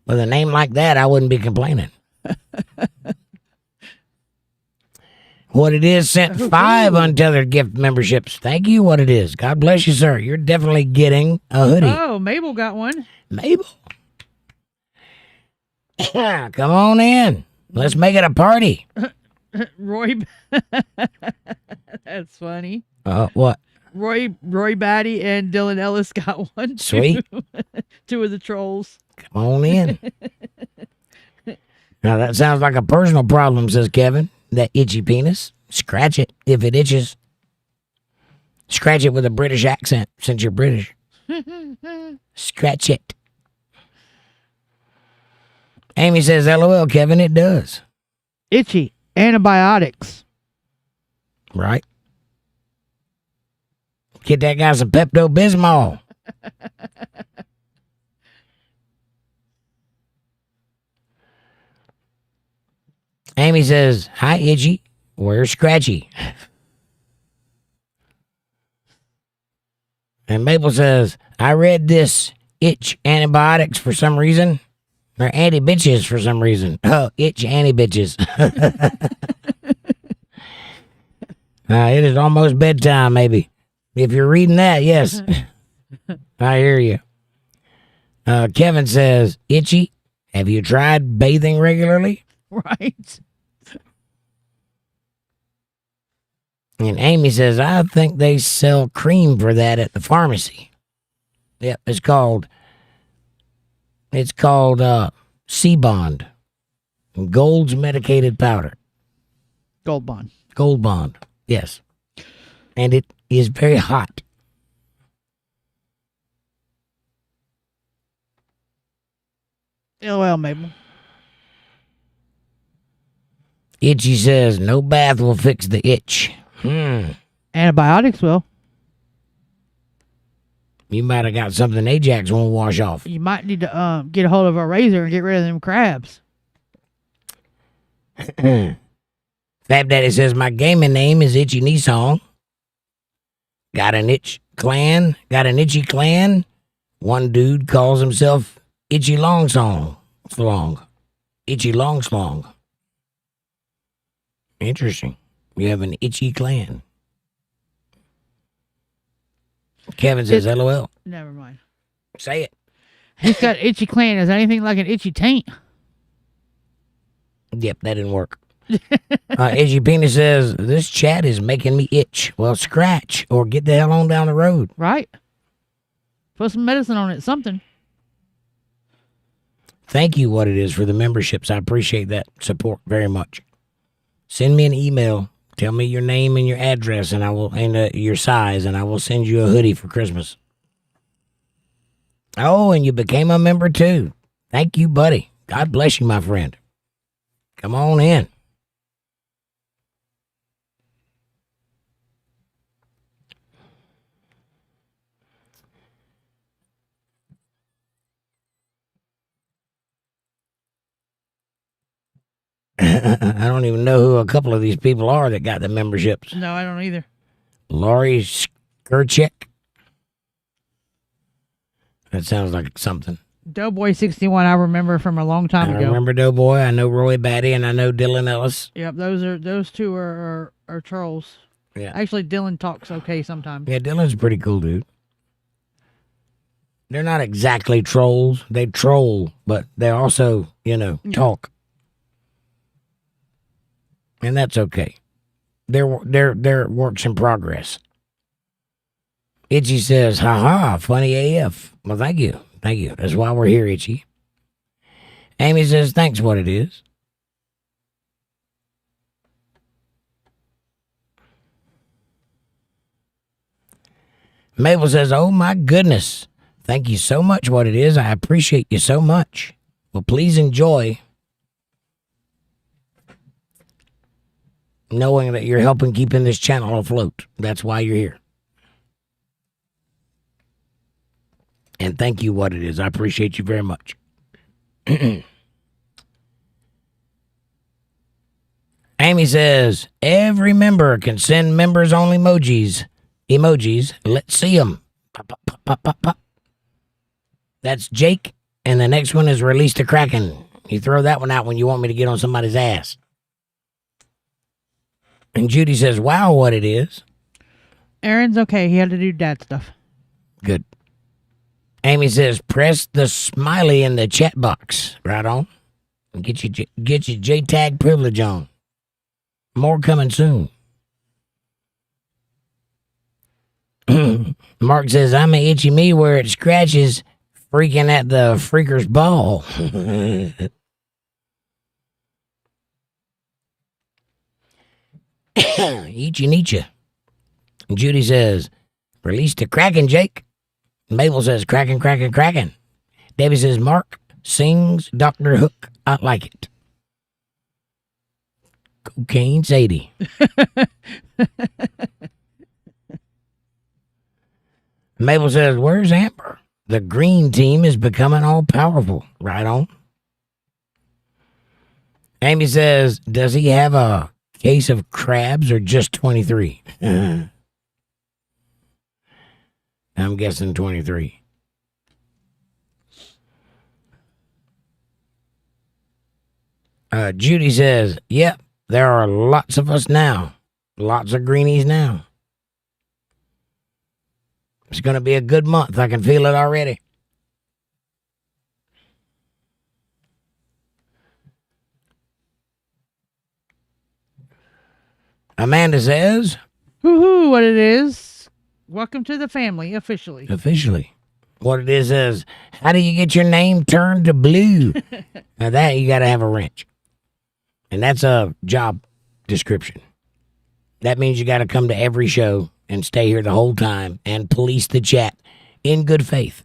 With a name like that, I wouldn't be complaining. What it is sent 5 Untethered gift memberships. Thank you, what it is. God bless you, sir. You're definitely getting a hoodie. Oh, Mabel got one. Mabel. Come on in. Let's make it a party. Roy. That's funny. What? Roy Batty and Dylan Ellis got one. Sweet. Two of the trolls. Come on in. Now that sounds like a personal problem, says Kevin. That itchy penis. Scratch it if it itches. Scratch it with a British accent since you're British. Scratch it. Amy says, LOL, Kevin, it does. Itchy. Antibiotics. Right. Get that guy some Pepto-Bismol. Amy says, hi, Itchy. Where's Scratchy? And Mabel says, I read this itch antibiotics for some reason. Or anti-bitches for some reason. Oh, itch anti-bitches. It is almost bedtime, maybe. If you're reading that, yes. I hear you. Kevin says, Itchy, have you tried bathing regularly? Right. And Amy says, I think they sell cream for that at the pharmacy. Yep, it's called C-Bond. Gold's medicated powder. Gold Bond. Gold Bond, yes. And it is very hot. LOL, Mabel. Itchy says, no bath will fix the itch. Antibiotics will. You might have got something Ajax won't wash off. You might need to get a hold of a razor and get rid of them crabs. Fab Daddy says, my gaming name is Itchy Knee Song. Got an itchy clan. One dude calls himself Itchy Long Song. Itchy Long Slong. Interesting. You have an itchy clan. Kevin says, LOL. Never mind. Say it. He's got itchy clan. Is anything like an itchy taint? Yep, that didn't work. Itchy Penis says, this chat is making me itch. Well, scratch or get the hell on down the road. Right. Put some medicine on it, something. Thank you, What It Is, for the memberships. I appreciate that support very much. Send me an email. Tell me your name and your address, and your size, and I will send you a hoodie for Christmas. Oh, and you became a member too. Thank you, buddy. God bless you, my friend. Come on in. I don't even know who a couple of these people are that got the memberships. No, I don't either. Laurie Skurchek. That sounds like something. Doughboy 61, I remember from a long time ago. I remember Doughboy. I know Roy Batty, and I know Dylan Ellis. Yep, those two are trolls. Yeah. Actually, Dylan talks okay sometimes. Yeah, Dylan's a pretty cool dude. They're not exactly trolls. They troll, but they also, talk. And that's okay. They're works in progress. Itchy says, ha, funny AF. Well, thank you. Thank you. That's why we're here, Itchy. Amy says, thanks, What It Is. Mabel says, oh my goodness. Thank you so much, What It Is. I appreciate you so much. Well, please enjoy knowing that you're helping keeping this channel afloat. That's why you're here. And thank you, What It Is. I appreciate you very much. Amy says, every member can send members-only emojis. Let's see them. Pop, pop, pop, pop, pop, pop. That's Jake, and the next one is Release the Kraken. You throw that one out when you want me to get on somebody's ass. And Judy says, wow, What It Is. Aaron's okay. He had to do dad stuff. Good. Amy says, press the smiley in the chat box. Right on. And get your JTAG privilege on. More coming soon. Mark says, I'm an itchy me where it scratches freaking at the freaker's ball. Itchy Nietzsche. Judy says, release the Kraken, Jake. Mabel says, Kraken, Kraken, Kraken. Debbie says, Mark sings Dr. Hook. I like it. Cocaine Sadie. Mabel says, where's Amber? The green team is becoming all powerful. Right on. Amy says, does he have a case of crabs or just 23? I'm guessing 23. Judy says, yep, there are lots of us now. Lots of greenies now. It's going to be a good month. I can feel it already. Amanda says, Hoo-hoo, what it is. Welcome to the family, officially. Officially. What it is, how do you get your name turned to blue? Now that, you got to have a wrench. And that's a job description. That means you got to come to every show and stay here the whole time and police the chat in good faith.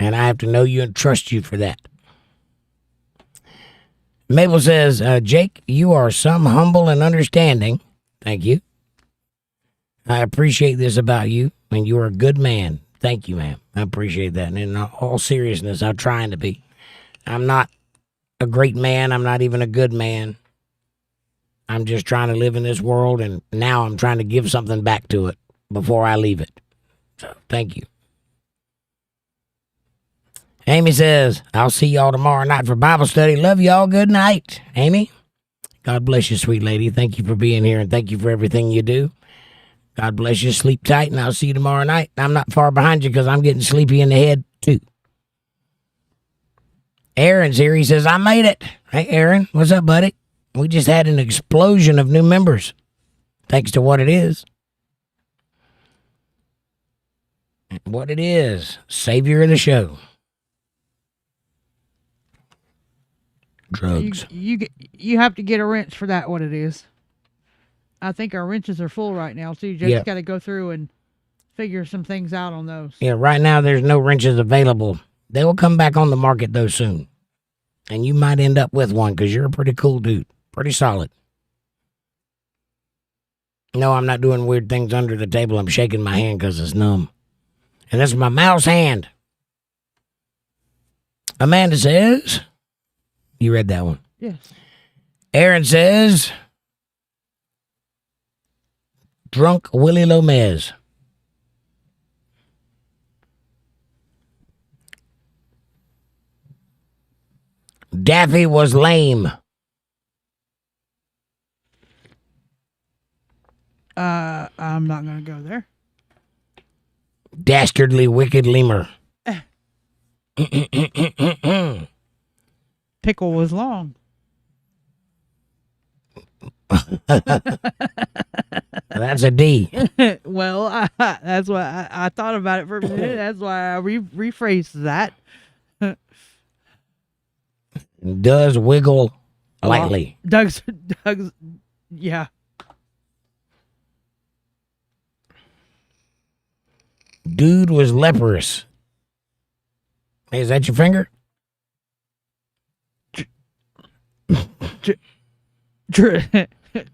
And I have to know you and trust you for that. Mabel says, Jake, you are some humble and understanding. Thank you. I appreciate this about you, and you are a good man. Thank you, ma'am. I appreciate that. And in all seriousness, I'm trying to be. I'm not a great man. I'm not even a good man. I'm just trying to live in this world, and now I'm trying to give something back to it before I leave it. So, thank you. Amy says, I'll see y'all tomorrow night for Bible study. Love y'all. Good night. Amy, God bless you, sweet lady. Thank you for being here, and thank you for everything you do. God bless you. Sleep tight, and I'll see you tomorrow night. I'm not far behind you because I'm getting sleepy in the head, too. Aaron's here. He says, I made it. Hey, Aaron. What's up, buddy? We just had an explosion of new members, thanks to what it is. What it is. Savior of the show. Drugs. You have to get a wrench for that, what it is. I think our wrenches are full right now, too. You just got to go through and figure some things out on those. Yeah, right now there's no wrenches available. They will come back on the market, though, soon. And you might end up with one because you're a pretty cool dude. Pretty solid. No, I'm not doing weird things under the table. I'm shaking my hand because it's numb. And that's my mouse hand. Amanda says... You read that one? Yes. Aaron says... Drunk Willie Lomez. Daffy was lame. I'm not going to go there. Dastardly wicked lemur. Pickle was long. That's a D. Well, that's what I thought about it for a minute. That's why I rephrased that. Does wiggle lightly. Doug's, yeah. Dude was leprous. Hey, is that your finger?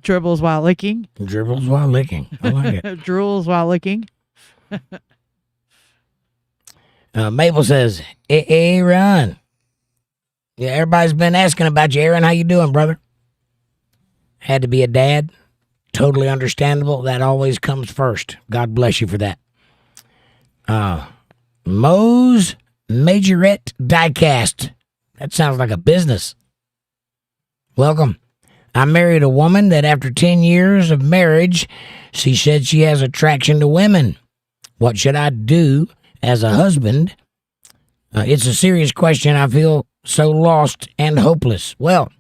Dribbles while licking. Dribbles while licking. I like it. Drools while licking. Mabel says, Aaron. Yeah, everybody's been asking about you, Aaron. How you doing, brother? Had to be a dad. Totally understandable. That always comes first. God bless you for that. Moe's Majorette Diecast. That sounds like a business. Welcome. I married a woman that after 10 years of marriage, she said she has attraction to women. What should I do as a husband? It's a serious question. I feel so lost and hopeless. Well,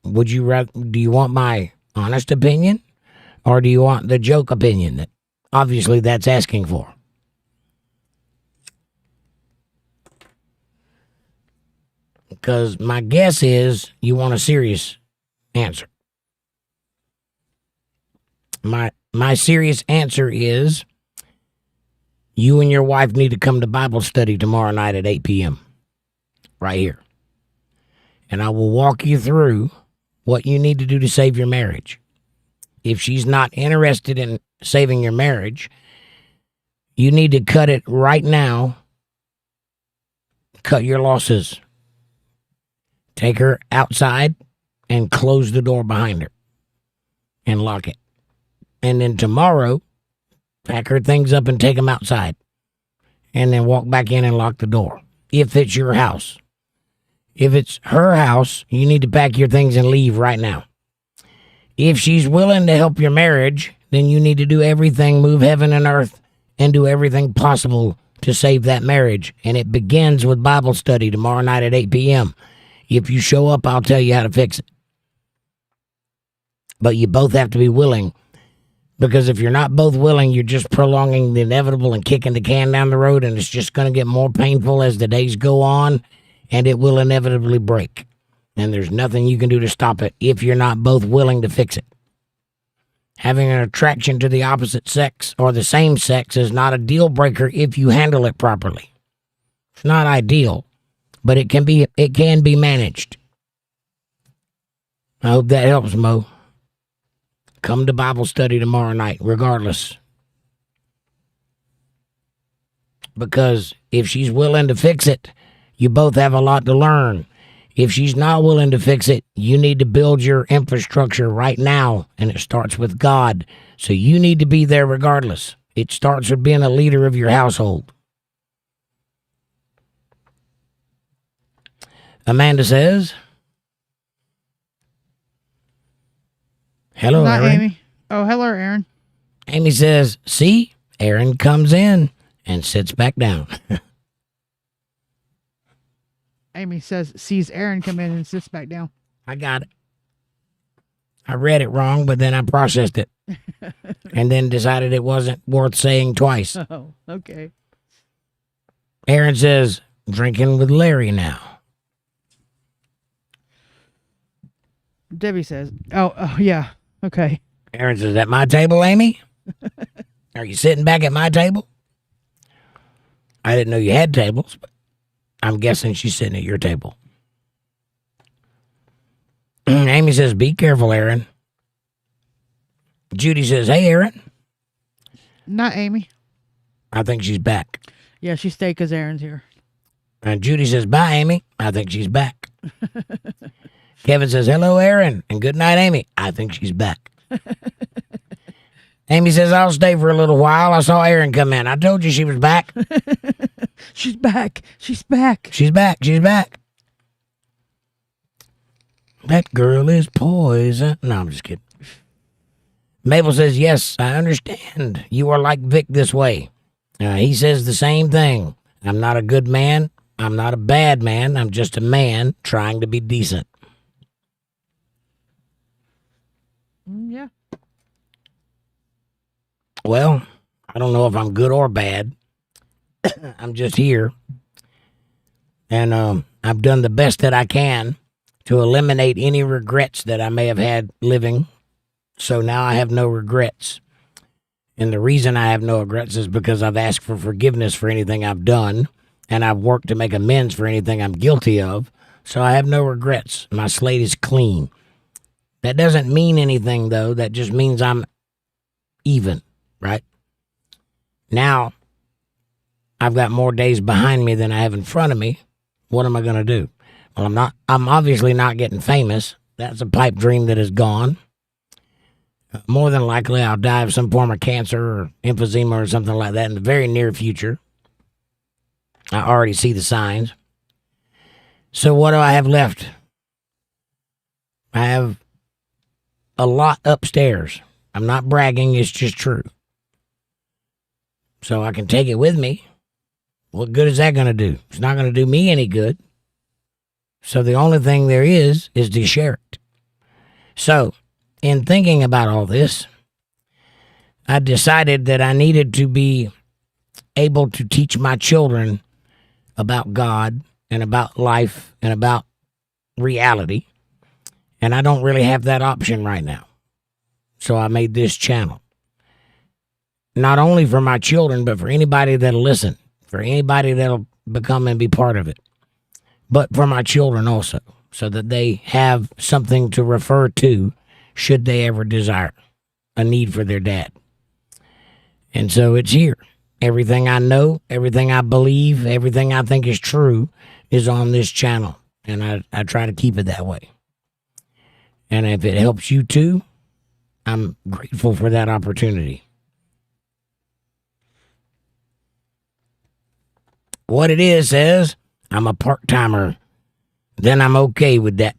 do you want my honest opinion, or do you want the joke opinion that obviously that's asking for? Because my guess is you want a serious answer. My serious answer is you and your wife need to come to Bible study tomorrow night at 8 p.m. right here. And I will walk you through what you need to do to save your marriage. If she's not interested in saving your marriage, you need to cut it right now. Cut your losses. Take her outside and close the door behind her and lock it. And then tomorrow, pack her things up and take them outside. And then walk back in and lock the door. If it's your house. If it's her house, you need to pack your things and leave right now. If she's willing to help your marriage, then you need to do everything, move heaven and earth, and do everything possible to save that marriage. And it begins with Bible study tomorrow night at 8 p.m. If you show up, I'll tell you how to fix it. But you both have to be willing. Because if you're not both willing, you're just prolonging the inevitable and kicking the can down the road, and it's just going to get more painful as the days go on, and it will inevitably break. And there's nothing you can do to stop it if you're not both willing to fix it. Having an attraction to the opposite sex or the same sex is not a deal breaker if you handle it properly. It's not ideal, but it can be managed. I hope that helps, Mo. Come to Bible study tomorrow night, regardless. Because if she's willing to fix it, you both have a lot to learn. If she's not willing to fix it, you need to build your infrastructure right now, and it starts with God. So you need to be there regardless. It starts with being a leader of your household. Amanda says, hello, Not Aaron. Amy. Oh, hello, Aaron. Amy says, see, Aaron comes in and sits back down. Amy says, sees Aaron come in and sits back down. I got it. I read it wrong, but then I processed it. And then decided it wasn't worth saying twice. Oh, okay. Aaron says, drinking with Larry now. Debbie says, oh yeah, okay. Aaron says, at my table, Amy? Are you sitting back at my table? I didn't know you had tables, but I'm guessing she's sitting at your table. Amy says, be careful, Aaron. Judy says, hey, Aaron. Not Amy. I think she's back. Yeah, she stayed because Aaron's here. And Judy says, bye, Amy. I think she's back. Kevin says, hello, Aaron. And good night, Amy. I think she's back. Amy says, I'll stay for a little while. I saw Aaron come in. I told you she was back. She's back. She's back. She's back. She's back. That girl is poison. No, I'm just kidding. Mabel says, yes, I understand. You are like Vic this way. He says the same thing. I'm not a good man. I'm not a bad man. I'm just a man trying to be decent. Yeah. Well, I don't know if I'm good or bad. I'm just here. And I've done the best that I can to eliminate any regrets that I may have had living. So now I have no regrets. And the reason I have no regrets is because I've asked for forgiveness for anything I've done. And I've worked to make amends for anything I'm guilty of. So I have no regrets. My slate is clean. That doesn't mean anything, though. That just means I'm even, right? Now, I've got more days behind me than I have in front of me. What am I going to do? Well, I'm obviously not getting famous. That's a pipe dream that is gone. More than likely, I'll die of some form of cancer or emphysema or something like that in the very near future. I already see the signs. So what do I have left? I have a lot upstairs. I'm not bragging, it's just true. So I can take it with me. What good is that going to do? It's not going to do me any good. So the only thing there is to share it. So, in thinking about all this, I decided that I needed to be able to teach my children about God and about life and about reality. And I don't really have that option right now. So I made this channel. Not only for my children, but for anybody that'll listen. For anybody that'll become and be part of it. But for my children also. So that they have something to refer to should they ever desire a need for their dad. And so it's here. Everything I know, everything I believe, everything I think is true is on this channel. And I try to keep it that way. And if it helps you too, I'm grateful for that opportunity. What it is says, I'm a part-timer. Then I'm okay with that.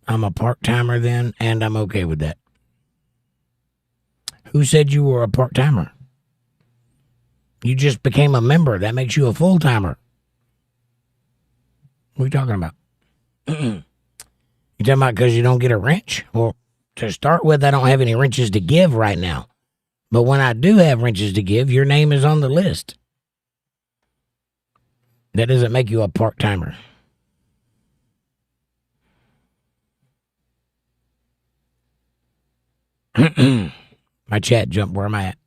I'm a part-timer then, and I'm okay with that. Who said you were a part-timer? You just became a member. That makes you a full-timer. What are you talking about? You talking about because you don't get a wrench? Well, to start with, I don't have any wrenches to give right now. But when I do have wrenches to give, your name is on the list. That doesn't make you a part-timer. My chat jumped. Where am I at?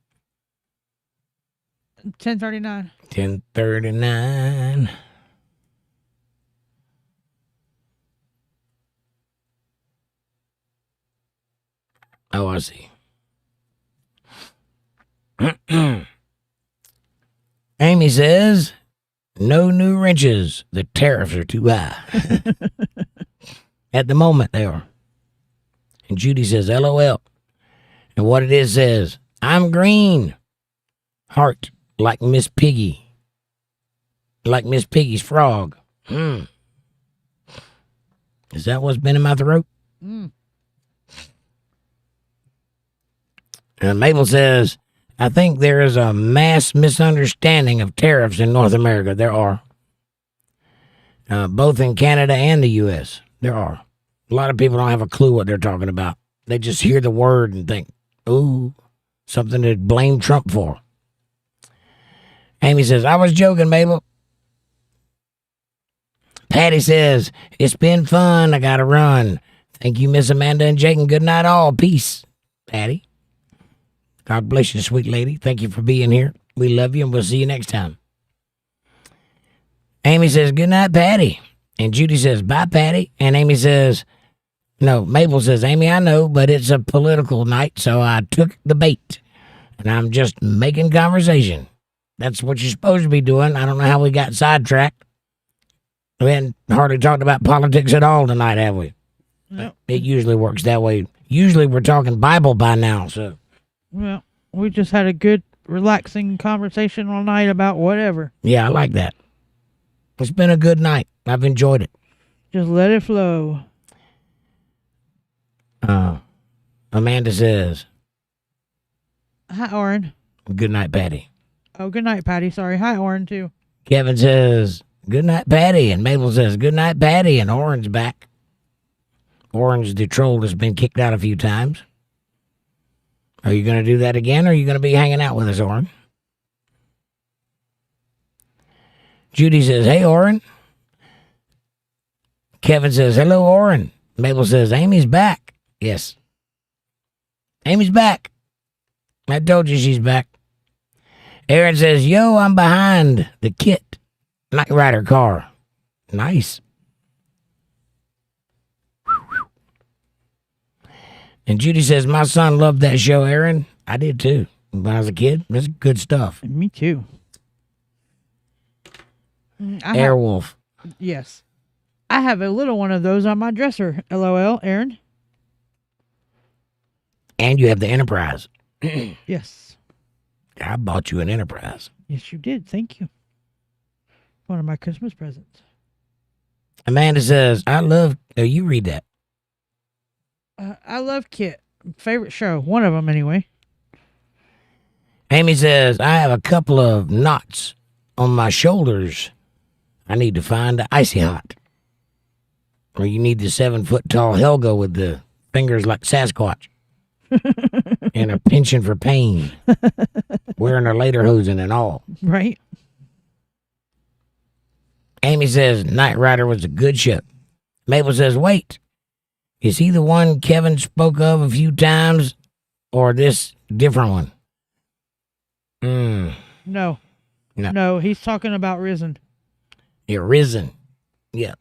1039. 1039. Oh, I see. Amy says, no new wrenches. The tariffs are too high. At the moment, they are. And Judy says, LOL. And what it is says, I'm green. Heart, like Miss Piggy. Like Miss Piggy's frog. Is that what's been in my throat? And Mabel says, I think there is a mass misunderstanding of tariffs in North America. There are. Both in Canada and the U.S. There are. A lot of people don't have a clue what they're talking about. They just hear the word and think, ooh, something to blame Trump for. Amy says, I was joking, Mabel. Patty says, it's been fun. I got to run. Thank you, Miss Amanda and Jake, and good night all. Peace, Patty. God bless you, sweet lady. Thank you for being here. We love you, and we'll see you next time. Amy says, good night, Patty. And Judy says, bye, Patty. And Amy says, no, Mabel says, Amy, I know, but it's a political night, so I took the bait. And I'm just making conversation. That's what you're supposed to be doing. I don't know how we got sidetracked. We hadn't hardly talked about politics at all tonight, have we? Nope. It usually works that way. Usually we're talking Bible by now, so. Well, we just had a good, relaxing conversation all night about whatever. Yeah, I like that. It's been a good night. I've enjoyed it. Just let it flow. Amanda says, Hi, Oren. good night, Patty. Oh, good night, Patty. Sorry. Hi, Oren, too. Kevin says, good night, Patty. And Mabel says, good night, Patty. And Oren's back. Orange the troll has been kicked out a few times. Are you going to do that again, or are you going to be hanging out with us, Oren? Judy says, hey, Oren. Kevin says, hello, Oren. Mabel says, Amy's back. Yes. Amy's back. I told you she's back. Aaron says, yo, I'm behind the Kit Knight Rider car. Nice. And Judy says, my son loved that show, Aaron. I did too. When I was a kid, it's good stuff. Me too. Airwolf. Yes. I have a little one of those on my dresser. LOL, Aaron. And you have the Enterprise. Yes. I bought you an Enterprise. Yes, you did. Thank you. One of my Christmas presents. Amanda says, I love... Oh, you read that. I love Kit. Favorite show. One of them, anyway. Amy says, I have a couple of knots on my shoulders. I need to find the icy hot. Or you need the 7-foot-tall Helga with the fingers like Sasquatch. And a penchant for pain. Wearing her lederhosen and all. Right. Amy says, Knight Rider was a good show. Mabel says, wait. Is he the one Kevin spoke of a few times? Or this different one? No. No. No, he's talking about Risen. Yeah, Risen. Yeah.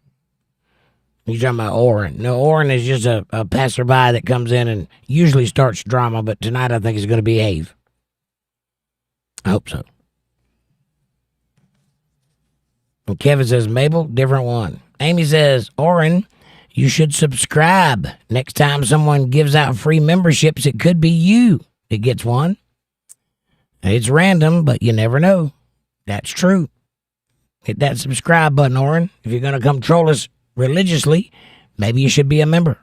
You're talking about Oren. No, Oren is just a passerby that comes in and usually starts drama, but tonight I think he's going to behave. I hope so. And Kevin says, Mabel, different one. Amy says, Oren, you should subscribe. Next time someone gives out free memberships, it could be you that gets one. It's random, but you never know. That's true. Hit that subscribe button, Oren. If you're going to come troll us religiously, maybe you should be a member.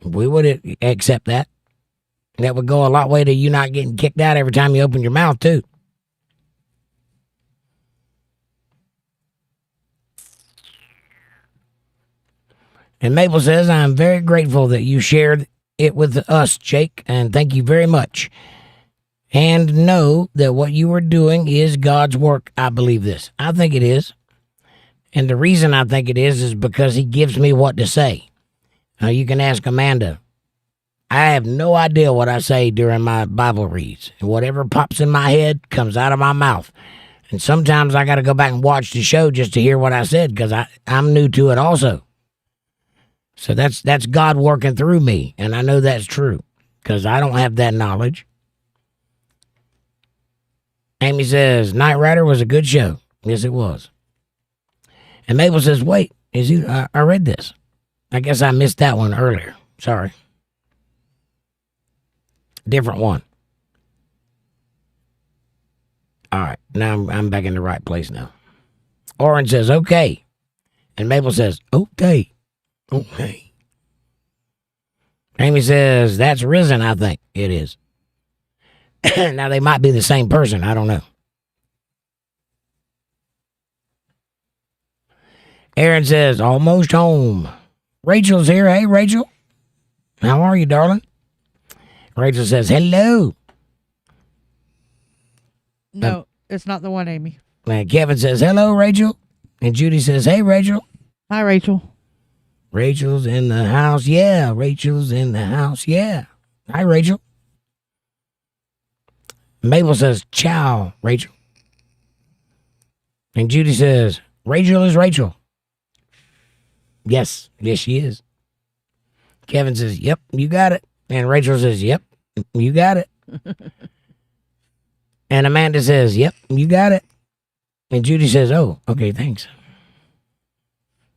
We would accept that. That would go a lot way to you not getting kicked out every time you open your mouth, too. And Mabel says, I'm very grateful that you shared it with us, Jake, and thank you very much. And know that what you are doing is God's work. I believe this. I think it is. And the reason I think it is because he gives me what to say. Now, you can ask Amanda. I have no idea what I say during my Bible reads. And whatever pops in my head comes out of my mouth. And sometimes I got to go back and watch the show just to hear what I said because I'm new to it also. So that's God working through me. And I know that's true because I don't have that knowledge. Amy says, Knight Rider was a good show. Yes, it was. And Mabel says, wait, I read this. I guess I missed that one earlier. Sorry. Different one. All right, now I'm back in the right place now. Orange says, okay. And Mabel says, okay. Okay. Amy says, that's Risen, I think. It is. Now, they might be the same person. I don't know. Aaron says, almost home. Rachel's here. Hey, Rachel. How are you, darling? Rachel says, hello. No, it's not the one, Amy. And Kevin says, hello, Rachel. And Judy says, hey, Rachel. Hi, Rachel. Rachel's in the house. Yeah, Rachel's in the house. Yeah. Hi, Rachel. Mabel says, ciao, Rachel. And Judy says, Rachel is Rachel. Yes, she is. Kevin says, yep, you got it. And Rachel says, yep, you got it. And Amanda says, yep, you got it. And Judy says, oh, okay, thanks.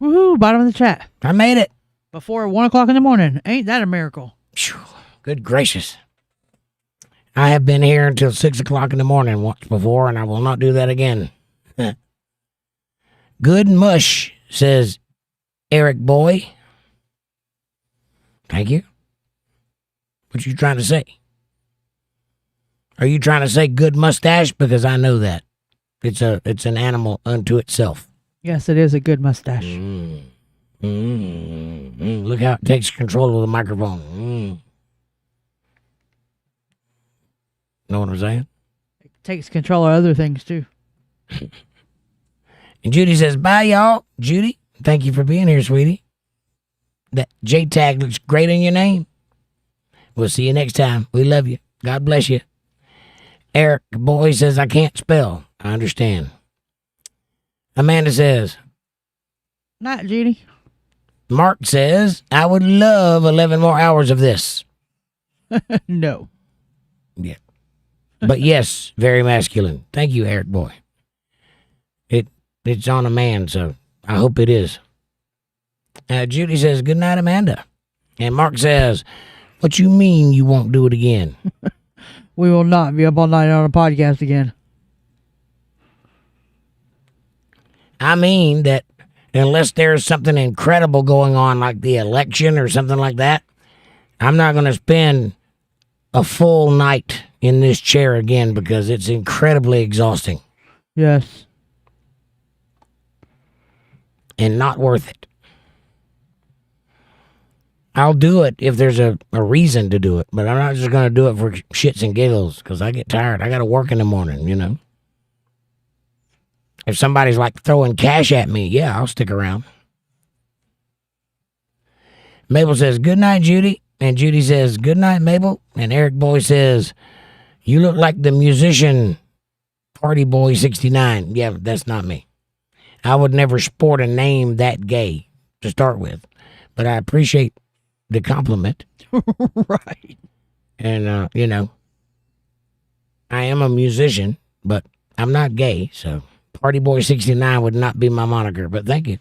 Woohoo, bottom of the chat. I made it. Before 1 o'clock in the morning. Ain't that a miracle? Phew, good gracious. I have been here until 6 o'clock in the morning once before, and I will not do that again. Good mush, says Eric Boy. Thank you. What you trying to say? Are you trying to say good mustache? Because I know that. It's an animal unto itself. Yes, it is a good mustache. Look how it takes control of the microphone. Know what I'm saying? It takes control of other things, too. And Judy says, bye, y'all. Judy, thank you for being here, sweetie. That J tag looks great in your name. We'll see you next time. We love you. God bless you. Eric Boy says, I can't spell. I understand. Amanda says, Night, Judy. Mark says, I would love 11 more hours of this. No. Yeah. But yes, very masculine. Thank you, Eric Boy. It's on a man, so I hope it is. Judy says, good night, Amanda. And Mark says, what you mean you won't do it again? We will not be up all night on a podcast again. I mean that unless there's something incredible going on, like the election or something like that, I'm not going to spend a full night in this chair again because it's incredibly exhausting. Yes. And not worth it. I'll do it if there's a reason to do it, but I'm not just going to do it for shits and giggles because I get tired. I got to work in the morning, you know. If somebody's like throwing cash at me, yeah, I'll stick around. Mabel says, good night, Judy. And Judy says, good night, Mabel. And Eric Boy says, you look like the musician Party Boy 69. Yeah, that's not me. I would never sport a name that gay to start with, but I appreciate the compliment. Right. And, you know, I am a musician, but I'm not gay, so Party Boy 69 would not be my moniker, but thank you.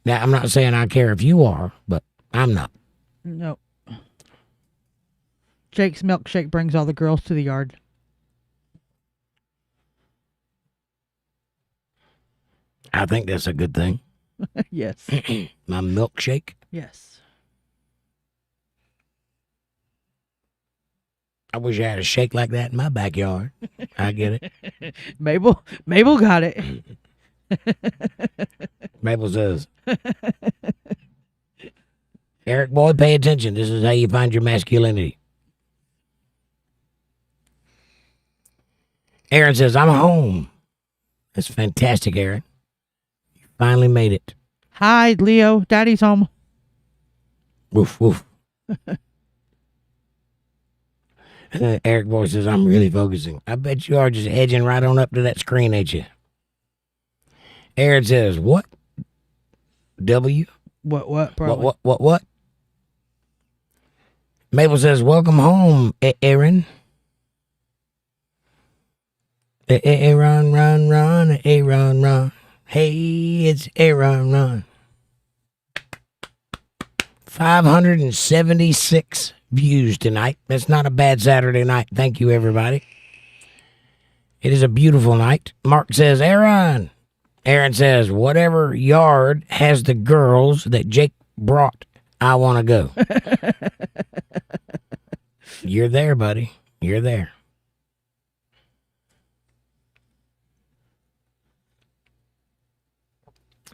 Now, I'm not saying I care if you are, but I'm not. No. Jake's milkshake brings all the girls to the yard. I think that's a good thing. Yes. My milkshake. Yes. I wish I had a shake like that in my backyard. I get it. Mabel got it. Mabel says, Eric boy, pay attention. This is how you find your masculinity. Aaron says, I'm home. That's fantastic, Aaron. You finally made it. Hi, Leo. Daddy's home. Woof, woof. Eric boy says, I'm really focusing. I bet you are just edging right on up to that screen, ain't you? Aaron says, what? W? What? Probably. What? Mabel says, welcome home, Aaron. Aaron, run. Aaron, run. Hey, it's Aaron, run. 576 views tonight. That's not a bad Saturday night. Thank you, everybody. It is a beautiful night. Mark says, Aaron. Aaron says, whatever yard has the girls that Jake brought, I want to go. You're there, buddy. You're there.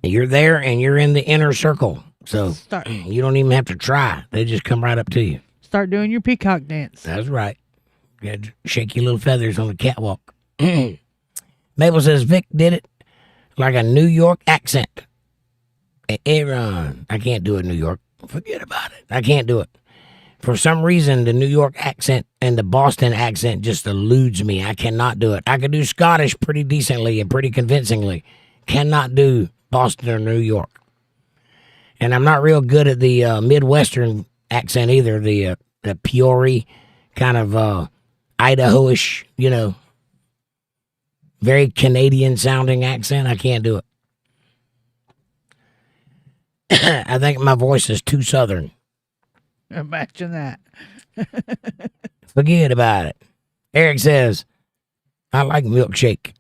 You're there and you're in the inner circle. So you don't even have to try. They just come right up to you. Start doing your peacock dance. That's right. You got to shake your little feathers on the catwalk. Mabel says, Vic did it like a New York accent. Aaron. I can't do it, New York. Forget about it. I can't do it. For some reason, the New York accent and the Boston accent just eludes me. I cannot do it. I can do Scottish pretty decently and pretty convincingly. Cannot do Boston or New York. And I'm not real good at the Midwestern accent either. The Peoria kind of Idaho-ish, very Canadian sounding accent. I can't do it. I think my voice is too Southern. Imagine that. Forget about it. Eric says, I like milkshake.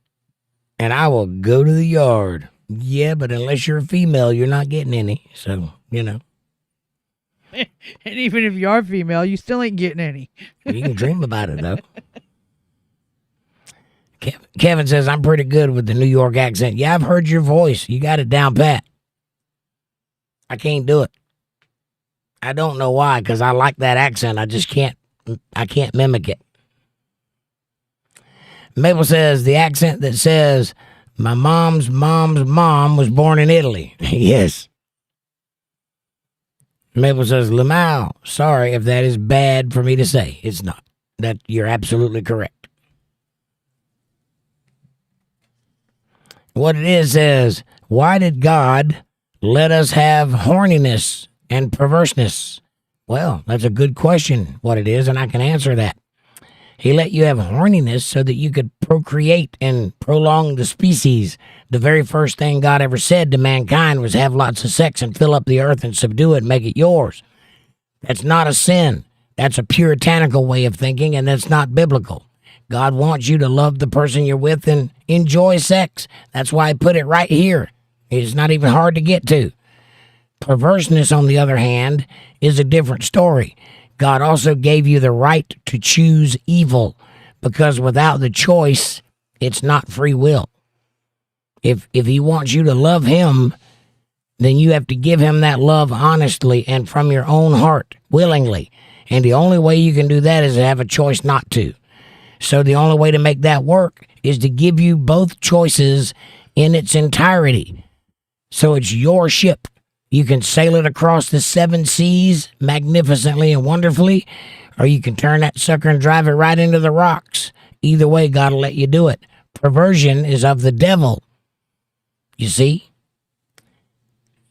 And I will go to the yard. Yeah, but unless you're a female, you're not getting any. So, And even if you are female, you still ain't getting any. You can dream about it, though. Kevin says, I'm pretty good with the New York accent. Yeah, I've heard your voice. You got it down pat. I can't do it. I don't know why, because I like that accent. I can't mimic it. Mabel says, the accent that says, my mom's mom was born in Italy. Yes. Mabel says, Lamau, sorry if that is bad for me to say. It's not. That you're absolutely correct. What it is says, why did God let us have horniness and perverseness? Well, that's a good question, what it is, and I can answer that. He let you have horniness so that you could procreate and prolong the species. The very first thing God ever said to mankind was have lots of sex and fill up the earth and subdue it and make it yours. That's not a sin. That's a puritanical way of thinking, and that's not biblical. God wants you to love the person you're with and enjoy sex. That's why I put it right here. It's not even hard to get to. Perverseness, on the other hand, is a different story. God also gave you the right to choose evil, because without the choice, it's not free will. If he wants you to love him, then you have to give him that love honestly and from your own heart, willingly. And the only way you can do that is to have a choice not to. So the only way to make that work is to give you both choices in its entirety. So it's your ship. You can sail it across the 7 seas magnificently and wonderfully, or you can turn that sucker and drive it right into the rocks. Either way, God will let you do it. Perversion is of the devil. You see?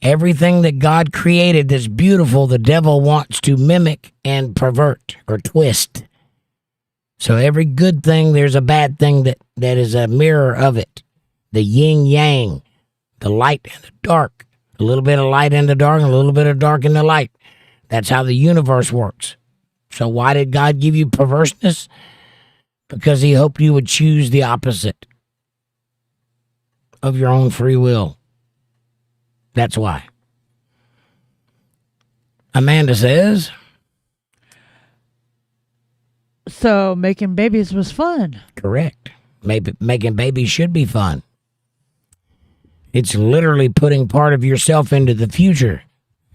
Everything that God created that's beautiful, the devil wants to mimic and pervert or twist. So every good thing, there's a bad thing that is a mirror of it. The yin-yang, the light and the dark. A little bit of light in the dark and a little bit of dark in the light. That's how the universe works. So why did God give you perverseness? Because he hoped you would choose the opposite of your own free will. That's why. Amanda says, so making babies was fun. Correct. Maybe making babies should be fun. It's literally putting part of yourself into the future.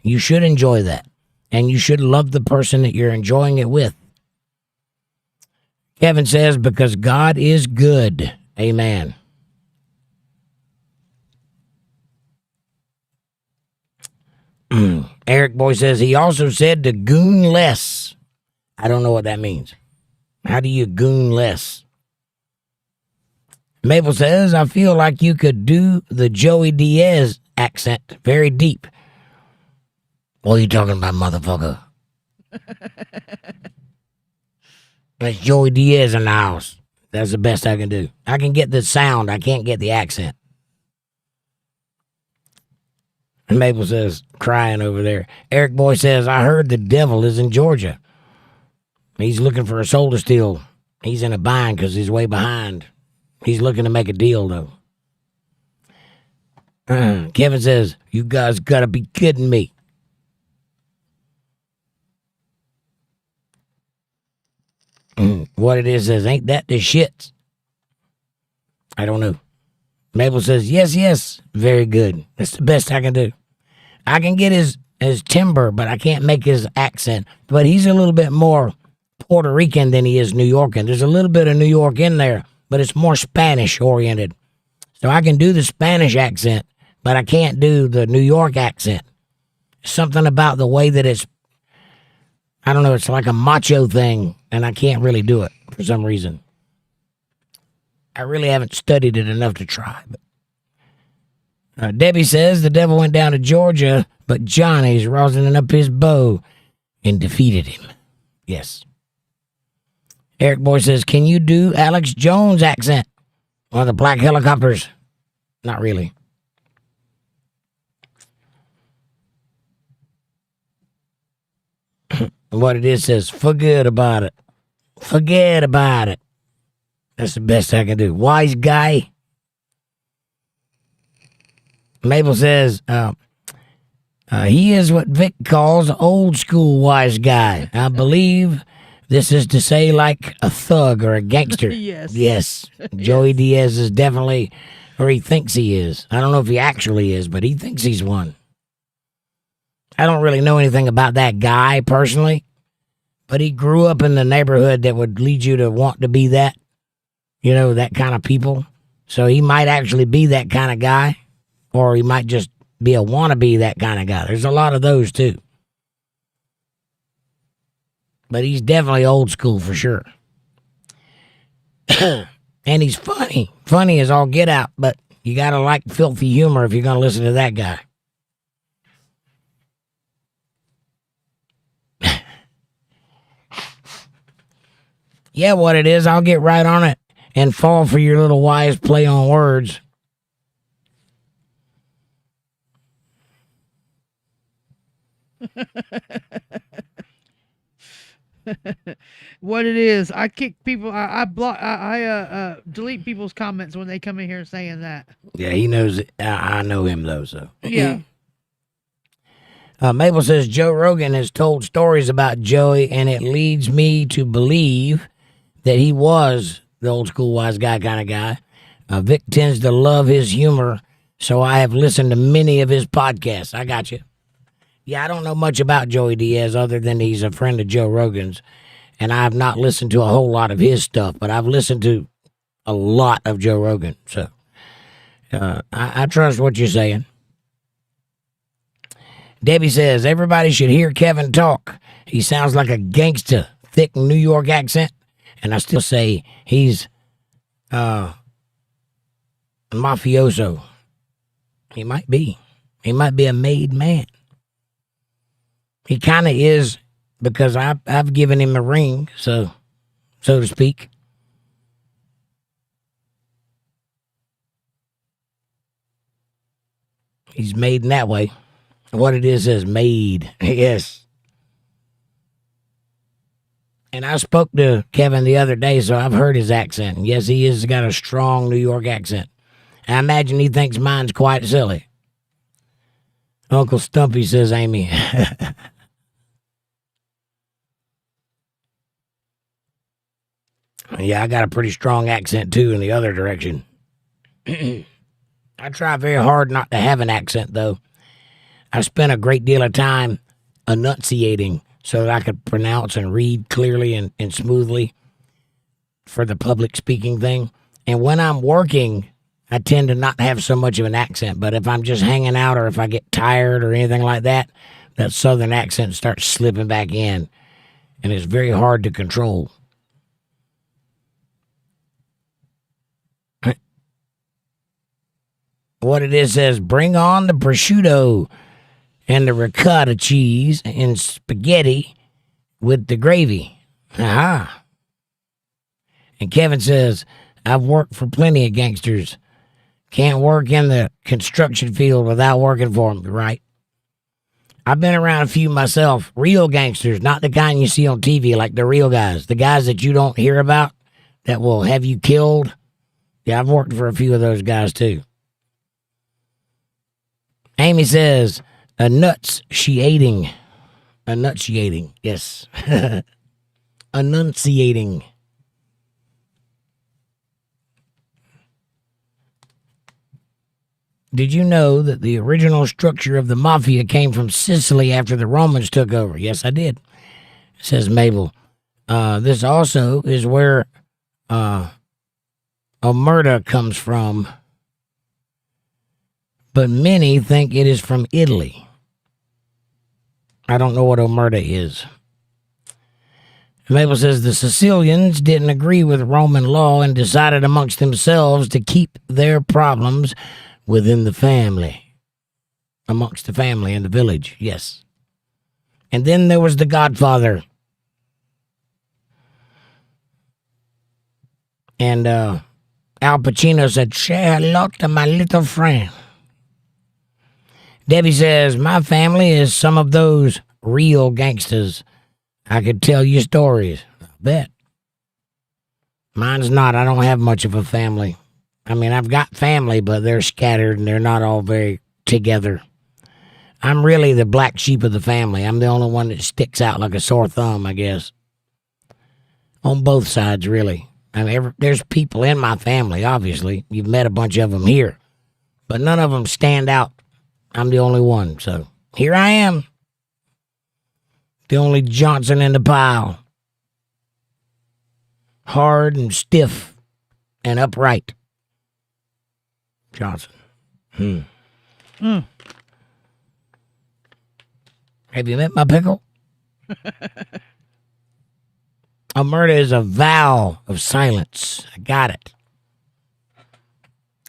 You should enjoy that. And you should love the person that you're enjoying it with. Kevin says, because God is good. Amen. Eric Boy says, he also said to goon less. I don't know what that means. How do you goon less? Mabel says, I feel like you could do the Joey Diaz accent very deep. What are you talking about, motherfucker? That's Joey Diaz in the house. That's the best I can do. I can get the sound. I can't get the accent. Mabel says, crying over there. Eric Boy says, I heard the devil is in Georgia. He's looking for a soul to steal. He's in a bind because he's way behind. He's looking to make a deal, though. Kevin says, you guys got to be kidding me. What it is says, ain't that the shit? I don't know. Mabel says, yes, very good. That's the best I can do. I can get his timbre, but I can't make his accent. But he's a little bit more Puerto Rican than he is New Yorkan. There's a little bit of New York in there, but it's more Spanish oriented. So I can do the Spanish accent, but I can't do the New York accent. Something about the way that it's, I don't know, it's like a macho thing, and I can't really do it for some reason. I really haven't studied it enough to try. But Debbie says the devil went down to Georgia, but Johnny's rosining up his bow and defeated him. Yes. Eric Boy says, can you do Alex Jones' accent on the black helicopters? Not really. What it is says, forget about it. Forget about it. That's the best I can do. Wise guy. Mabel says, he is what Vic calls old school wise guy. I believe this is to say like a thug or a gangster. Yes. Yes. Joey Diaz is definitely, or he thinks he is. I don't know if he actually is, but he thinks he's one. I don't really know anything about that guy personally, but he grew up in the neighborhood that would lead you to want to be that, you know, that kind of people. So he might actually be that kind of guy, or he might just be a wannabe that kind of guy. There's a lot of those too. But he's definitely old school for sure. And he's funny. Funny as all get out, but you gotta like filthy humor if you're gonna listen to that guy. Yeah, what it is, I'll get right on it and fall for your little wise play on words. What it is, I kick people. I block. I delete people's comments when they come in here saying that. Yeah, he knows it. I know him though, so Yeah. Mabel says Joe Rogan has told stories about Joey, and it leads me to believe that he was the old school wise guy kind of guy. Vic tends to love his humor, so I have listened to many of his podcasts. I got you. Yeah, I don't know much about Joey Diaz other than he's a friend of Joe Rogan's, and I have not listened to a whole lot of his stuff, but I've listened to a lot of Joe Rogan, so I trust what you're saying. Debbie says, everybody should hear Kevin talk. He sounds like a gangster, thick New York accent, and I still say he's a mafioso. He might be. He might be a made man. He kind of is, because I've given him a ring, so to speak. He's made in that way. What it is made. Yes. And I spoke to Kevin the other day, so I've heard his accent. Yes, he has got a strong New York accent. I imagine he thinks mine's quite silly. Uncle Stumpy, says Amy. Yeah, I got a pretty strong accent, too, in the other direction. I try very hard not to have an accent, though. I spent a great deal of time enunciating so that I could pronounce and read clearly and smoothly for the public speaking thing. And when I'm working, I tend to not have so much of an accent. But if I'm just hanging out or if I get tired or anything like that, that southern accent starts slipping back in. And it's very hard to control. What it is says, bring on the prosciutto and the ricotta cheese and spaghetti with the gravy. Aha. And Kevin says, I've worked for plenty of gangsters. Can't work in the construction field without working for them, right? I've been around a few myself. Real gangsters, not the kind you see on TV, like the real guys. The guys that you don't hear about that will have you killed. Yeah, I've worked for a few of those guys, too. Amy says, enunciating. Enunciating, yes. Enunciating. Did you know that the original structure of the mafia came from Sicily after the Romans took over? Yes, I did, says Mabel. This also is where omerta comes from, but many think it is from Italy. I don't know what omerta is. Mabel says the Sicilians didn't agree with Roman law and decided amongst themselves to keep their problems within the family, amongst the family in the village, yes. And then there was the Godfather. And Al Pacino said, say hello to my little friend. Debbie says, my family is some of those real gangsters. I could tell you stories. I bet. Mine's not. I don't have much of a family. I mean, I've got family, but they're scattered and they're not all very together. I'm really the black sheep of the family. I'm the only one that sticks out like a sore thumb, I guess. On both sides, really. I mean, there's people in my family, obviously. You've met a bunch of them here. But none of them stand out. I'm the only one, so here I am. The only Johnson in the pile. Hard and stiff and upright. Johnson. Have you met my pickle? Omerta is a vow of silence. I got it.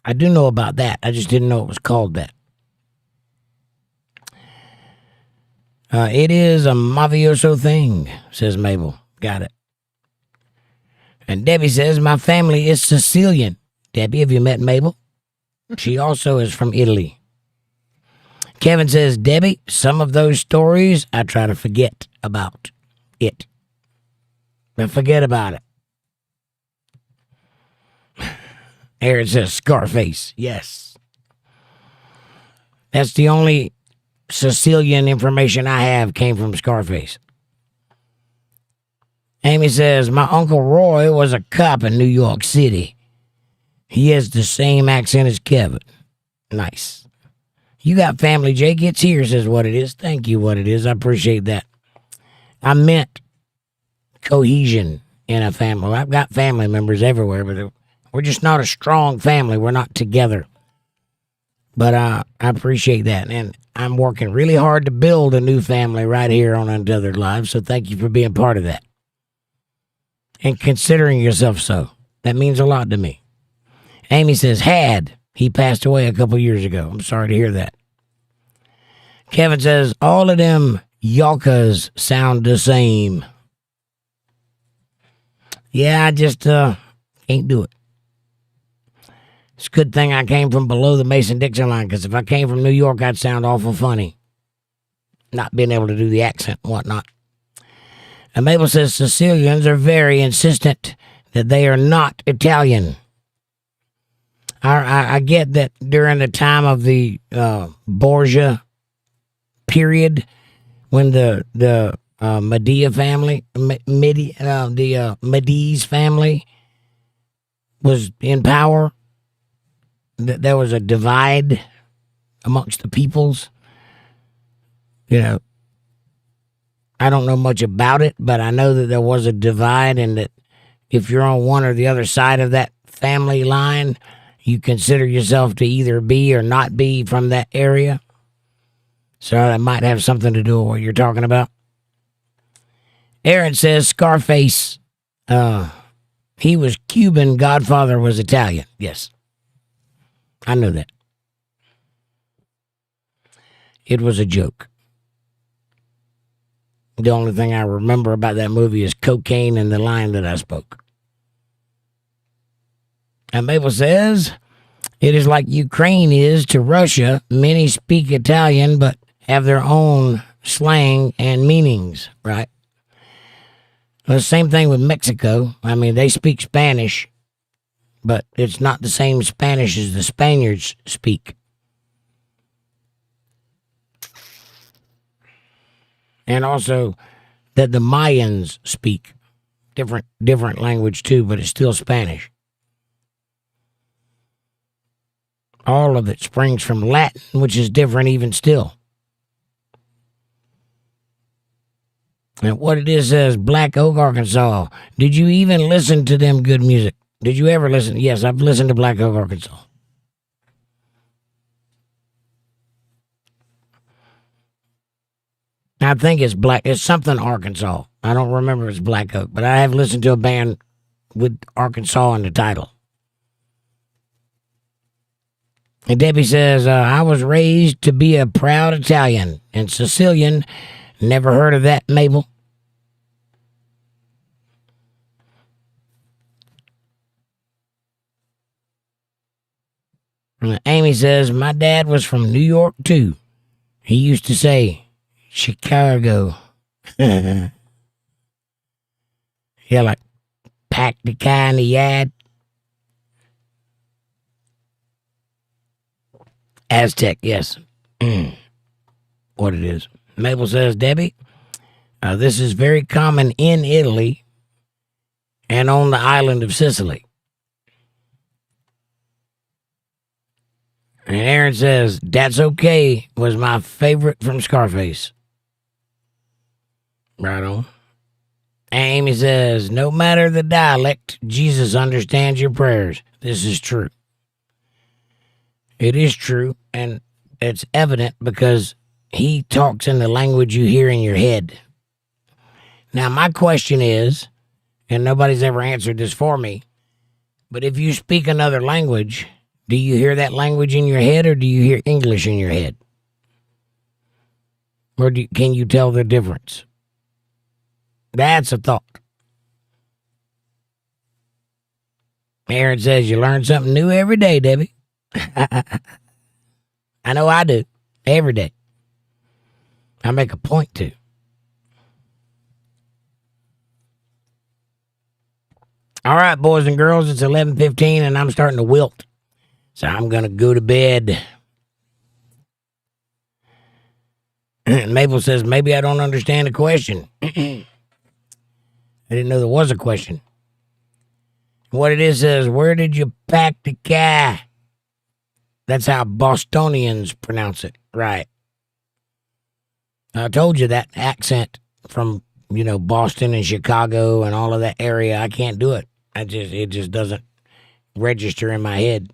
I do know about that. I just didn't know it was called that. It is a mafioso thing, says Mabel. Got it. And Debbie says, my family is Sicilian. Debbie, have you met Mabel? She also is from Italy. Kevin says, Debbie, some of those stories I try to forget about it. But forget about it. Aaron says, Scarface. Yes. That's the only Sicilian information I have came from Scarface. Amy says, my Uncle Roy was a cop in New York City. He has the same accent as Kevin. Nice. You got family, Jake. It's here, says what it is. Thank you, what it is. I appreciate that. I meant cohesion in a family. I've got family members everywhere, but we're just not a strong family. We're not together. But I appreciate that. And I'm working really hard to build a new family right here on Untethered Live. So thank you for being part of that. And considering yourself so. That means a lot to me. Amy says, he passed away a couple years ago. I'm sorry to hear that. Kevin says, all of them Yalkas sound the same. Yeah, I just can't do it. It's a good thing I came from below the Mason-Dixon line, because if I came from New York, I'd sound awful funny. Not being able to do the accent and whatnot. And Mabel says Sicilians are very insistent that they are not Italian. I get that during the time of the Borgia period, when the Medea family, the Medi's family was in power, that there was a divide amongst the peoples. You know, I don't know much about it, but I know that there was a divide, and that if you're on one or the other side of that family line, you consider yourself to either be or not be from that area. So that might have something to do with what you're talking about. Aaron says Scarface, he was Cuban, Godfather was Italian. Yes, I know that. It was a joke. The only thing I remember about that movie is cocaine and the line that I spoke. And Mabel says, it is like Ukraine is to Russia. Many speak Italian, but have their own slang and meanings, right? Well, the same thing with Mexico. I mean, they speak Spanish, but it's not the same Spanish as the Spaniards speak. And also that the Mayans speak different language too, but it's still Spanish. All of it springs from Latin, which is different even still. And what it is says, Black Oak, Arkansas. Did you even listen to them good music? Did you ever listen? Yes, I've listened to Black Oak, Arkansas. I think it's something Arkansas. I don't remember if it's Black Oak, but I have listened to a band with Arkansas in the title. And Debbie says, I was raised to be a proud Italian and Sicilian. Never heard of that, Mabel. And Amy says, my dad was from New York, too. He used to say, Chicago. Yeah, like, pack the car in the yard. Aztec, yes. What it is. Mabel says, Debbie, this is very common in Italy and on the island of Sicily. And Aaron says, That's Okay was my favorite from Scarface. Right on. And Amy says, no matter the dialect, Jesus understands your prayers. This is true. It is true, and it's evident because he talks in the language you hear in your head. Now, my question is, and nobody's ever answered this for me, but if you speak another language, do you hear that language in your head, or do you hear English in your head? Or can you tell the difference? That's a thought. Aaron says, you learn something new every day, Debbie. I know I do. Every day. I make a point to. All right, boys and girls, it's 11:15 and I'm starting to wilt. So I'm going to go to bed. Mabel says, maybe I don't understand the question. I didn't know there was a question. What it is says, where did you pack the car? That's how Bostonians pronounce it. Right. I told you that accent from, Boston and Chicago and all of that area, I can't do it. It just doesn't register in my head.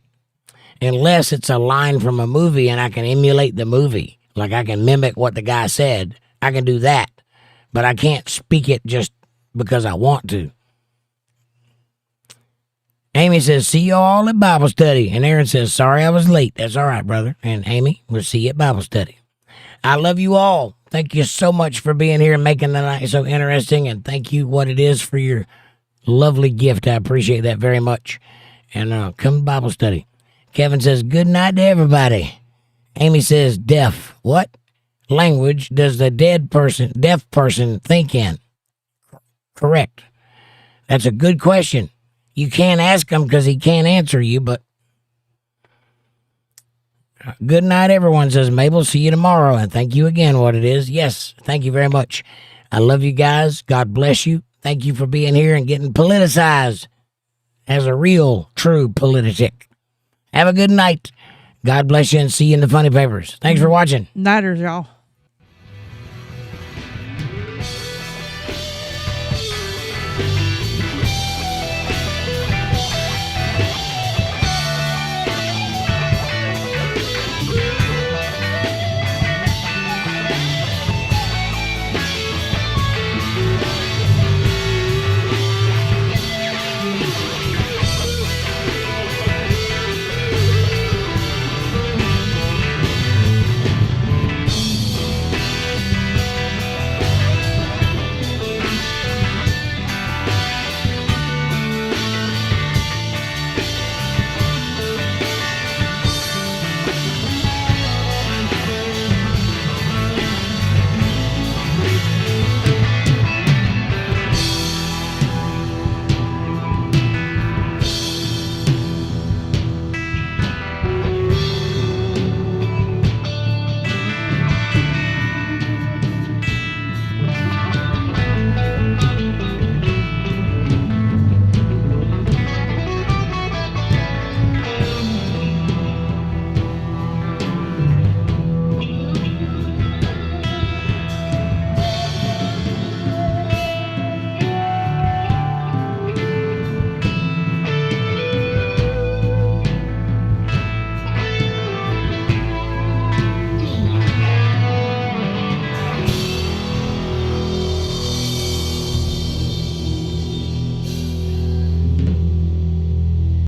Unless it's a line from a movie and I can emulate the movie. Like I can mimic what the guy said. I can do that. But I can't speak it just because I want to. Amy says, see you all at Bible study. And Aaron says, sorry I was late. That's all right, brother. And Amy, we'll see you at Bible study. I love you all. Thank you so much for being here and making the night so interesting. And thank you, what it is, for your lovely gift. I appreciate that very much. And come to Bible study. Kevin says, good night to everybody. Amy says, deaf. What language does the deaf person think in? Correct. That's a good question. You can't ask him because he can't answer you, but good night, everyone, says Mabel. See you tomorrow, and thank you again, what it is. Yes, thank you very much. I love you guys. God bless you. Thank you for being here and getting politicized as a real, true politic. Have a good night. God bless you and see you in the funny papers. Thanks for watching. Nighters, y'all.